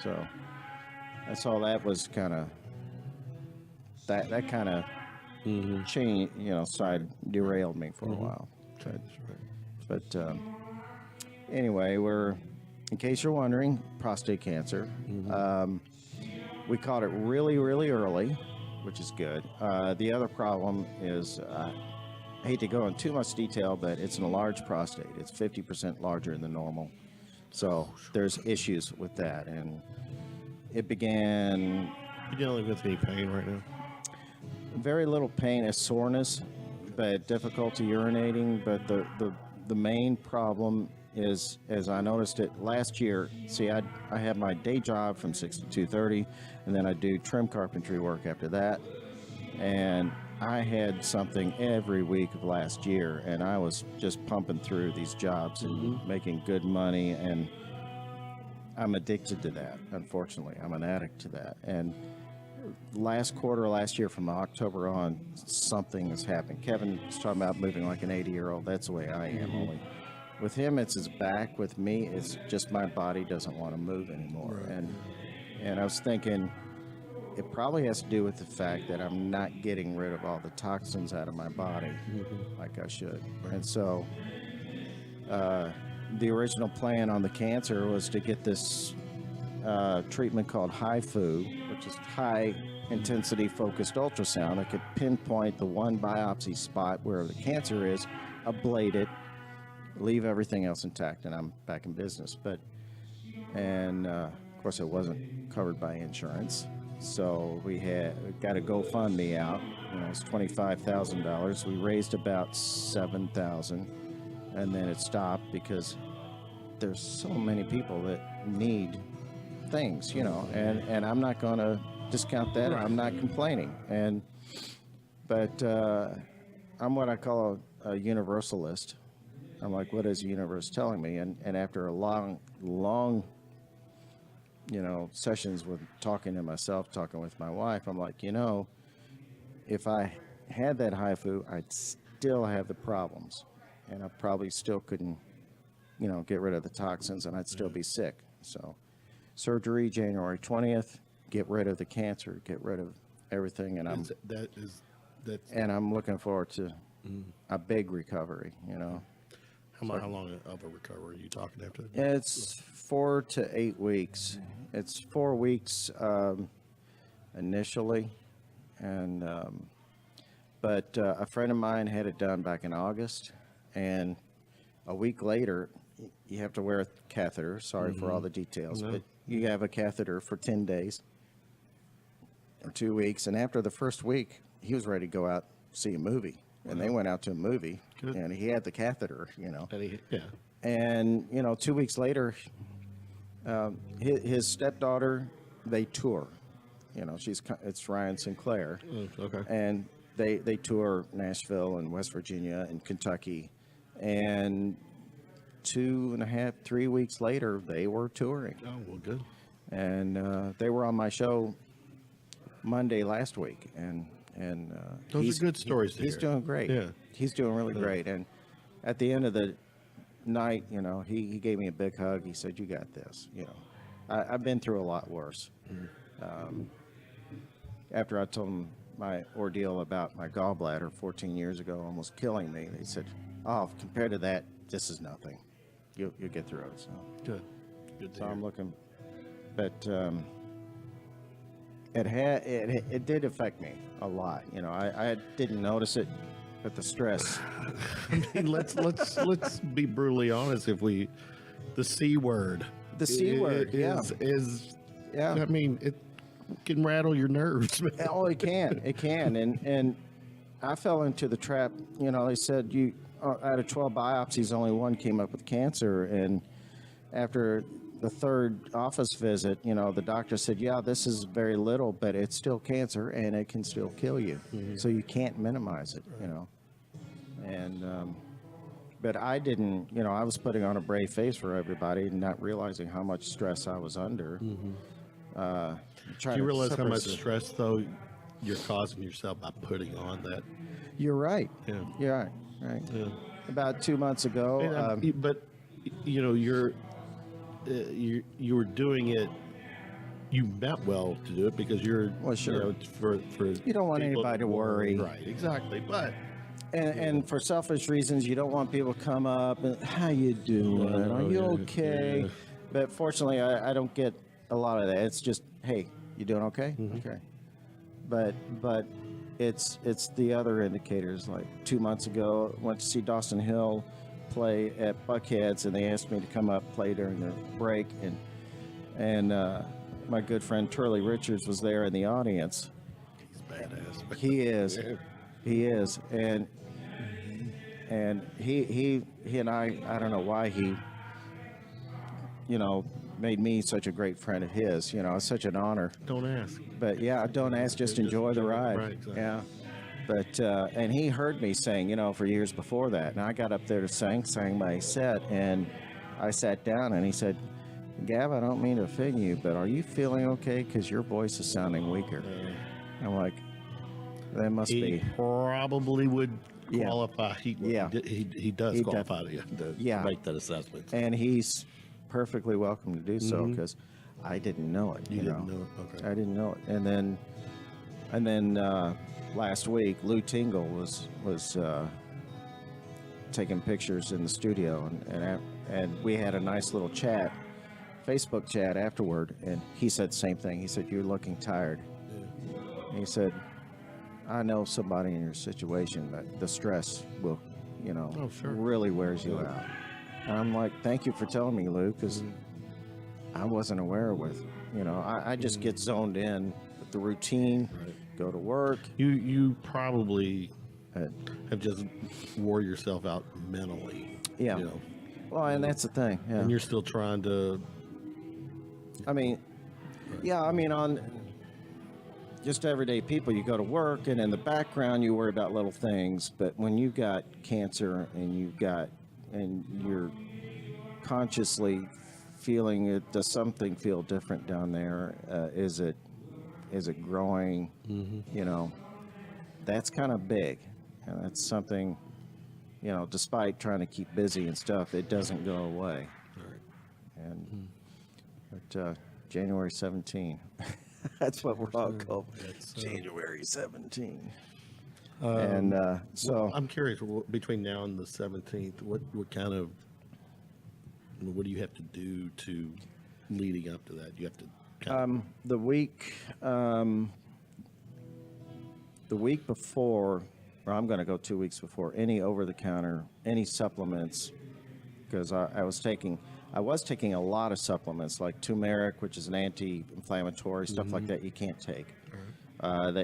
So that's all. That was kind of that kind of change, side derailed me for a while. But anyway, in case you're wondering, prostate cancer. We caught it really, really early, which is good. The other problem is, I hate to go into too much detail, but it's an enlarged prostate. It's 50% larger than normal. So there's issues with that. And it began, You dealing with any pain right now? very little pain, is soreness, but difficulty urinating. But the main problem is, as I noticed it last year, see, I have my day job from 6 to 2:30, and then I do trim carpentry work after that. And I had something every week of last year, and I was just pumping through these jobs and making good money, and I'm addicted to that, unfortunately. I'm an addict to that. And last quarter, last year, from October on, something has happened. Kevin was talking about moving like an 80-year-old. That's the way I am, only. With him, it's his back. With me, it's just my body doesn't want to move anymore. Right. And I was thinking, it probably has to do with the fact that I'm not getting rid of all the toxins out of my body like I should. And so the original plan on the cancer was to get this treatment called HIFU, which is high intensity focused ultrasound that could pinpoint the one biopsy spot where the cancer is, ablate it, leave everything else intact, and I'm back in business. Of course, it wasn't covered by insurance. So we got a GoFundMe out. It's $25,000. We raised about $7,000, and then it stopped because there's so many people that need things, and I'm not going to discount that. I'm not complaining, but I'm what I call a universalist. I'm like, what is the universe telling me? And after a long sessions with talking to myself, talking with my wife, I'm like, if I had that HIFU, I'd still have the problems, and I probably still couldn't, get rid of the toxins, and I'd still be sick. So surgery, January 20th, get rid of the cancer, get rid of everything, and I'm looking forward to a big recovery, How long of a recovery are you talking after that? It's 4 to 8 weeks. It's 4 weeks initially, but a friend of mine had it done back in August, and a week later, you have to wear a catheter. Sorry for all the details, but you have a catheter for 10 days or 2 weeks, and after the first week, he was ready to go out see a movie, and they went out to a movie, and he had the catheter, And 2 weeks later, his stepdaughter, they tour. It's Ryan Sinclair. Okay. And they tour Nashville and West Virginia and Kentucky. And 2.5, 3 weeks later, they were touring. Oh, well, good. And they were on my show Monday last week. And those are good stories to he's hear. doing great. Yeah. He's doing really great. And at the end of the night, he gave me a big hug. He said, "You got this." I've been through a lot worse. After I told him my ordeal about my gallbladder 14 years ago, almost killing me, he said, "Oh, compared to that, this is nothing. You'll get through it." So Good to so hear. I'm looking, but it did affect me a lot. I didn't notice it, but the stress. I mean, let's be brutally honest. The C word. The C word, is Yeah. I mean, it can rattle your nerves. Man. Oh, it can, and I fell into the trap. They said out of 12 biopsies, only one came up with cancer, and after the third office visit, the doctor said, "Yeah, this is very little, but it's still cancer, and it can still kill you. So you can't minimize it." And but I didn't. I was putting on a brave face for everybody, not realizing how much stress I was under. Do you realize how much stress though you're causing yourself by putting on that? You're right. Yeah. You're right. Yeah. About 2 months ago. But you were doing it. You meant well to do it because you're. Well, sure. For you don't want people anybody to worry. Right. Exactly. But. And for selfish reasons, you don't want people to come up and, "How you doing? Are you okay?" Yeah. But fortunately, I don't get a lot of that. It's just, "Hey, you doing okay?" Okay. But it's the other indicators. Like 2 months ago, I went to see Dawson Hill play at Buckheads, and they asked me to come up play during the break, and my good friend Turley Richards was there in the audience. badass. He is. He is. And he and I don't know why he, made me such a great friend of his. It's such an honor. Don't ask. But yeah, don't ask, just enjoy the ride. Right, exactly. Yeah. But, and he heard me sing, for years before that. And I got up there to sang my set, and I sat down, and he said, Gav, I don't mean to offend you, but are you feeling okay? Because your voice is sounding weaker. I'm like, that must He be. probably would Yeah. qualify. He does He qualify to Yeah. make that assessment. And he's perfectly welcome to do so, because I didn't know it. You didn't know it? Okay. I didn't know it. And then last week, Lou Tingle was taking pictures in the studio, and we had a nice little chat, Facebook chat afterward, and he said the same thing. He said, "You're looking tired." And he said, "I know somebody in your situation, but the stress will, Oh, sure. really wears you out." And I'm like, "Thank you for telling me, Lou, because I wasn't aware of it. I just get zoned in with the routine, go to work." You probably have just wore yourself out mentally. Yeah. Well, and that's the thing. Yeah. And you're still trying to. On just everyday people, you go to work, and in the background, you worry about little things. But when you got cancer and you're consciously feeling it, does something feel different down there? Is it growing? That's kind of big. And that's something, despite trying to keep busy and stuff, it doesn't go away. And but January 17, that's what we're all called. January 17. And so I'm curious, between now and the 17th, what kind of, what do you have to do to leading up to that? You have to kind the week before, or I'm going to go 2 weeks before, any over-the-counter, any supplements, because I was taking a lot of supplements like turmeric, which is an anti-inflammatory, stuff like that you can't take.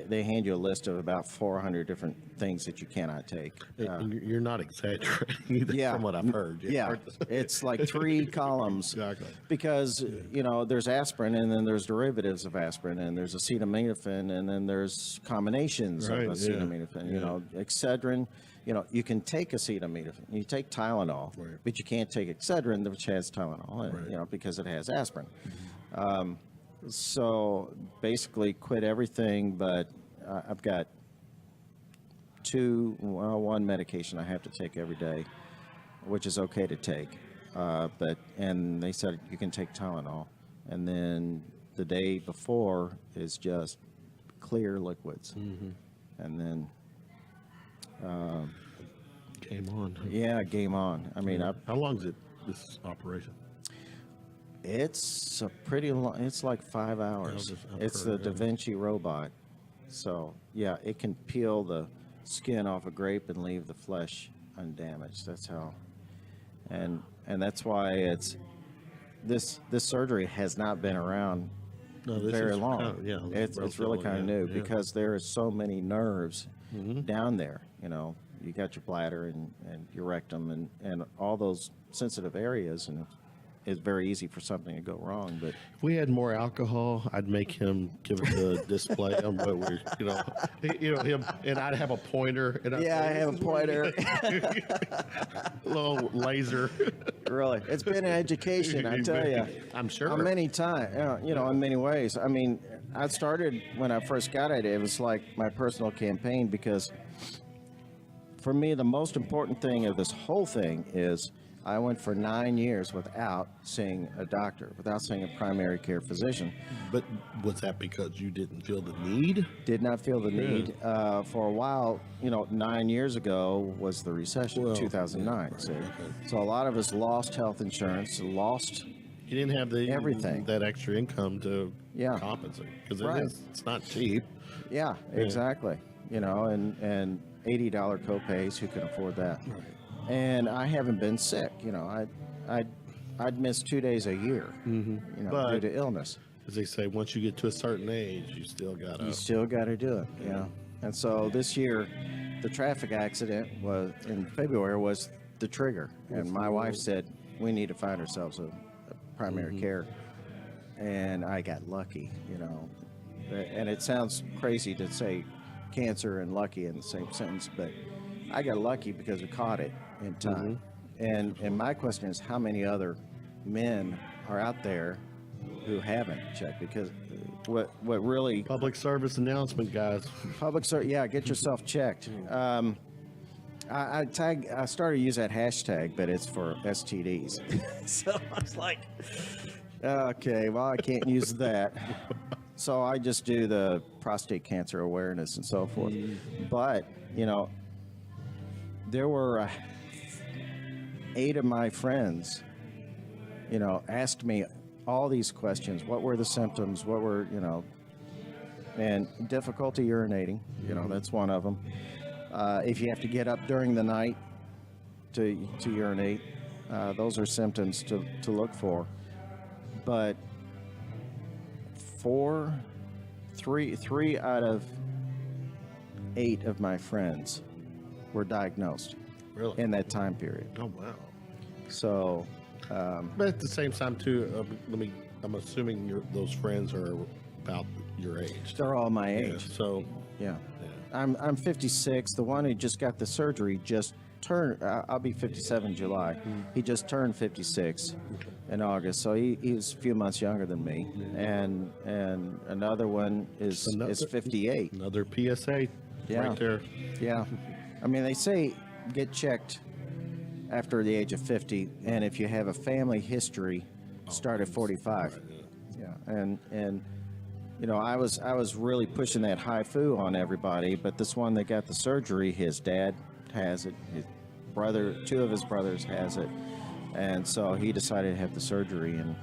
They hand you a list of about 400 different things that you cannot take. and you're not exaggerating either, Yeah. from what I've heard. Yeah, it's like 3 columns. Exactly. Because, there's aspirin, and then there's derivatives of aspirin, and there's acetaminophen, and then there's combinations Right, of yeah. acetaminophen. Excedrin, you can take acetaminophen. You take Tylenol, Right. but you can't take Excedrin, which has Tylenol, Right. because it has aspirin. So basically quit everything, but I've got one medication I have to take every day, which is okay to take. And they said you can take Tylenol. And then the day before is just clear liquids. And then, Game on. yeah, game on. How long is it, this operation? It's a pretty long, it's like 5 hours. I've It's the heard, Da Vinci robot. So, yeah, it can peel the skin off a grape and leave the flesh undamaged. That's how. And that's why this surgery has not been around No, this very is long. kind of- It's really kind of new, yeah. because there are so many nerves down there. You got your bladder and your rectum and all those sensitive areas, and it's very easy for something to go wrong. But If we had more alcohol, I'd make him give it the display on what we're, him, and I'd have a pointer. And I'd yeah, I say, have a pointer. little laser. Really, it's been an education, I tell you. I'm sure. On many times, in many ways. I started when I first got it. It was like my personal campaign, because for me, the most important thing of this whole thing is I went for 9 years without seeing a doctor, without seeing a primary care physician. But was that because you didn't feel the need? Did not feel the need. For a while, 9 years ago was the recession, Well, 2009. yeah, So, right, so a lot of us lost health insurance, lost. You didn't have Everything. that extra income to Yeah. compensate, because Right. it's not cheap. Yeah, exactly. And $80 copays, who can afford that? Right. And I haven't been sick. I'd miss 2 days a year, due But- to illness. as they say, once you get to a certain age, you still got You to. still got to do it, yeah. And so this year, the traffic accident was in February was the trigger, and my wife said we need to find ourselves a primary care, and I got lucky, you know. And it sounds crazy to say cancer and lucky in the same sentence, but I got lucky because we caught it in time. And my question is, how many other men are out there who haven't checked? Because what really Public service announcement, guys. get yourself checked. I started to use that hashtag, but it's for STDs. So I was like, okay, well, I can't use that. So I just do the prostate cancer awareness and so forth. But, you know, there were 8 of my friends, you know, asked me all these questions. What were the symptoms? What were, you know, and difficulty urinating, you know, that's one of them. If you have to get up during the night to urinate, those are symptoms to look for. But three out of 8 of my friends were diagnosed Really? in that time period. Oh, wow. So, But at the same time, too, I'm assuming those friends are about your age. they're all my Yeah, age. so, Yeah. I'm 56. The one who just got the surgery just turned, I'll be 57 in July. He just turned 56 in August. So he was a few months younger than me. And another one is 58. another PSA Yeah. right there. Yeah. I mean, they say get checked after the age of 50. And if you have a family history, start at 45. Yeah. And you know, I was really pushing that high foo on everybody, but this one that got the surgery, his dad has it, his brother, 2 of his brothers has it, and so he decided to have the surgery, and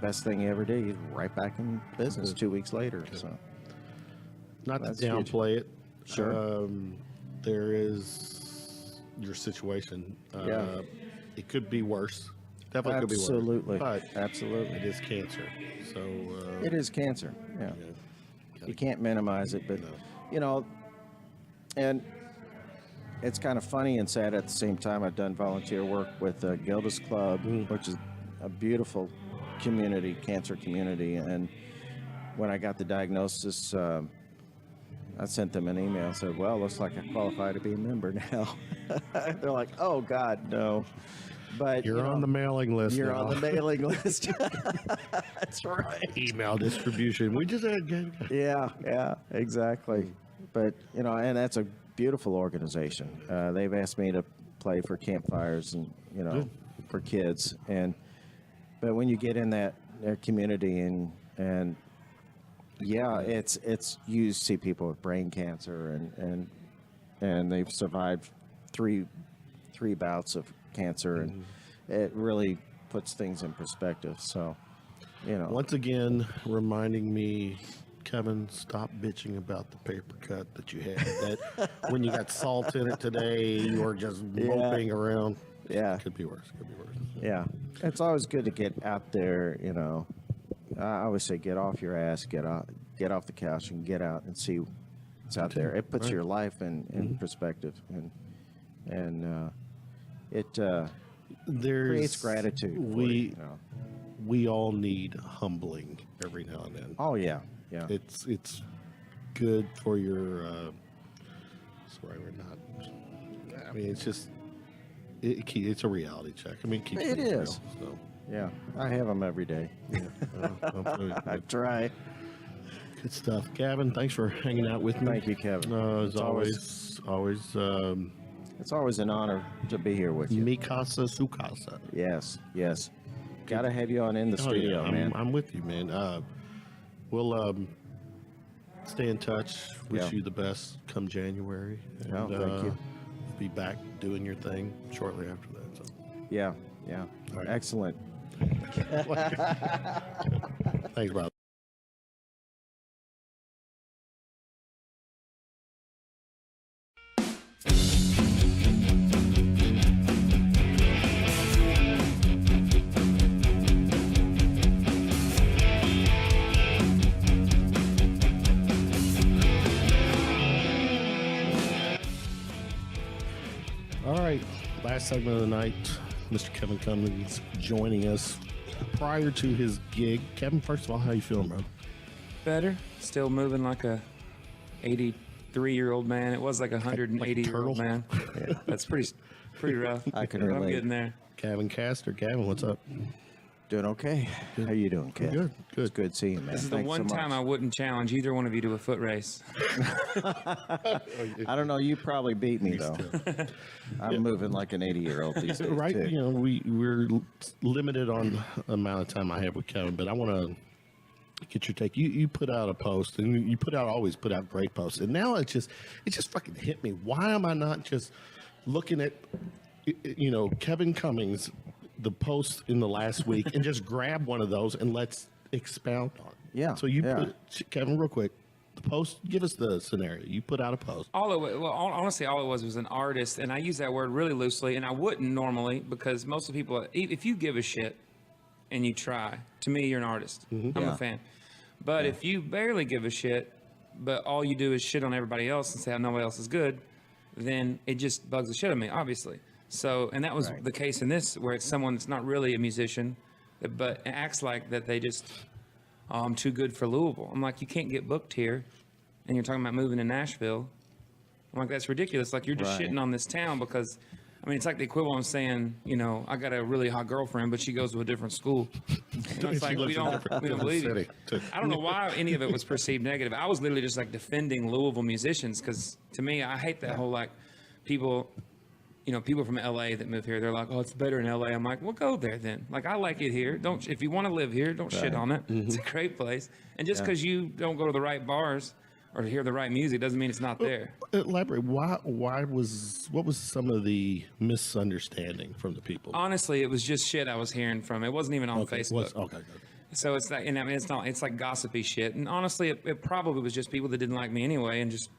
best thing he ever did, he's right back in business 2 weeks later. So Not to That's huge. downplay it. Sure. There is your situation. Yeah. It could be worse. Definitely could be Absolutely. worse. But Absolutely. it is cancer. So It is cancer. Yeah. yeah. You can't minimize it, but you know, and it's kind of funny and sad at the same time. I've done volunteer work with Gilda's Club, which is a beautiful community, cancer community. And when I got the diagnosis, I sent them an email and said, well, looks like I qualify to be a member now. They're like, oh God, no. But You're you know, on the mailing list. You're now. on the mailing list. That's right. Email distribution. We just had. Yeah, exactly. But, you know, and that's a beautiful organization. They've asked me to play for campfires and, you know, for kids. But when you get in that community and yeah, it's you see people with brain cancer and they've survived three bouts of cancer, and it really puts things in perspective. So, you know, Once again, reminding me, Kevin, stop bitching about the paper cut that you had. That when you got salt in it today, you were just moping around. yeah, Could be worse. Could be worse. yeah. It's always good to get out there. You know, I always say get off your ass, get off the couch, and get out and see what's out there. It puts your life in perspective, and it creates gratitude. You know. We all need humbling every now and then. Oh yeah. It's good for your. Sorry, we're not. I mean, it's just it's a reality check. I mean, it keeps It things real, is. so. Yeah, I have them every day. I try. Good stuff, Gavin. Thanks for hanging out with me. Thank you, Kevin. As It's always, It's always an honor to be here with you. mi casa, su casa. Yes. Got to have you on in the studio, man. I'm with you, man. We'll stay in touch. Wish Yeah. you the best come January. And, Oh, thank you. Be back doing your thing shortly after that. So. Yeah. All right. Excellent. Thanks, brother. Last segment of the night, Mr. Kevin Cummings joining us prior to his gig. Kevin, first of all, how you feeling, bro? Better. Still moving like a 83-year-old man. It was like a 180-year-old man. Yeah, that's pretty rough. I can I'm relate. getting there. Gavin Caster. Gavin, what's up? Doing okay. How you doing, Kev? Good, good. It's good seeing you, man. This is the Thanks one so time much. I wouldn't challenge either one of you to a foot race. I don't know. You probably beat me, though. I'm moving like an 80-year-old these days, Right, too. you know, we're limited on the amount of time I have with Kevin, but I want to get your take. You put out a post, and you always put out great posts, and now it just fucking hit me. Why am I not just looking at, you know, Kevin Cummings, the post in the last week, and just grab one of those and let's expound on it? Yeah, So you yeah. put, Kevin, real quick, the post. Give us the scenario. You put out a post. Honestly, all it was an artist, and I use that word really loosely, and I wouldn't normally because most of the people, if you give a shit and you try, to me, you're an artist. I'm Yeah. a fan. But if you barely give a shit, but all you do is shit on everybody else and say how nobody else is good, then it just bugs the shit out of me, obviously. So, and that was Right. the case in this, where it's someone that's not really a musician, but acts like that they just, oh, I'm too good for Louisville. I'm like, you can't get booked here, and you're talking about moving to Nashville. I'm like, that's ridiculous. Like, you're just Right. shitting on this town because, I mean, it's like the equivalent of saying, you know, I got a really hot girlfriend, but she goes to a different school. And it's like, we don't believe you. I don't know why any of it was perceived negative. I was literally just like defending Louisville musicians because to me, I hate that whole like people, you know, people from LA that move here, they're like, oh, it's better in LA. I'm like, well, go there then. Like, I like it here. Don't, if you want to live here, don't shit on it. It's a great place. And just because you don't go to the right bars or hear the right music doesn't mean it's not there. Elaborate. What was some of the misunderstanding from the people? Honestly, it was just shit I was hearing from. It wasn't even on Facebook. Okay, good. So it's like, and I mean, it's not. It's like gossipy shit. And honestly, it probably was just people that didn't like me anyway, and just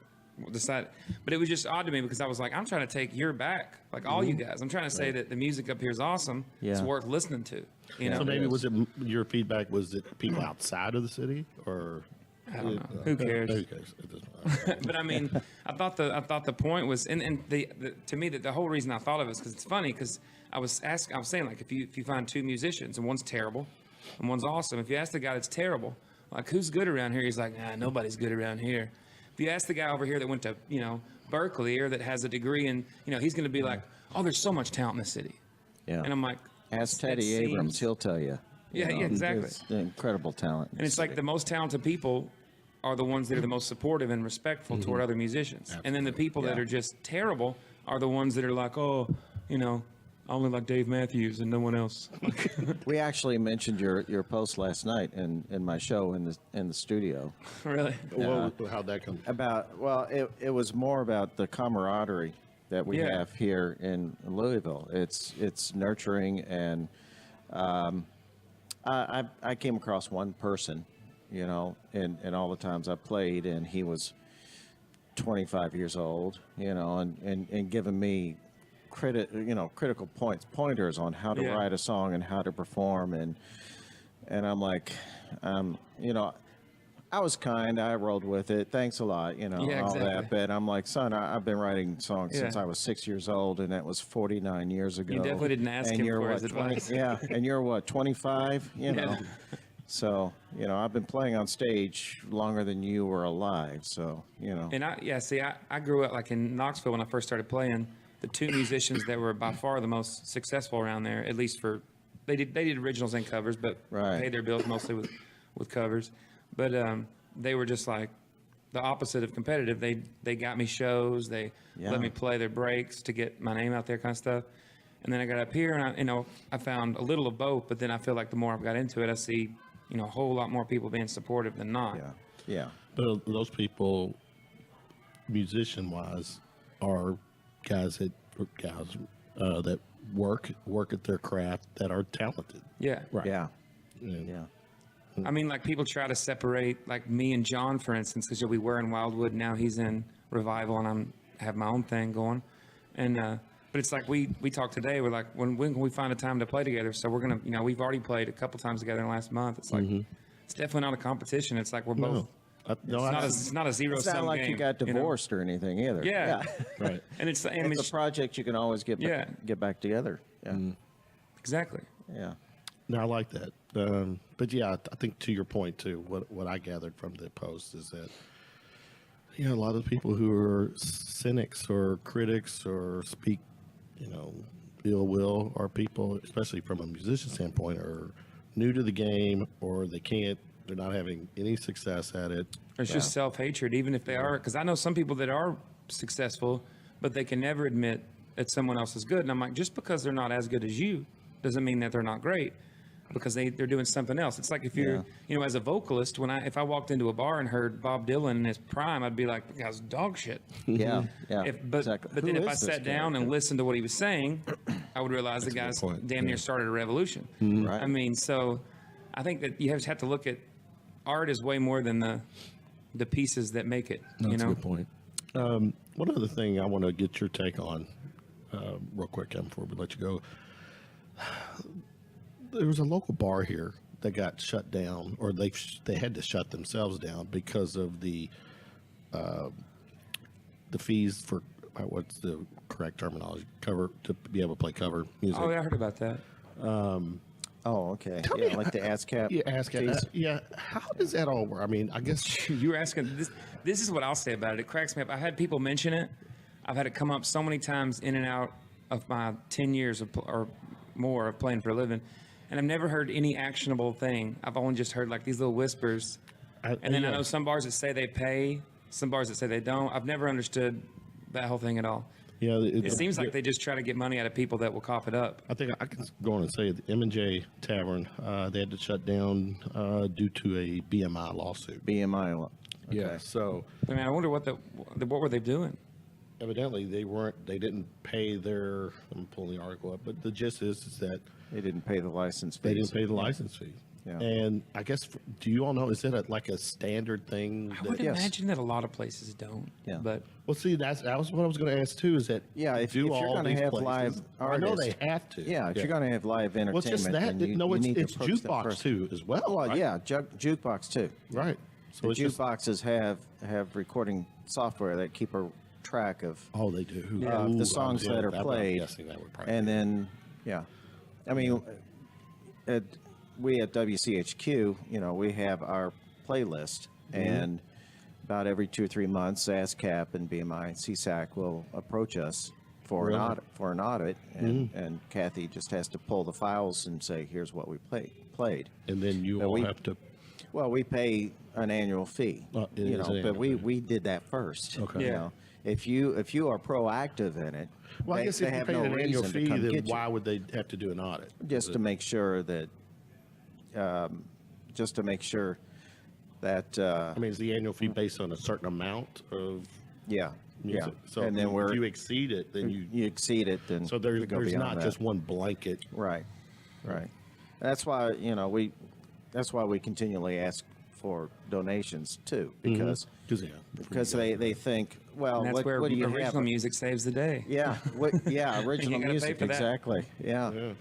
decided. But it was just odd to me because I was like, I'm trying to take your back, like all you guys. I'm trying to say that the music up here is awesome. It's Yeah. worth listening to. You know. So maybe Yes. was it your feedback? Was it people outside of the city, or I don't know. Who cares? Who cares? It doesn't- But I mean, I thought the point was, and to me the whole reason I thought of it is because it's funny because I was saying like if you find two musicians and one's terrible and one's awesome, if you ask the guy that's terrible, like who's good around here, he's like, nah, nobody's good around here. If you ask the guy over here that went to Berkeley or that has a degree and he's going to be like, oh, there's so much talent in the city, Yeah. and I'm like, Ask that Teddy Abrams. seems- He'll tell you. Yeah, yeah, exactly. It's incredible talent. And it's like the most talented people are the ones that are the most supportive and respectful toward other musicians. And then the people that Yeah. are just terrible are the ones that are like, oh, I only like Dave Matthews and no one else. We actually mentioned your post last night in my show in the studio Really? How'd that come? it was more about the camaraderie that we Yeah. have here in Louisville. It's nurturing, and I came across one person, in all the times I played, and he was 25 years old, and giving me critical pointers on how to Yeah. write a song and how to perform, and I'm like, I was kind. I rolled with it. Thanks a lot, Yeah, all exactly. that. But I'm like, son, I've been writing songs since Yeah. I was 6 years old, and that was 49 years ago. definitely didn't ask and him you're for what, his 20 advice. Yeah, and you're what, 25? Yeah. So, I've been playing on stage longer than you were alive. So, And I grew up like in Knoxville when I first started playing. The two musicians that were by far the most successful around there, at least they did originals and covers, but Right. paid their bills mostly with covers. But they were just like the opposite of competitive. They got me shows. They Yeah. let me play their breaks to get my name out there, kind of stuff. And then I got up here and I found a little of both. But then I feel like the more I've got into it, I see a whole lot more people being supportive than not. yeah. But those people, musician-wise, are guys that work at their craft that are talented. Yeah. Right. Yeah. And- Yeah. I mean, like people try to separate, like me and John, for instance, because we were in Wildwood. Now he's in Revival, and I have my own thing going. And but it's like we talked today. We're like, when can we find a time to play together? So we're gonna, we've already played a couple times together in the last month. It's like it's definitely not a competition. It's like we're both It's not a zero It's sum not like game, you got know? divorced or anything either. Yeah. Right. And it's It's a project you can always get back together. Yeah. exactly. Yeah. No, I like that. But yeah, I think to your point too, what I gathered from the post is that, you know, a lot of people who are cynics or critics or speak, you know, ill will are people, especially from a musician standpoint, are new to the game, or they're not having any success at it. It's just self-hatred, even if they are, because I know some people that are successful, but they can never admit that someone else is good. And I'm like, just because they're not as good as you doesn't mean that they're not great, because they're doing something else. It's like if you're, you know, as a vocalist, if I walked into a bar and heard Bob Dylan in his prime, I'd be like, that guy's dog shit. Yeah. Yeah. Exactly. But then if I sat down and listened to what he was saying, I would realize the guy's damn near started a revolution. Right. I mean, so I think that you have to look at art as way more than the pieces that make it. That's you know? a good point. One other thing I want to get your take on, real quick, Kevin, before we let you go. There was a local bar here that got shut down, or they had to shut themselves down because of the fees for what's the correct terminology, cover, to be able to play cover music. Oh, yeah, I heard about that. Oh, okay. Tell Yeah, me like the ASCAP. Yeah, ASCAP. fees. Yeah, how does that all work? I mean, I guess You were asking, this is what I'll say about it. It cracks me up. I had people mention it. I've had it come up so many times in and out of my 10 years or more of playing for a living, and I've never heard any actionable thing. I've only just heard like these little whispers. And then I know some bars that say they pay, some bars that say they don't. I've never understood that whole thing at all. yeah, It seems like they just try to get money out of people that will cough it up. I think I can go on and say the M&J Tavern, they had to shut down due to a BMI lawsuit. BMI. Okay. Yeah, so I mean, I wonder what were they doing? evidently they didn't pay their, I'm pulling the article up, but the gist is that They didn't pay the license fees. they didn't pay the license fee. Yeah. And I guess, do you all know, is it like a standard thing? I would Yes. imagine that a lot of places don't. Yeah. But Well, see, that was what I was going to ask too, is that Yeah, if do you're all gonna these have places- live I know artists- they have to. Yeah, if you're going to have live entertainment, Well, it's just that. then you, No, you need it's to approach them jukebox first. too as well. Well, right? yeah, jukebox too. Right. So The it's just, jukeboxes have recording software that keep a track of oh, they do. the Ooh, songs I'm that are I'm played, guessing that would probably and be- then I mean, we at WCHQ, we have our playlist, and about every 2 or 3 months, ASCAP and BMI, CSAC will approach us for Really? an audit, and Kathy just has to pull the files and say, here's what we played. and then you But all we- have to. Well, we pay an annual fee, It is an but annual we, fee. we did that first. Okay. Yeah. If you are proactive in it, Well, I they, guess they if you have pay no an annual reason fee, to come then get you. why would they have to do an audit? Just to make sure that, I mean, is the annual fee based on a certain amount of yeah, music? So and then if you exceed it, then you exceed it, then so we go there's beyond not that. just one blanket. Right. That's why we continually ask for donations too, because they think, well, and that's what where do you original have? music saves the day. Yeah, original gotta pay music, for that. exactly. Yeah,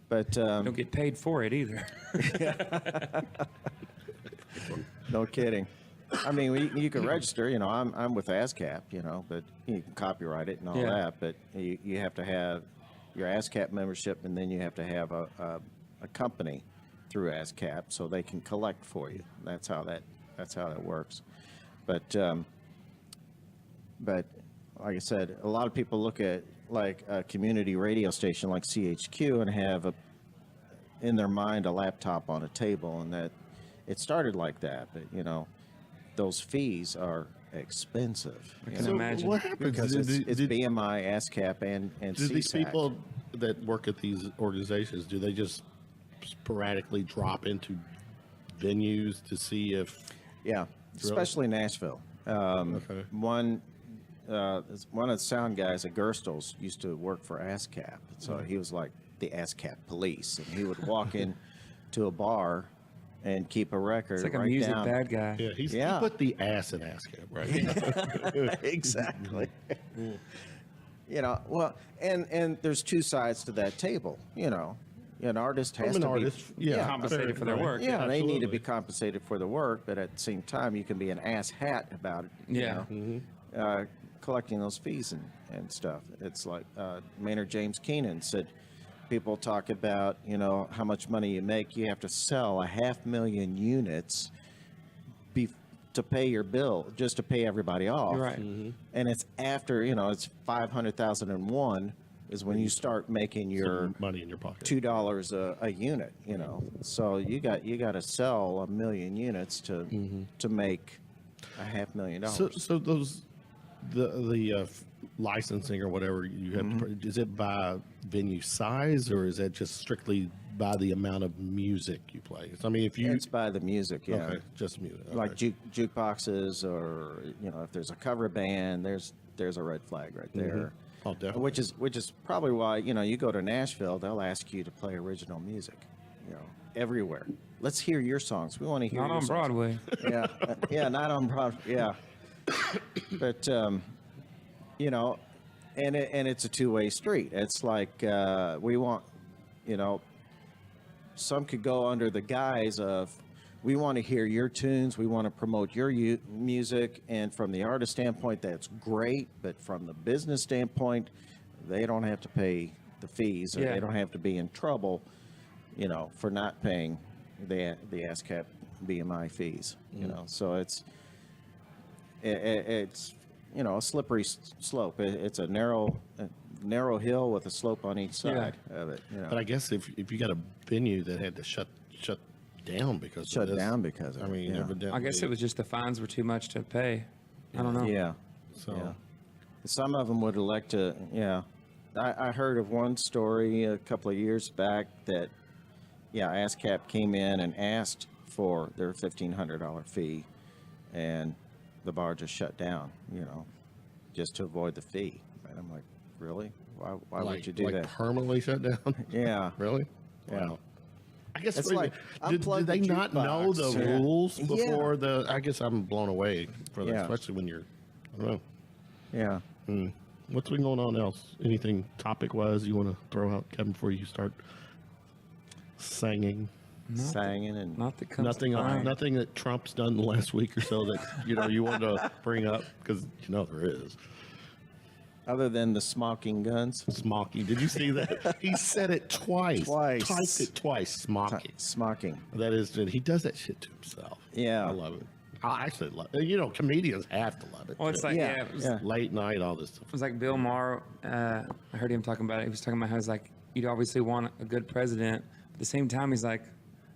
but Don't get paid for it either. no kidding. I mean, you can register. I'm with ASCAP. But you can copyright it and all Yeah. that. But you have to have your ASCAP membership, and then you have to have a company through ASCAP so they can collect for you. That's how that works. But like I said, a lot of people look at like a community radio station like CHQ and have in their mind a laptop on a table, and that it started like that. But those fees are expensive. I can So imagine. what happens? Because it's BMI, ASCAP, and Do these CSAC. people that work at these organizations, do they just sporadically drop into venues to see if? Yeah, especially Nashville. Okay. One of the sound guys at Gerstl's used to work for ASCAP, so he was like the ASCAP police, and he would walk in to a bar and keep a record. It's like a write music down. bad guy. Yeah, he Yeah. put the ass in ASCAP, right? Exactly. Well, and there's two sides to that table. an artist has From to an artist, be yeah, compensated for their work. Yeah, they need to be absolutely. compensated for the work, but at the same time, you can be an ass hat about it. Yeah. Collecting those fees and stuff. It's like Maynard James Keenan said, people talk about, how much money you make. You have to sell 500,000 units to pay your bill, just to pay everybody off. Right. And it's after, it's 500,001 is when you start making your Some money in your pocket. $2 a unit, So you got to sell 1 million units to make $500,000. So those the licensing or whatever you have to, is it by venue size or is that just strictly by the amount of music you play? I mean, if you It's by the music, yeah. okay, just music, okay. Like jukeboxes, or if there's a cover band, there's a red flag right there. Oh, definitely. Which is probably why you go to Nashville, they'll ask you to play original music, everywhere. Let's hear your songs. We want to hear Not your on songs. Broadway. Yeah, not on Broadway. Yeah, but and it's a two-way street. It's like we want, some could go under the guise of, we want to hear your tunes, we want to promote your music, and from the artist standpoint, that's great, but from the business standpoint, they don't have to pay the fees, or Yeah. they don't have to be in trouble, for not paying the ASCAP BMI fees, so it's a slippery slope. It's a narrow hill with a slope on each side of it. But I guess if you got a venue that had to shut down because Shut of this, down because of I it, mean, yeah. evidently, I guess it was just the fines were too much to pay. I don't know. Yeah. so. Yeah. Some of them would elect to, I heard of one story a couple of years back that, ASCAP came in and asked for their $1,500 fee, and the bar just shut down, just to avoid the fee. And I'm like, really? Why would you do that? Permanently shut down? Yeah. Really? Yeah. Wow. I guess It's did, like, did unplug they the not know the jukebox. Yeah. rules Yeah. before the? I guess I'm blown away for that, Yeah. especially when you're. I don't know. Yeah. What's been going on else? Anything topic-wise you want to throw out, Kevin, before you start singing? Singing and Not that comes Nothing. to mind. Nothing that Trump's done the last week or so that you want to bring up because there is. other than the smoking guns. Smocking. Did you see that? He said it twice. Twice. Typed it twice. Smocking. Smocking. That is, he does that shit to himself. Yeah. I love it. I actually love it. Comedians have to love it. Well, it's too. like, Yeah, it was, yeah. Late night, all this stuff. it was like Bill Maher. I heard him talking about it. He was talking about how it's like, you'd obviously want a good president. At the same time, he's like,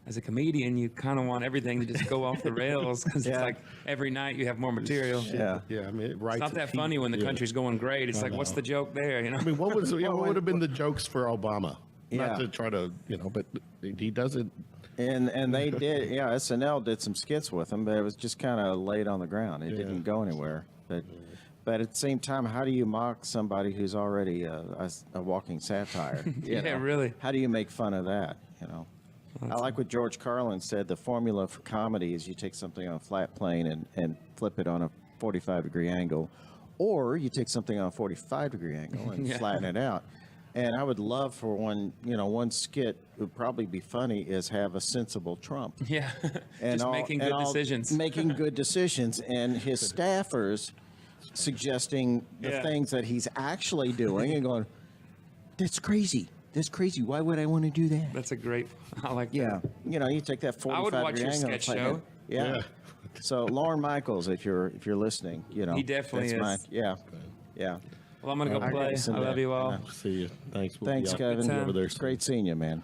as a comedian, you kind of want everything to just go off the rails because Yeah. it's like every night you have more material. Yeah. Yeah, I mean, it writes. It's not that funny when the country's going great. It's I like, what's know. the joke there? I mean, what was what when- would have been the jokes for Obama? Yeah. Not to try to, but he does it. And they did, SNL did some skits with him, but it was just kind of laid on the ground. It didn't go anywhere. But at the same time, how do you mock somebody who's already a walking satire? You Yeah, know? really. How do you make fun of that? I like what George Carlin said. The formula for comedy is you take something on a flat plane and flip it on a 45-degree angle, or you take something on a 45-degree angle and flatten it out. And I would love for one skit would probably be funny is have a sensible Trump. Yeah. And Just making good decisions. Making good decisions, and his staffers suggesting the things that he's actually doing and going, that's crazy. That's crazy. Why would I want to do that? That's a great, I like Yeah. that. You take that 45 I would watch degree your angle sketch and play show. it. Yeah. Yeah. So Lauren Michaels, if you're listening, He definitely that's is. Yeah. Well, I'm going to go I play. listen I to love that. you all. See you. Thanks. We'll Thanks, be out Kevin. over there It's great seeing you, man.